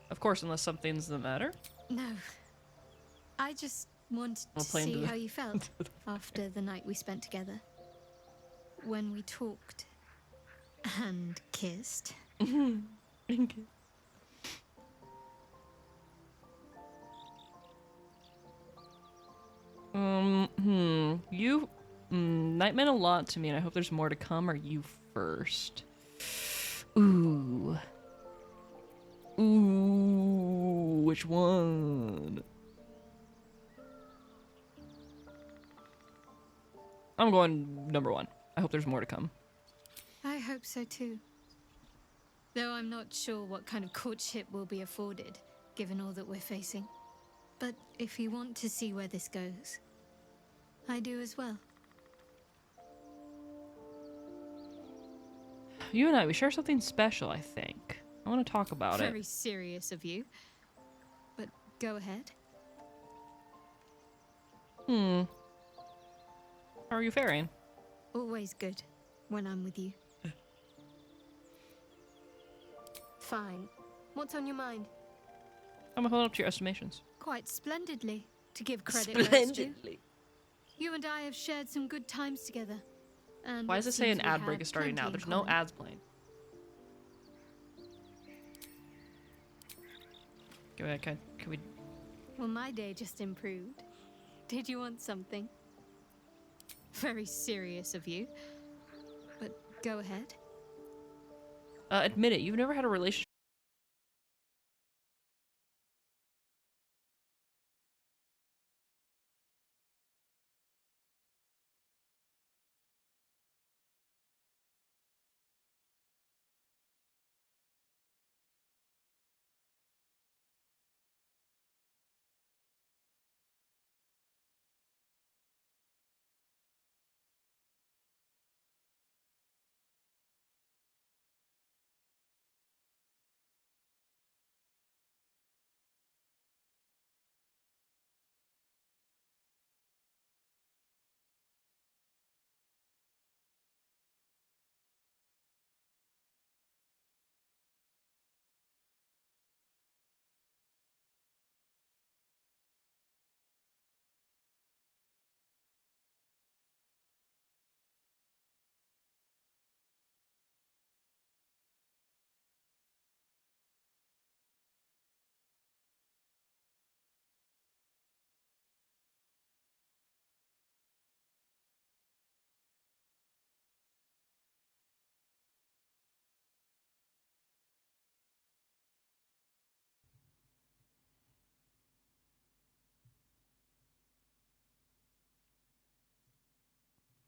Of course, unless something's the matter. No. I just wanted I'll to play into see the- how you felt after the night we spent together. When we talked and kissed. Thank you. Night meant a lot to me, and I hope there's more to come. Or you first? Ooh. Ooh, which one? I'm going number 1. I hope there's more to come. I hope so too. Though I'm not sure what kind of courtship will be afforded, given all that we're facing. But if you want to see where this goes, I do as well. You and I, we share something special, I think. I want to talk about Very it. serious of you. But go ahead. How are you faring? Always good when I'm with you. Fine. What's on your mind? I'm gonna hold up to your estimations. Quite splendidly, to give credit where it's due. Splendidly. You and I have shared some good times together. And Why does it say seems an we ad had break is starting now? plenty in There's no common. ads playing. Can we... Well, my day just improved. Did you want something? Very serious of you. But go ahead. Admit it, you've never had a relationship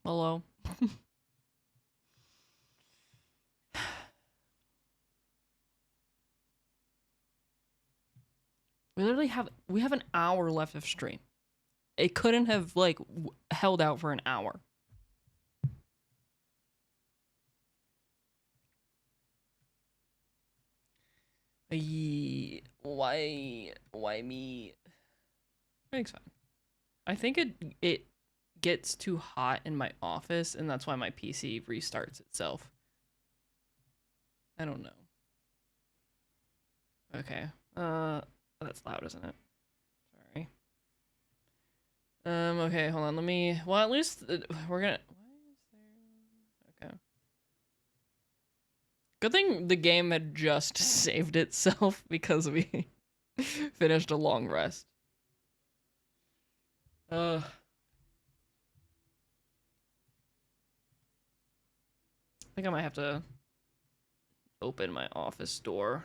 Hello. We have an hour left of stream. It couldn't have like held out for an hour. Why me? It's fine. I think it gets too hot in my office, and that's why my PC restarts itself. I don't know. Okay. That's loud, isn't it? Sorry. Okay, hold on. Let me. Well, at least we're gonna. Why is there? Okay. Good thing the game had just saved itself because we finished a long rest. I think I might have to open my office door.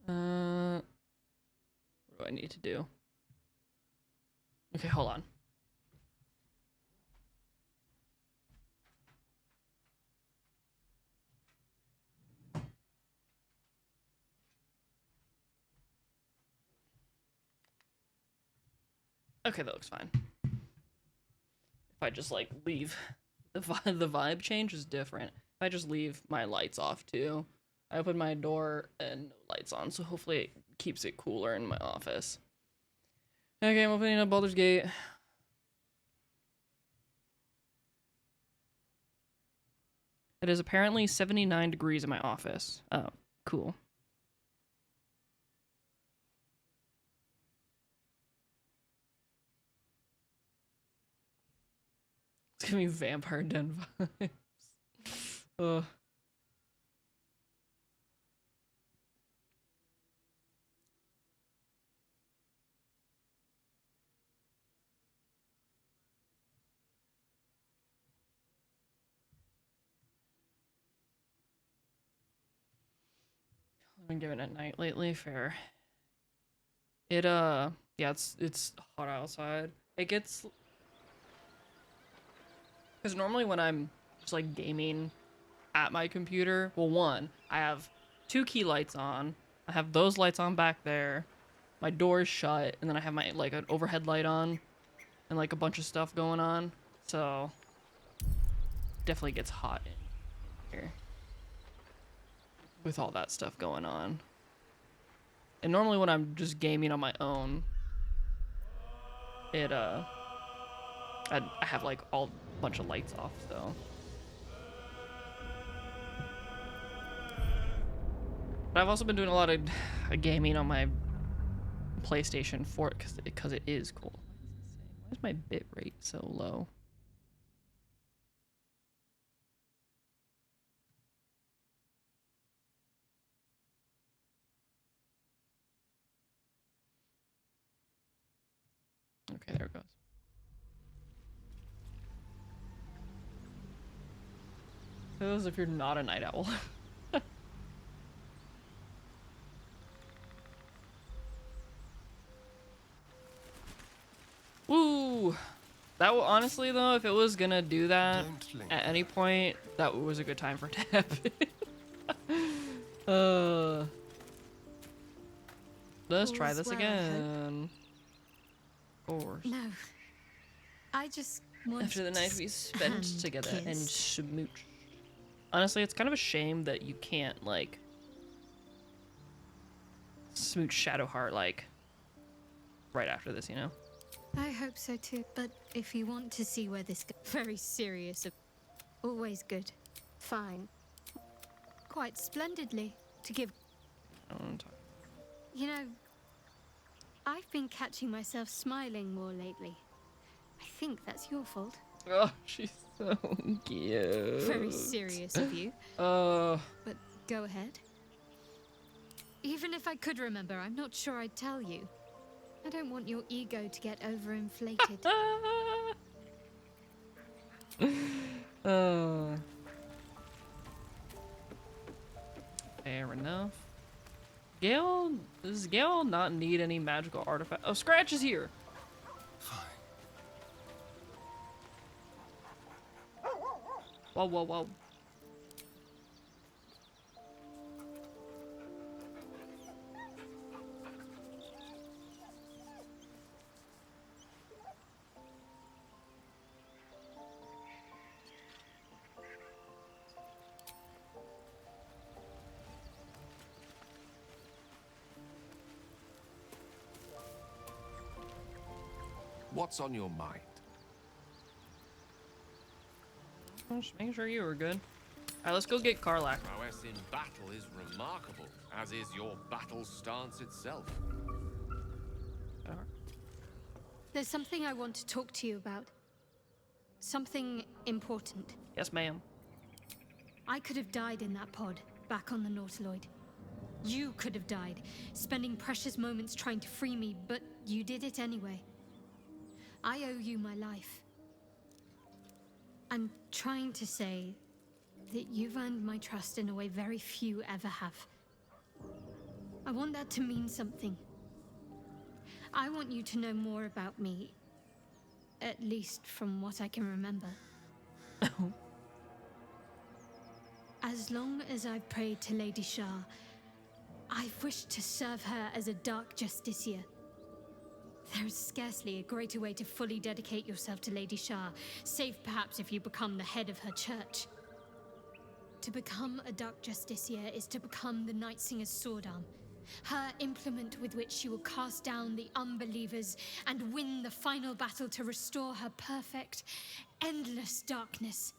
What do I need to do? Okay, hold on. Okay, that looks fine. If I just like leave, the vibe change is different. If I just leave my lights off too, I open my door and no lights on, so hopefully it keeps it cooler in my office. Okay, I'm opening up Baldur's Gate. It is apparently 79 degrees in my office. Oh, cool. It's giving me Vampire Den vibes. Ugh. I've been giving it night lately, fair. It yeah, it's hot outside. It gets, because normally when I'm just like gaming at my computer, well, one, I have 2 key lights on. I have those lights on back there. My door is shut, and then I have my like an overhead light on, and like a bunch of stuff going on. So definitely gets hot in here with all that stuff going on. And normally when I'm just gaming on my own, it I have like a bunch of lights off, so. But I've also been doing a lot of gaming on my PlayStation 4 because it is cool. Why is my bit rate so low? Okay, there it goes. Those if you're not a night owl. Woo! That will, honestly though, if it was gonna do that at any point, that was a good time for it to happen. Let's try this again. Of course. No. I just want After the night we spent together and smooch. Honestly, it's kind of a shame that you can't like smooch Shadowheart like right after this, you know? I hope so too, but if you want to see where this goes, very serious. Always good. Fine. Quite splendidly, to give. I don't want to talk. You know, I've been catching myself smiling more lately. I think that's your fault. Oh, she's so cute. Very serious of you. But go ahead. Even if I could remember, I'm not sure I'd tell you. I don't want your ego to get overinflated. Fair enough. Gale, does Gale not need any magical artifact? Oh, Scratch is here. Whoa, whoa, whoa. What's on your mind? I'm just making sure you were good. Alright, let's go get Karlach. Prowess in battle is remarkable, as is your battle stance itself. There's something I want to talk to you about. Something important. Yes, ma'am. I could have died in that pod, back on the Nautiloid. You could have died, spending precious moments trying to free me, but you did it anyway. I owe you my life. I'm trying to say that you've earned my trust in a way very few ever have. I want that to mean something. I want you to know more about me, at least from what I can remember. As long as I've prayed to Lady Shah, I've wished to serve her as a Dark Justiciar. There is scarcely a greater way to fully dedicate yourself to Lady Shah, save perhaps if you become the head of her church. To become a Dark Justiciar is to become the Night Singer's sword arm, her implement with which she will cast down the unbelievers and win the final battle to restore her perfect, endless darkness.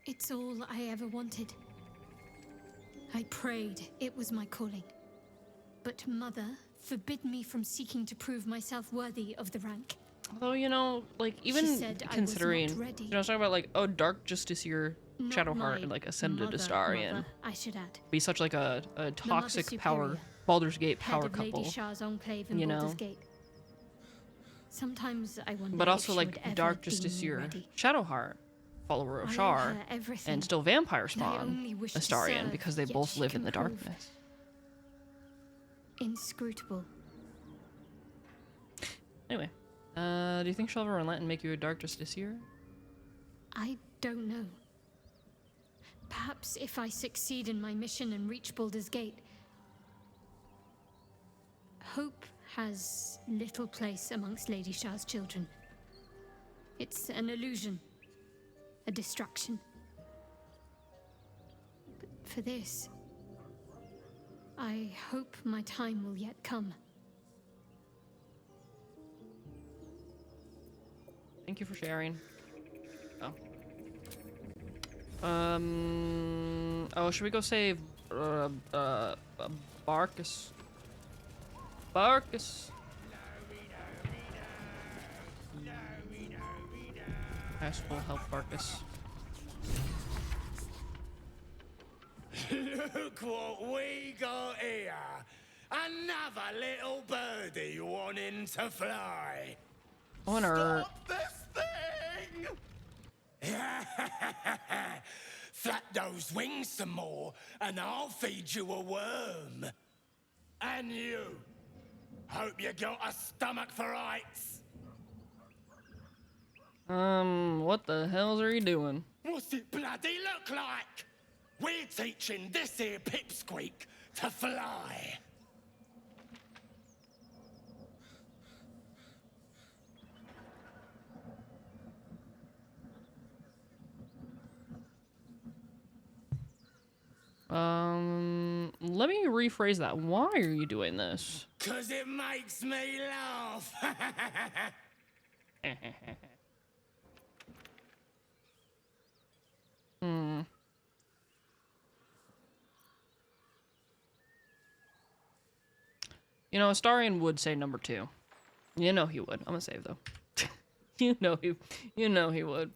It's all I ever wanted. I prayed it was my calling. But Mother forbid me from seeking to prove myself worthy of the rank. Although, you know, like, even considering, you know, I was talking about, like, oh, Dark Justiciar, Shadowheart, and, like, ascended Astarion. I should add. Be such, like, a toxic power, Baldur's Gate power head of couple. Lady Shah's enclave in you know? Baldur's Gate. Sometimes I wonder But also, if she like, would ever Dark be Justiciar, ready. Shadowheart, follower of I owe Shar, her everything, and still vampire and I spawn only wish to Astarion serve, because they yet both she live in can the prove darkness. inscrutable. Anyway, do you think she'll ever relent and make you a Dark Justiciar? I don't know. Perhaps if I succeed in my mission and reach Baldur's Gate. Hope has little place amongst Lady Shah's children. It's an illusion, a distraction. But for this, I hope my time will yet come. Thank you for sharing. Oh. Oh, should we go save, Barkus? Barkus! Ash will help Barkus. Look what we got here. Another little birdie wanting to fly. On Earth. Stop this thing! Flap those wings some more, and I'll feed you a worm. And you. Hope you got a stomach for heights. What the hells are you doing? What's it bloody look like? We're teaching this here pipsqueak to fly. Let me rephrase that. Why are you doing this? 'Cause it makes me laugh. You know, Astarion would say number 2. You know he would. I'm gonna save though. you know he would.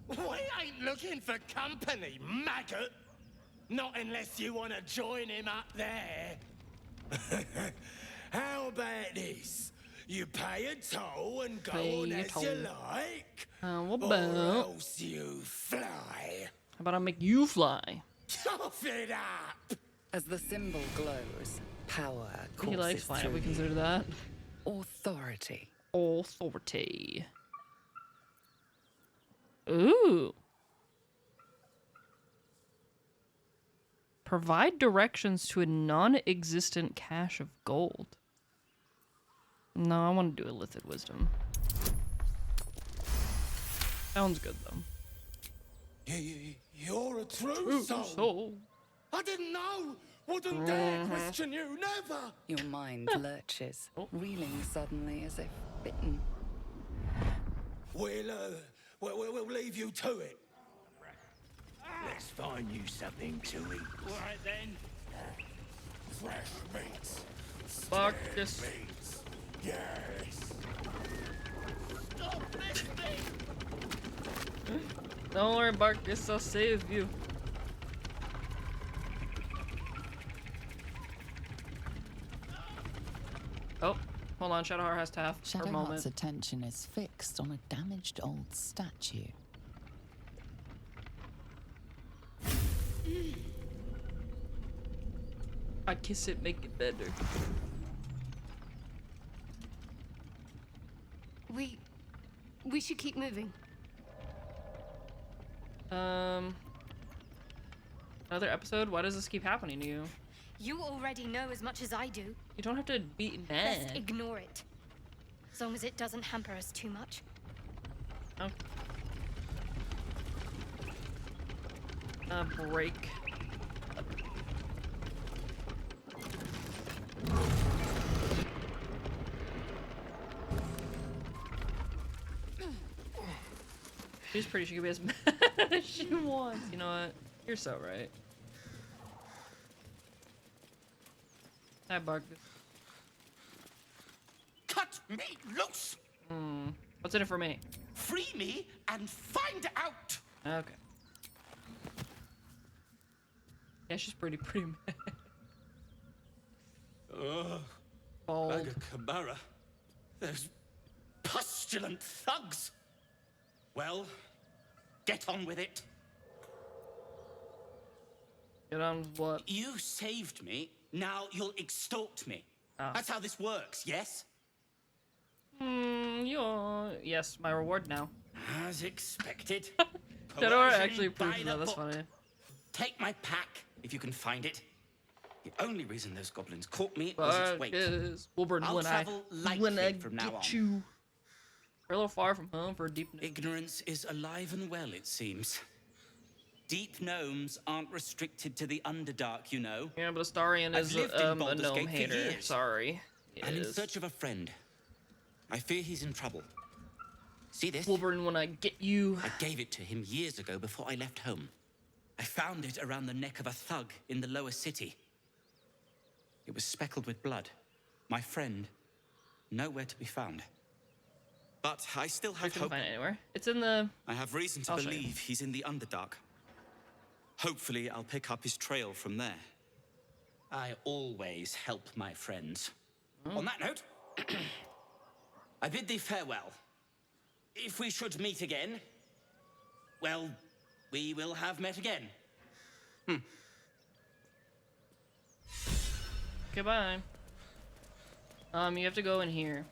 We ain't looking for company, maggot. Not unless you want to join him up there. How about this? You pay a toll and go on as you like. What or about? else you fly. How about I make you fly? Tough it up. As the symbol glows, power courses He likes flying. through We you. consider that Authority. authority. Ooh. Provide directions to a non-existent cache of gold. No, I want to do illicit wisdom. Sounds good though. You're a true soul. I didn't know. Wouldn't dare question you, never. Your mind lurches, reeling suddenly as if bitten. We'll leave you to it. Let's find you something to eat. All right then. Fresh meats. Fuck this. Meats. Yes. Stop this thing. Don't worry, Barkus, I'll save you. Oh, hold on, Shadowheart has Taff for a moment. Shadowheart's attention is fixed on a damaged old statue. I kiss it, make it better. We should keep moving. Another episode? Why does this keep happening to you? You already know as much as I do. You don't have to be mad. Let's ignore it. As long as it doesn't hamper us too much. Okay. Break. She's pretty, she can be as mad as she wants. You know what? You're so right. Hi, Bark. Cut me loose. What's in it for me? Free me and find out. Okay. Yeah, she's pretty mad. Bald. Chimera. Those pustulant thugs. Well, get on with it. Get on what? You saved me. Now you'll extort me. That's how this works, yes? Yes, my reward now. As expected. Shadowheart actually approves that, that's funny. Take my pack, if you can find it. The only reason those goblins caught me was its weight. Wilburn, I'll travel lightly from now on. You. We're a little far from home for a deep gnome. Ignorance is alive and well, it seems. Deep gnomes aren't restricted to the Underdark, you know. Yeah, but Astarion I've is lived a in Baldur's gnome Gate for hater. years. Sorry. I'm in search of a friend. I fear he's in trouble. See this? Wilburn, when I get you. I gave it to him years ago before I left home. I found it around the neck of a thug in the lower city. It was speckled with blood. My friend, nowhere to be found. But I still have hope. Find it anywhere. It's in the... I have reason to believe he's in the Underdark. Hopefully, I'll pick up his trail from there. I always help my friends. On that note, I bid thee farewell. If we should meet again, well, we will have met again. Goodbye. You have to go in here.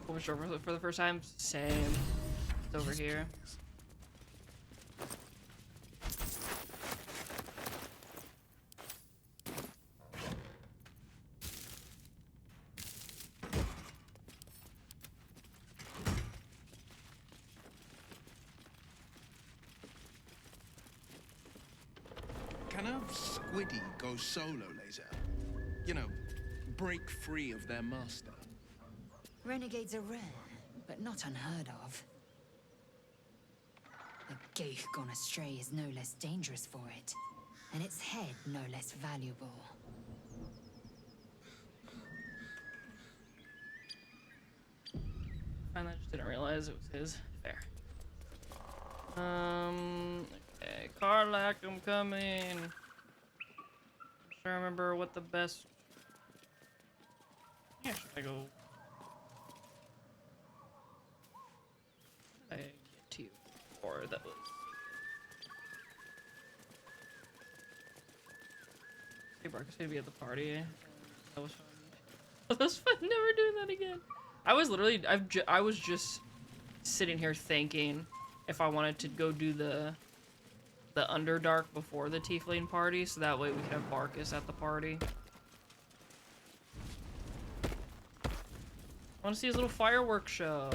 For the first time, same. It's over here. Can a squiddy go solo laser? You know, break free of their master. Renegades are rare, but not unheard of. A ghaik gone astray is no less dangerous for it, and its head no less valuable. I just didn't realize it was his. Fair. Okay, Karlak, I'm coming. I'm trying to remember what the best. Yeah, should I go? What did I get to you before? That was. Hey, Marcus, maybe at the party. That was fun. That was fun. Never doing that again. I was literally. I was just sitting here thinking if I wanted to go do the Underdark before the Tiefling party, so that way we could have Barkus at the party. I want to see his little fireworks show.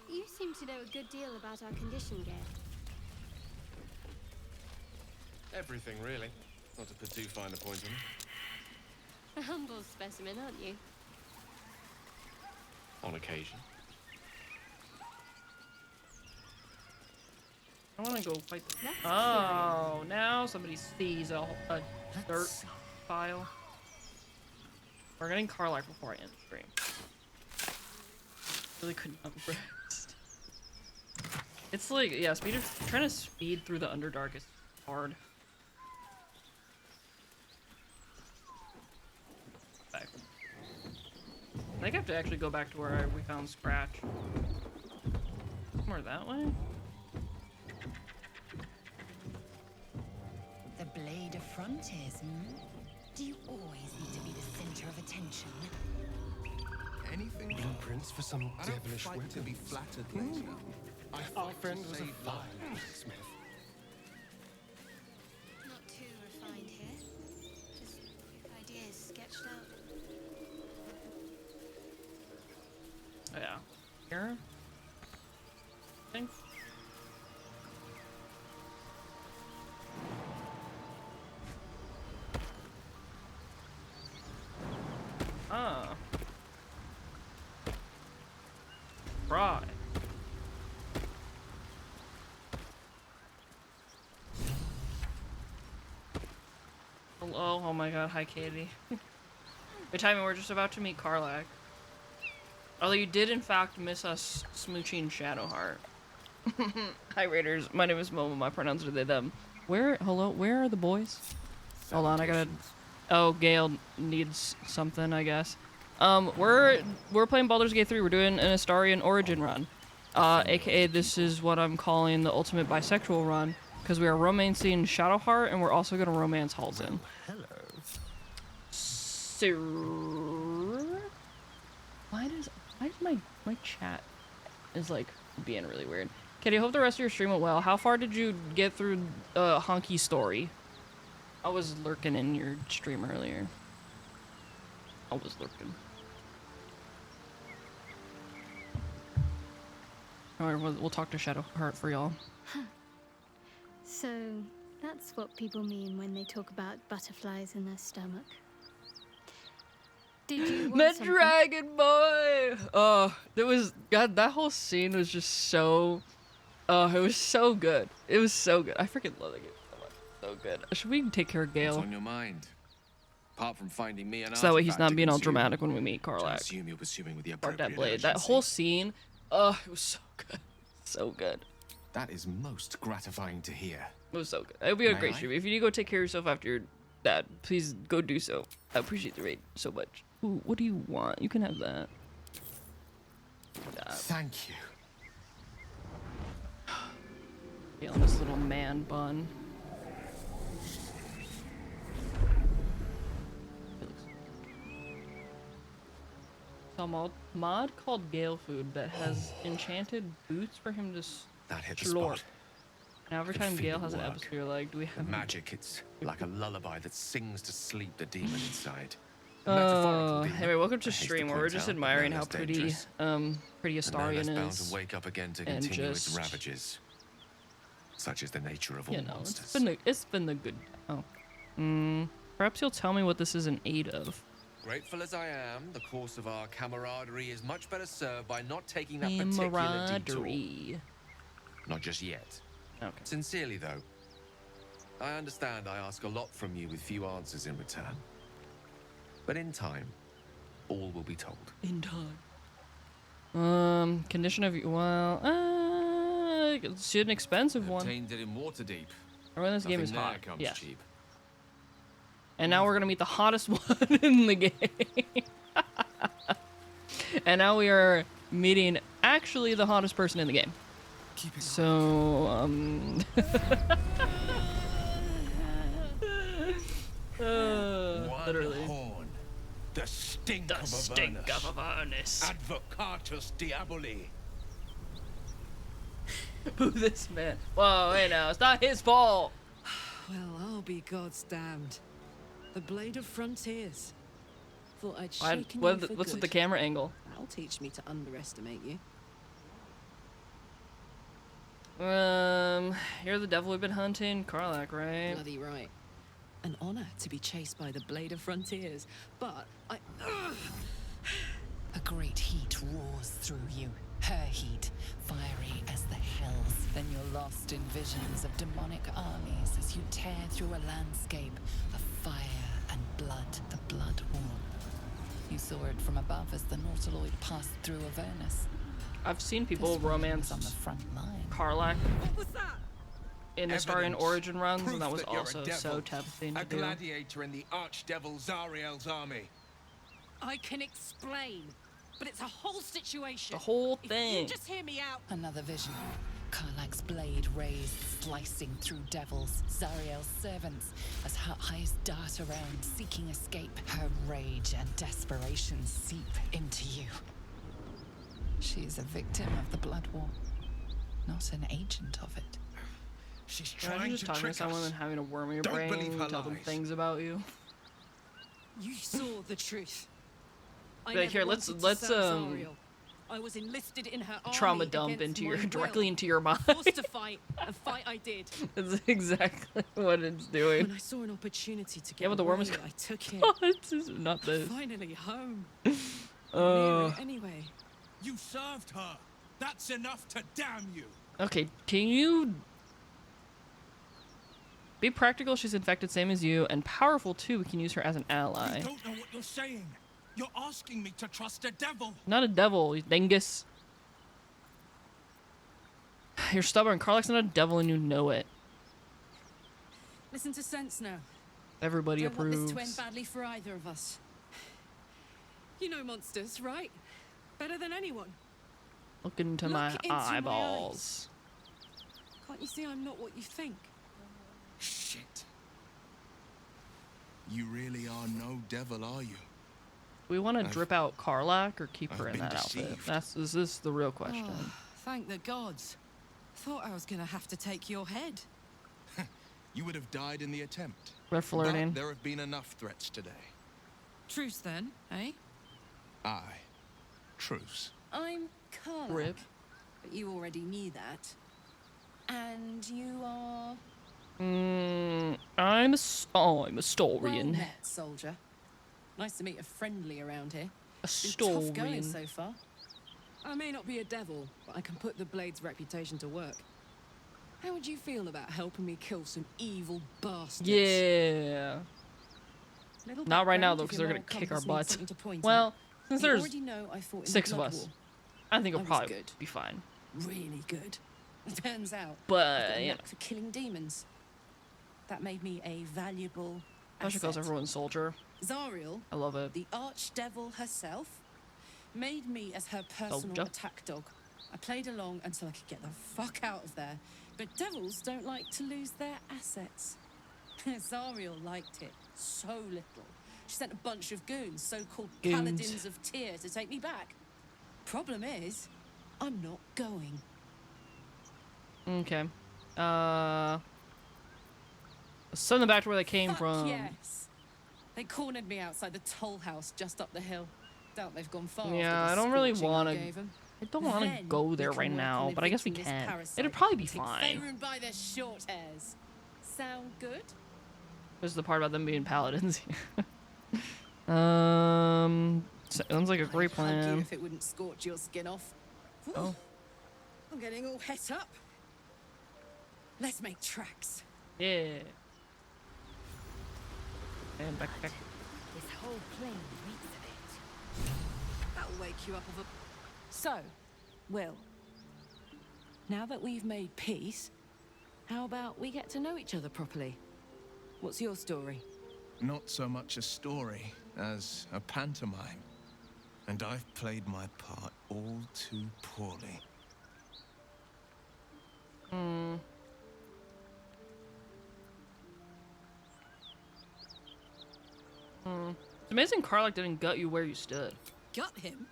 You seem to know a good deal about our condition, Gale. Everything, really. Not to put too fine a point on it. A humble specimen, aren't you? On occasion. I want to go fight the... Oh, now somebody sees a dirt file. We're getting Karlak before I end the stream. Really couldn't rest. It's like, yeah, trying to speed through the Underdark is hard. Back. I think I have to actually go back to where we found Scratch. Somewhere that way? The blade of frontiers, hmm? Do you always need to be the center of attention? Anything? Blueprints for some I don't devilish fight weapon. to be flattered, later. Our friend was a fine blacksmith. Not too refined here. Just quick ideas sketched out. Oh, yeah. Here? I think. Ah. Right. Hello. Oh my god. Hi, Katie. Wait, timing. We're just about to meet Karlak. Although you did, in fact, miss us smooching Shadowheart. Hi, Raiders. My name is Momo. My pronouns are they, them. Hello? Where are the boys? Hold on. I gotta... Oh, Gale needs something, I guess. We're playing Baldur's Gate 3. We're doing an Astarion origin run. AKA this is what I'm calling the ultimate bisexual run, because we are romancing Shadowheart and we're also gonna romance Halsin. Hello. So, why does my chat is like being really weird? Katie, I hope the rest of your stream went well. How far did you get through Honky Story? I was lurking in your stream earlier. I was lurking. Alright, we'll talk to Shadowheart for y'all. So, that's what people mean when they talk about butterflies in their stomach. Did you want The something? Dragon Boy! Oh, God, that whole scene was just so... Oh, it was so good. It was so good. I freaking love it so much. So good. Should we take care of Gale? What's on your mind? Apart from finding me an So that way he's artifact not to being all consume, dramatic when we meet which I Karlak. assume you're pursuing with the Or appropriate that blade. That urgency. whole scene, oh, it was so good. So good. That is most gratifying to hear. It was so good. It'll be a May great I? stream. If you need to go take care of yourself after your dad, please go do so. I appreciate the raid so much. Ooh, what do you want? You can have that. Thank you. Gale in this little man bun. A mod called Gale Food that has enchanted boots for him to That hit the slurp. spot. And every Could time feel Gale it has an work. episode, you're like, do we have Magic, it's like a lullaby that sings to sleep the demon inside. Anyway, welcome to I hate stream to where we're point just out, but admiring no how less pretty, dangerous. pretty And no less Astarion bound is. to wake up again to and continue its just, ravages. Such is the nature of all you know, monsters. it's been the good. Oh, perhaps you'll tell me what this is in aid of. Grateful as I am, the course of our camaraderie is much better served by not taking that particular detour. Camaraderie. Not just yet. Okay. Sincerely, though, I understand I ask a lot from you with few answers in return. But in time, all will be told. In time. Condition of well, it's an expensive one. Obtained it in Waterdeep. Everyone in this game is Nothing there hot. comes Yes. cheap. And now we're gonna meet the hottest one in the game. And now we are meeting actually the hottest person in the game. So, literally. Horn. The stink The of stink Avernus. of Avernus. Advocatus Diaboli. Boo this man. Whoa, hey now, it's not his fault. Well, I'll be God's damned. The Blade of Frontiers. Thought I'd Why- shaken what- you for what's with good. the camera angle? That'll teach me to underestimate you. You're the devil we've been hunting, Karlach, right? Bloody right. An honor to be chased by the Blade of Frontiers, but I... A great heat roars through you. Her heat, fiery as the hells. Then you're lost in visions of demonic armies as you tear through a landscape of fire and blood, the Blood War. You saw it from above as the Nautiloid passed through Avernus. I've seen people This one romance was on the front line. Karlach What was that? in Astarion Evidence. origin runs, Proof and that was that you're a also devil. so tempting to A do. gladiator in the archdevil Zariel's army. I can explain, but it's a whole situation. The whole If thing. you just hear me out. Another vision. Karlach's blade raised, slicing through devils, Zariel's servants, as her eyes dart around, seeking escape. Her rage and desperation seep into you. She is a victim of the Blood War, not an agent of it. She's Imagine trying just to talking trick to someone us. and having a worm in your Don't brain, believe her tell them lies. things about you. You saw the truth. I But never here, let's- wanted to let's, serve Zariel. I was enlisted in her army Trauma dump against into my your will. directly into your mind. Forced to fight, and fight I did. That's exactly what it's doing. When I saw an opportunity to get Yeah, but the worm is. away, I took it. Oh, it's just not this. Finally home. Anyway. You served her. That's enough to damn you. Okay, can you be practical? She's infected, same as you, and powerful too. We can use her as an ally. You don't know what you're saying. You're asking me to trust a devil. Not a devil, you dingus. You're stubborn. Karlach's not a devil, and you know it. Listen to sense now. Everybody Don't want approves. this to end badly for either of us. You know monsters, right? Better than anyone. Look into Look my into my eyeballs. Can't you see I'm not what you think? Shit. You really are no devil, are you? We want to I've- drip out Karlach or keep her I've in been that outfit. deceived. Is this the real question? Oh, thank the gods. Thought I was gonna have to take your head. You would have died in the attempt. We're flirting. But there have been enough threats today. Truce then, eh? Aye. Truce. I'm Karlach. Rip. But you already knew that. And you are... I'm a Astarion. Well met, soldier. Nice to meet a friendly around here. A Been tough going Astarion. so far. I may not be a devil, but I can put the Blade's reputation to work. How would you feel about helping me kill some evil bastards? Yeah. Little Not right now background though, if because your they're gonna moral kick our compass needs butts. something to point Well, at. since You there's already know I fought in the 6 of Blood us, War. I think I we'll was probably good. be fine. Really good. Turns out, But, I've got a you knack know. for killing demons. That made me a valuable Tasha calls asset. everyone soldier. Zariel, I love it. the archdevil herself, made me as her personal Soldier. attack dog. I played along until I could get the fuck out of there. But devils don't like to lose their assets. Zariel liked it so little. She sent a bunch of goons, so-called Goons. paladins of Tyr, to take me back. Problem is, I'm not going. Okay. Send them back to where they came Fuck from. yes. They cornered me outside the toll house just up the hill. Doubt they've gone far. Yeah, after I the don't really scorching want I to. gave 'em. I don't want to Then go we there can right work now, on but I guess we evicting this can. parasite It'll probably be and take fine. Faerun by their short hairs. Sound good? This is the part about them being paladins. Sounds like a great I'd hug you plan. if it wouldn't scorch your skin off. Whew. Oh. I'm getting all het up. Let's make tracks. Yeah. And back. This whole plain reeks of it. that'll wake you up of a... So, Will, now that we've made peace, how about we get to know each other properly? What's your story? Not so much a story as a pantomime. And I've played my part all too poorly. It's amazing Karlach didn't gut you where you stood. Gut him?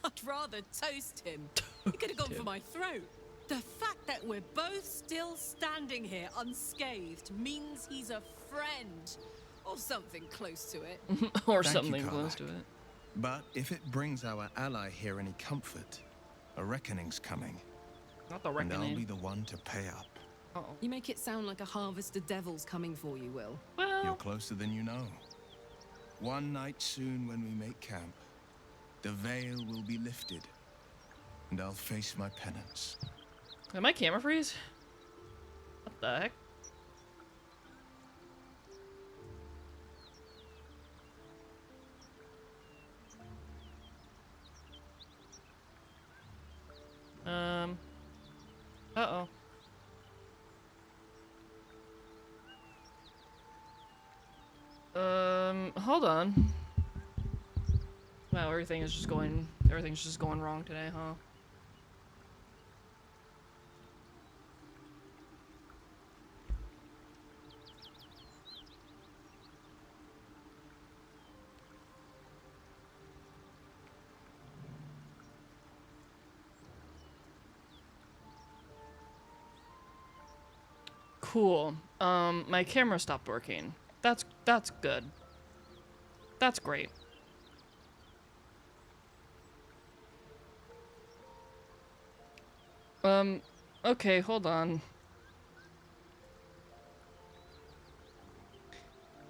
I'd rather toast him. He could have gone for my throat. The fact that we're both still standing here unscathed means he's a friend. Or something close to it. Or Thank something you, close Karlach. to it. But if it brings our ally here any comfort, a reckoning's coming. Not the And I'll reckoning. be the one to pay up. You make it sound like a harvest of devils coming for you, Will. You're closer than you know. One night soon when we make camp, the veil will be lifted, and I'll face my penance. Did my camera freeze? What the heck? Uh-oh. Hold on. Wow, everything's just going wrong today, huh? Cool. My camera stopped working. That's good. That's great. Okay, hold on.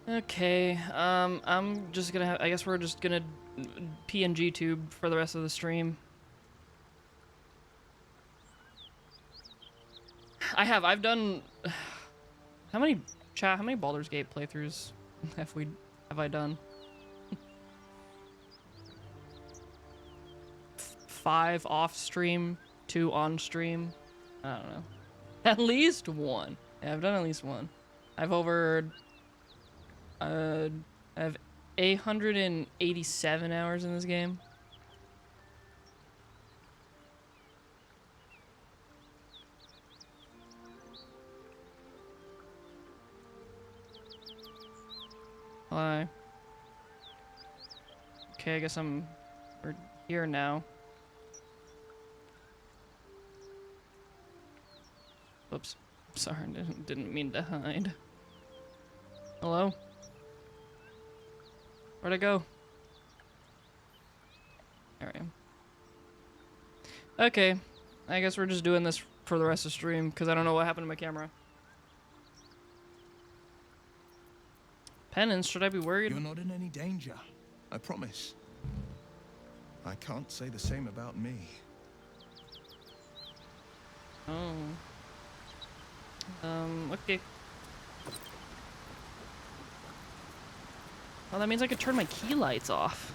Okay, I'm just gonna have, I guess we're just gonna PNG tube for the rest of the stream. I've done, how many Baldur's Gate playthroughs have I done? 5 off stream, 2 on stream. I don't know. At least 1. Yeah, I've done at least 1. I've I have 887 hours in this game. Hi. Okay, I guess we're here now. Oops. Sorry, didn't mean to hide. Hello? Where'd I go? There I am. Okay. I guess we're just doing this for the rest of the stream, because I don't know what happened to my camera. Penance, should I be worried? You're not in any danger, I promise. I can't say the same about me. Oh. Okay. Well, that means I could turn my key lights off.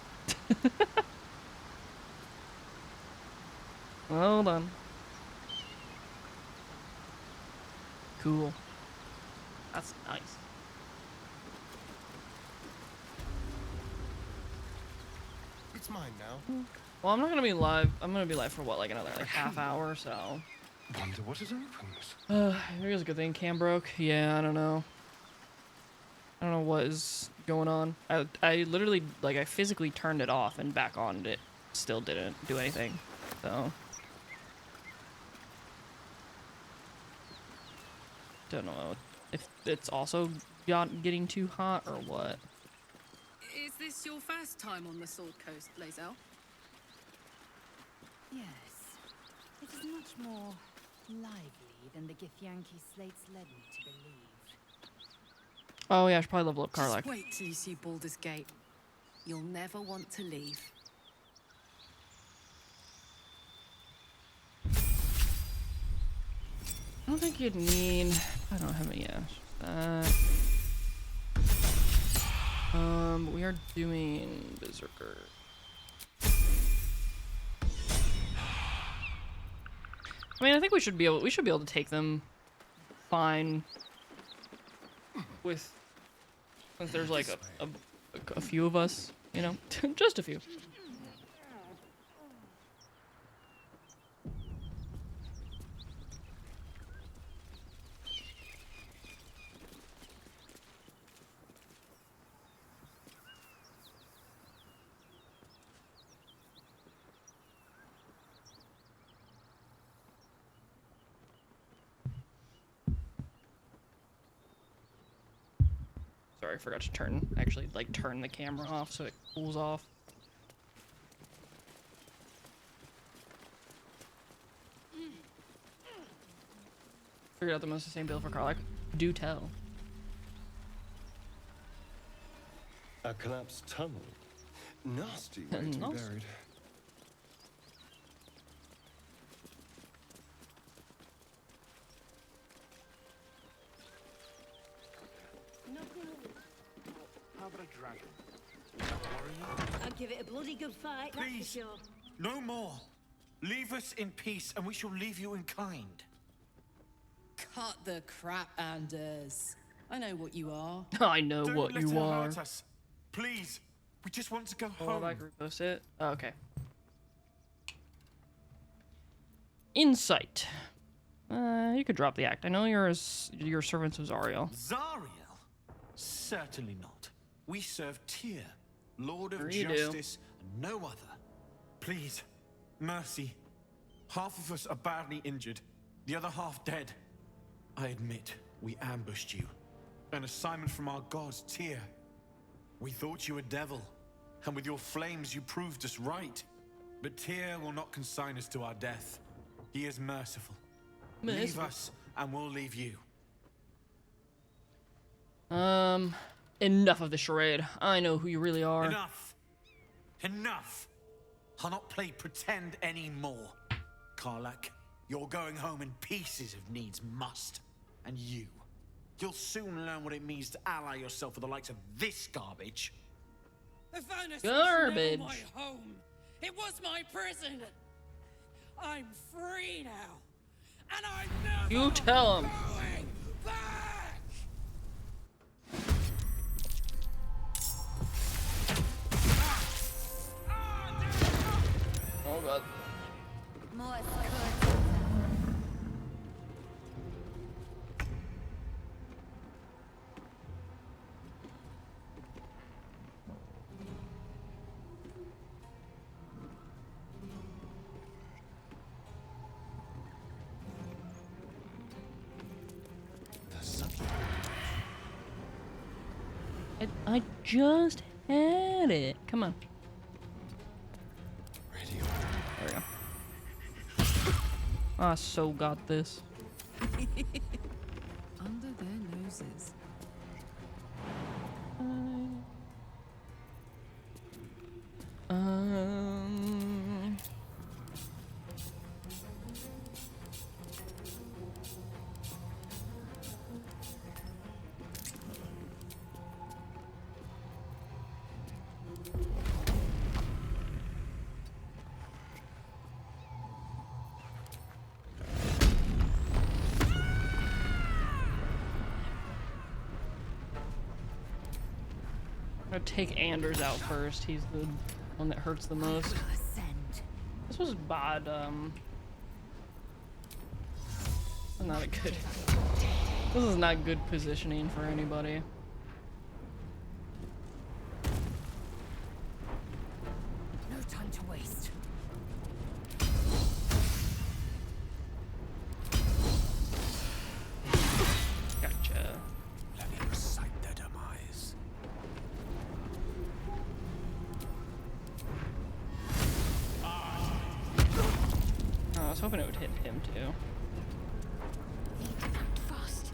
Hold on. Cool. That's nice. It's mine now. Well, I'm not gonna be live. I'm gonna be live for what, like another half hour or so. Wonder what has opened. Maybe it's a good thing cam broke. Yeah, I don't know. I don't know what is going on. I literally, like, I physically turned it off and back on, and it still didn't do anything. So don't know if it's also getting too hot or what. Is this your first time on the Sword Coast, Lae'zel? Yes. It is much more lively than the Githyanki slates led me to believe. Oh yeah, I should probably level up Karlach. Just wait till you see Baldur's Gate. You'll never want to leave. I don't think you'd need. I don't have any. We are doing Berserker. I mean, I think we should be able to take them fine with, since there's like a few of us, you know, just a few. Sorry, I forgot to turn the camera off so it cools off. Figured out the most insane build for Karlach. Do tell. A collapsed tunnel. Nasty way to be Nasty. buried. How about a dragon? I'll give it a bloody good fight, that's Please. for sure. No more. Leave us in peace, and we shall leave you in kind. Cut the crap, Anders. I know what you are. I know Don't what let you her are. hurt us. Please. We just want to go Oh, home. I can repost it. Oh, okay. Insight. You could drop the act. I know your servants of Zariel. Zariel? Certainly not. We serve Tyr, Lord of Sure you do. Justice, and no other. Please, mercy. Half of us are badly injured, the other half dead. I admit, we ambushed you. An assignment from our gods, Tyr. We thought you a devil, and with your flames you proved us right. But Tyr will not consign us to our death. He is merciful. Leave Merciful. us, and we'll leave you. Enough of the charade. I know who you really are. Enough! Enough! I'll not play pretend anymore. Karlach, you're going home in pieces if needs must. And you'll soon learn what it means to ally yourself with the likes of this garbage. The furnace Garbage. was never my home. It was my prison. I'm free now. And I'm never You tell him. going back. Oh god. More I just had it. Come on. Radio. There we go. I so got this. Under their noses. I'm gonna take Anders out first. He's the one that hurts the most. This was bad, not a good. This is not good positioning for anybody. No time to waste. Gotcha. Let me recite their demise. Oh, I was hoping it would hit him too. Fast.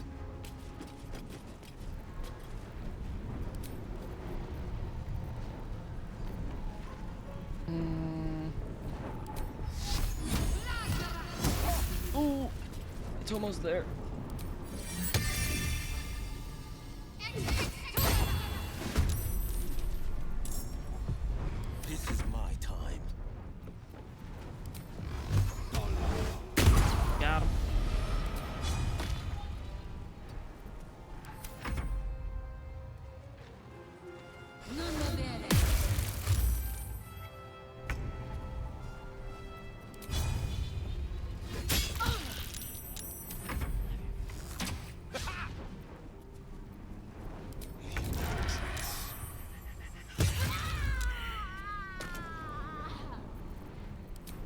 Oh, it's almost there. This is my time.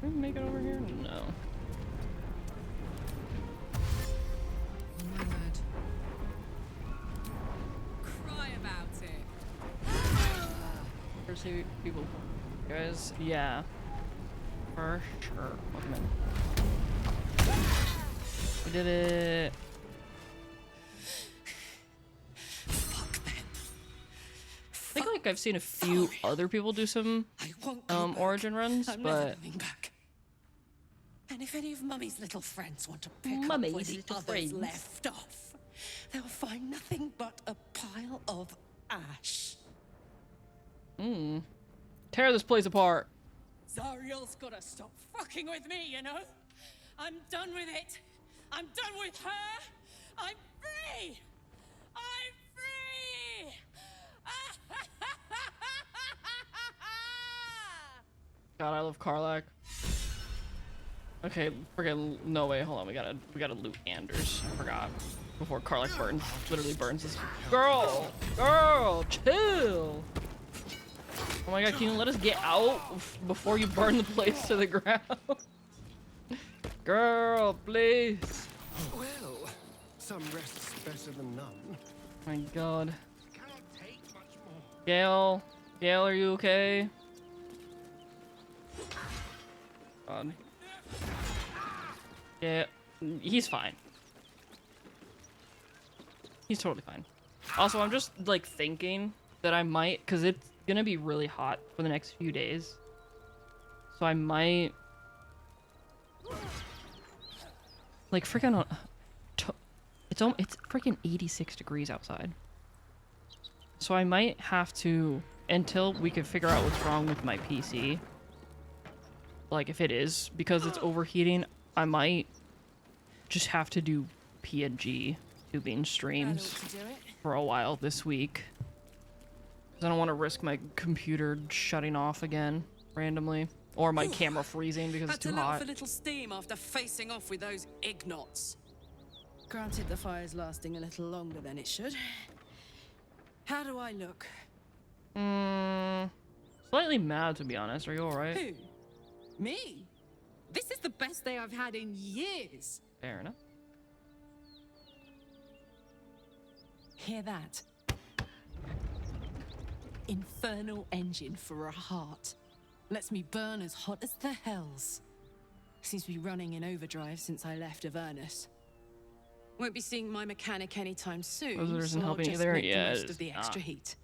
Can we make it over here? No. Word. Cry about it. First see people. Guys, yeah. For sure. Welcome in. We did it. I think like I've seen a few other people do some origin runs, but And if any of Mummy's little friends want to pick Mummy's up where the little others friends. left off, they'll find nothing but a pile of ash. Tear this place apart. Zariel's gotta stop fucking with me, you know? I'm done with it. I'm done with her. I'm free. I'm free. God, I love Karlach. Okay, freaking no way. Hold on, we gotta loot Anders. I forgot. Before Karlach burns, literally burns this girl, chill. Oh my God, can you let us get out before you burn the place to the ground? Girl, please. Well, some rest's better than none. Oh my God. Gale, are you okay? God. Yeah, he's fine. He's totally fine. Also, I'm just like thinking that I might, cause it's gonna be really hot for the next few days. So I might, like, freaking, it's freaking 86 degrees outside. So I might have to, until we can figure out what's wrong with my PC. Like, if it is because it's overheating, I might just have to do PNG tubing streams for a while this week. Because I don't want to risk my computer shutting off again randomly. Or my camera freezing because it's too Had to let hot. off a little steam after facing off with those ignots. Granted, the fire's lasting a little longer than it should. How do I look? Slightly mad, to be honest. Are you alright? Who? Me? This is the best day I've had in years. Fair enough. Hear that? Infernal engine for a heart. Lets me burn as hot as the hells. Seems to be running in overdrive since I left Avernus. Won't be seeing my mechanic anytime soon. Resolution so I'll helping you just there? make Yeah, the it rest is of the extra not. heat.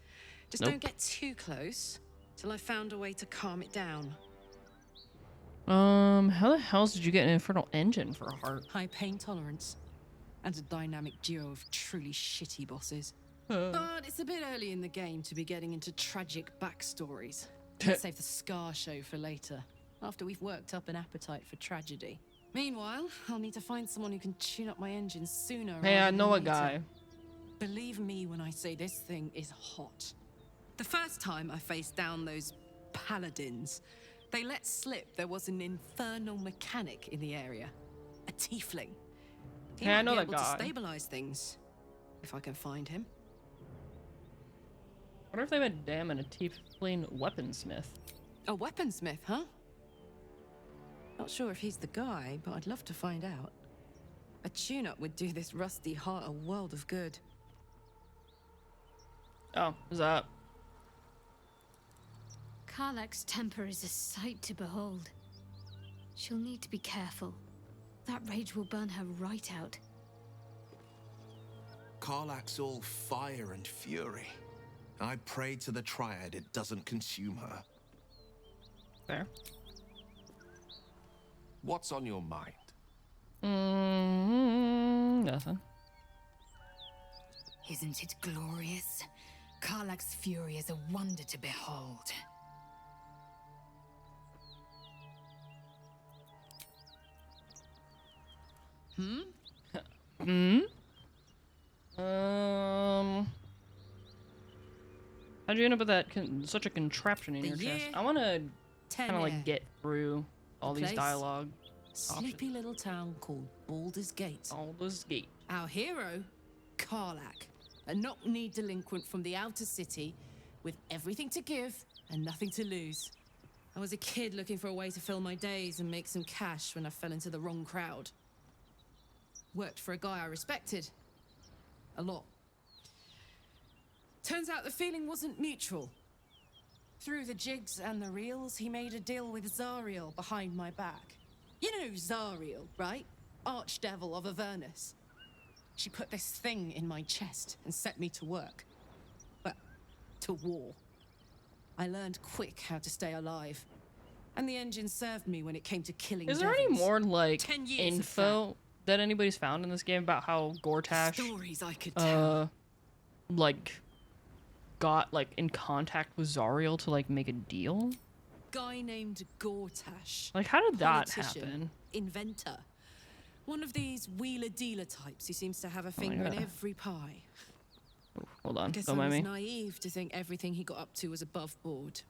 Just Nope. don't get too close till I found a way to calm it down. How the hell did you get an infernal engine for a heart? High pain tolerance and a dynamic duo of truly shitty bosses. But it's a bit early in the game to be getting into tragic backstories. Let's save the Scar show for later, after we've worked up an appetite for tragedy. Meanwhile, I'll need to find someone who can tune up my engine sooner. Hey, I rather know than a guy. later. Believe me when I say this thing is hot. The first time I faced down those paladins, they let slip there was an infernal mechanic in the area. A tiefling. He Hey, I might know be that able guy. to stabilize things, if I can find him. What if they went damn and a tiefling weaponsmith? A weaponsmith, huh? Not sure if he's the guy, but I'd love to find out. A tune-up would do this rusty heart a world of good. Oh, is that? Karlach's temper is a sight to behold. She'll need to be careful. That rage will burn her right out. Karlach's all fire and fury. I pray to the Triad it doesn't consume her. Fair. What's on your mind? Nothing. Isn't it glorious? Karlach's fury is a wonder to behold. How'd you end up with that such a contraption in The your chest? year I want to kind of like 10 get through all The these place? dialogue. Sleepy little town called Baldur's Gate. Baldur's Gate. Our hero, Karlach, a knock-kneed delinquent from the outer city with everything to give and nothing to lose. I was a kid looking for a way to fill my days and make some cash when I fell into the wrong crowd. Worked for a guy I respected. A lot. Turns out the feeling wasn't mutual. Through the jigs and the reels, he made a deal with Zariel behind my back. You know Zariel, right? Archdevil of Avernus. She put this thing in my chest and set me to work. Well, to war. I learned quick how to stay alive. And the engine served me when it came to killing Is there any devils. more, like, 10 years of info that anybody's found in this game about how Gortash, Stories I could tell. like, got, like, in contact with Zariel to, like, make a deal? Guy named Gortash. Like, how did that Politician, happen? Inventor. One of these wheeler-dealer types who seems to have a my finger in God. every pie. Hold on, Guess don't I mind was me. naive to think everything he got up to was above board.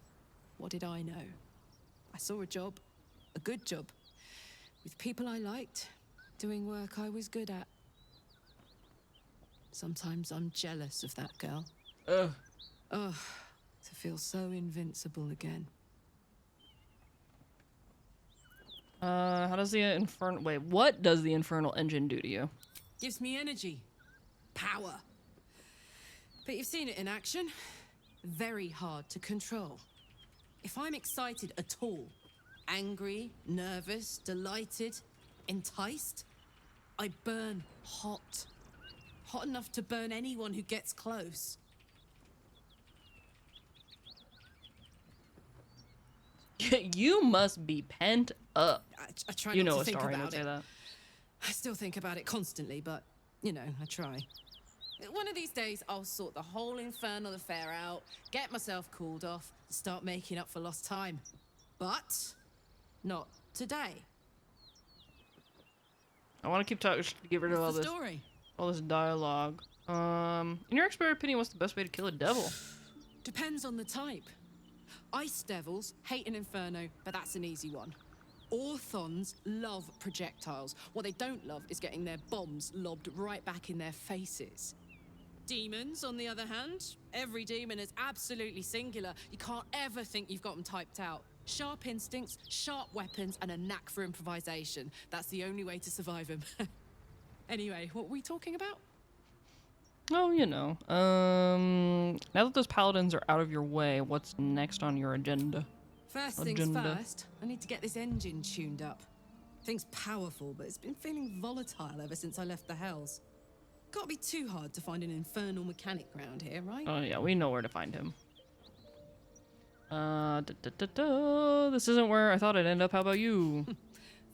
What did I know? I saw a job, a good job, with people I liked, doing work I was good at. Sometimes I'm jealous of that girl. Ugh. Ugh, to feel so invincible again. How does the infernal... Wait, what does the infernal engine do to you? Gives me energy. Power. But you've seen it in action. Very hard to control. If I'm excited at all, angry, nervous, delighted, enticed, I burn hot. Hot enough to burn anyone who gets close. You must be pent up. I try You not know to think Astarion about would say it. that. I still think about it constantly, but, you know, I try. One of these days, I'll sort the whole infernal affair out, get myself cooled off, and start making up for lost time. But, not today. I want to keep talking to get rid of all What's the this, story? all this dialogue. In your expert opinion, what's the best way to kill a devil? Depends on the type. Ice devils hate an inferno, but that's an easy one. Orthons love projectiles. What they don't love is getting their bombs lobbed right back in their faces. Demons, on the other hand, every demon is absolutely singular. You can't ever think you've got them typed out. Sharp instincts, sharp weapons, and a knack for improvisation. That's the only way to survive them. Anyway, what were we talking about? Oh, you know. Now that those paladins are out of your way, what's next on your agenda? First things first, I need to get this engine tuned up. Thing's powerful, but it's been feeling volatile ever since I left the Hells. Can't be too hard to find an infernal mechanic around here, right? Oh yeah, we know where to find him. This isn't where I thought I'd end up. How about you?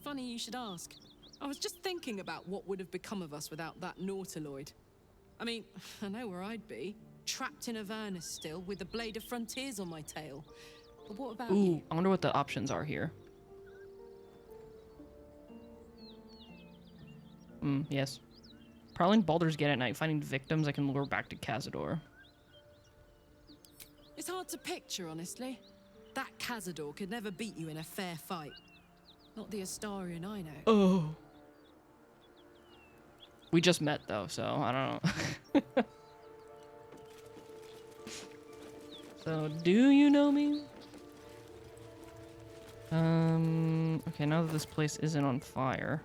Funny you should ask. I was just thinking about what would have become of us without that Nautiloid. I mean, I know where I'd be. Trapped in Avernus still, with the Blade of Frontiers on my tail. But what about Ooh, you? I wonder what the options are here. Yes. Prowling Baldur's Gate at night, finding victims I can lure back to Cazador. It's hard to picture, honestly. That Cazador could never beat you in a fair fight. Not the Astarion I know. Oh. We just met though, so I don't know. So, do you know me? Okay, now that this place isn't on fire.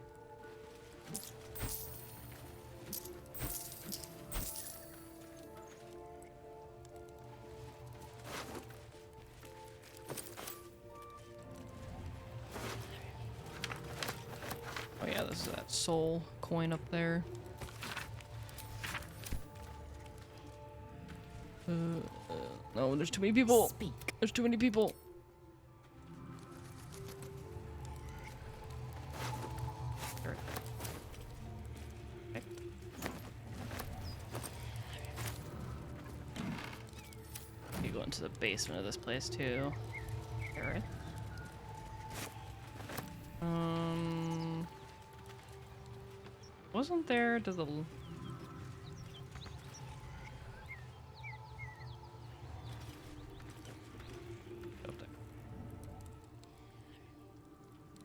Oh yeah, this is that soul coin up there. No, there's too many people. Speak. There's too many people. Sure. Okay. You go into the basement of this place too. Alright. Wasn't there to the... Up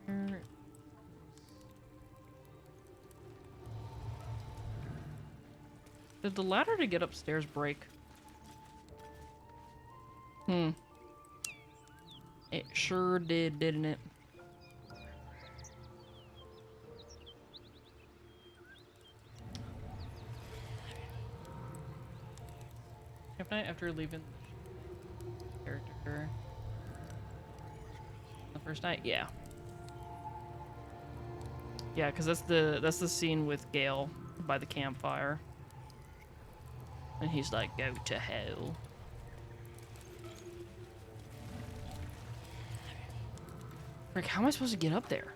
there. Did the ladder to get upstairs break? It sure did, didn't it? Camp night after leaving the character. The first night? Yeah. Yeah, because that's the scene with Gale by the campfire. And he's like, go to hell. Frick, how am I supposed to get up there?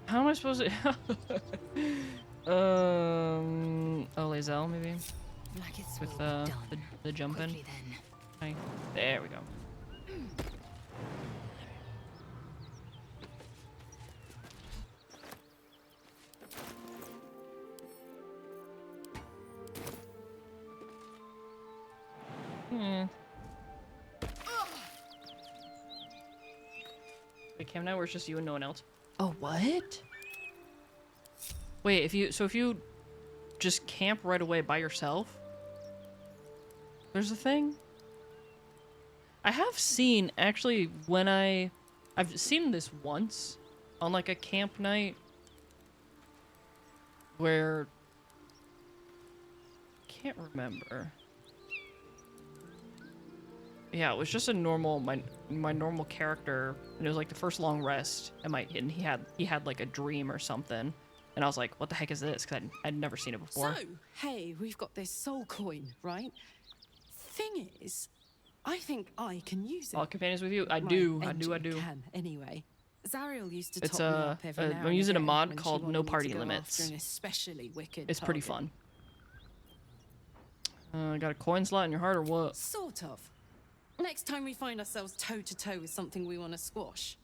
How am I supposed to... Oh, Lae'zel, maybe? With, the jumping. Okay. There we go. Wait, Cam, now where it's just you and no one else? Oh, what? Wait, if you just camp right away by yourself, there's a thing? I have seen, actually, when I've seen this once on like a camp night where, can't remember. Yeah, it was just a normal, my normal character, and it was like the first long rest, and he had like a dream or something, and I was like, what the heck is this? Because I'd never seen it before. So, hey, we've got this soul coin, right? Thing is, I think I can use it. All companions with you? I My do. engine can, anyway. Zariel used to It's top me up every now I'm and using a again mod when she called wanted No me to Party go Limits. after an especially wicked It's pretty target. fun. Got a coin slot in your heart or what? Sort of. Next time we find ourselves toe to toe with something we want to squash,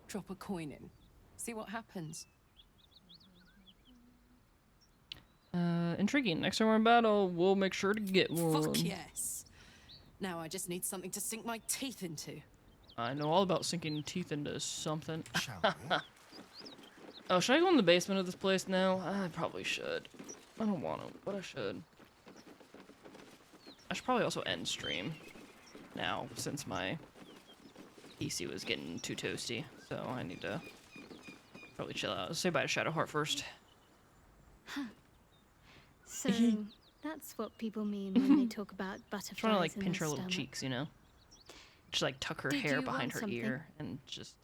drop a coin in. See what happens. Intriguing. Next time we're in battle, we'll make sure to get one. Fuck yes. Now I just need something to sink my teeth into. I know all about sinking teeth into something. Oh, should I go in the basement of this place now? I probably should. I don't want to, but I should. I should probably also end stream now, since my PC was getting too toasty. So I need to probably chill out. Say bye to Shadowheart first. So that's what people mean when they talk about butterflies. Trying to like in pinch her their little stomach. cheeks, you know? Just like tuck her Did hair you behind want her something? ear and just.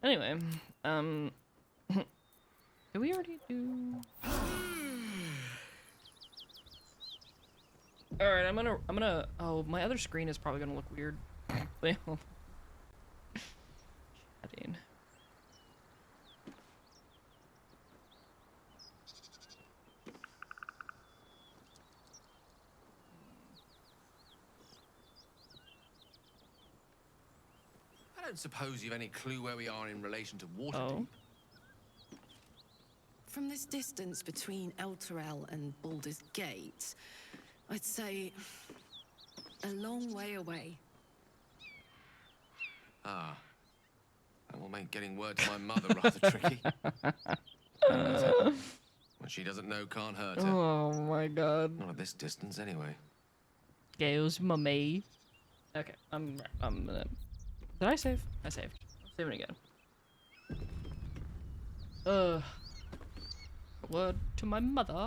Anyway, did we already do? All right, I'm gonna. Oh, my other screen is probably gonna look weird. Chatting. I don't suppose you've any clue where we are in relation to Waterdeep. Oh. From this distance between Elturel and Baldur's Gate, I'd say a long way away. Ah. That will make getting word to my mother rather tricky. What she doesn't know can't hurt her. Oh my god. Not at this distance, anyway. Gale's mummy. Okay, I'm gonna. Did I save? I saved. I'm saving again. Word to my mother.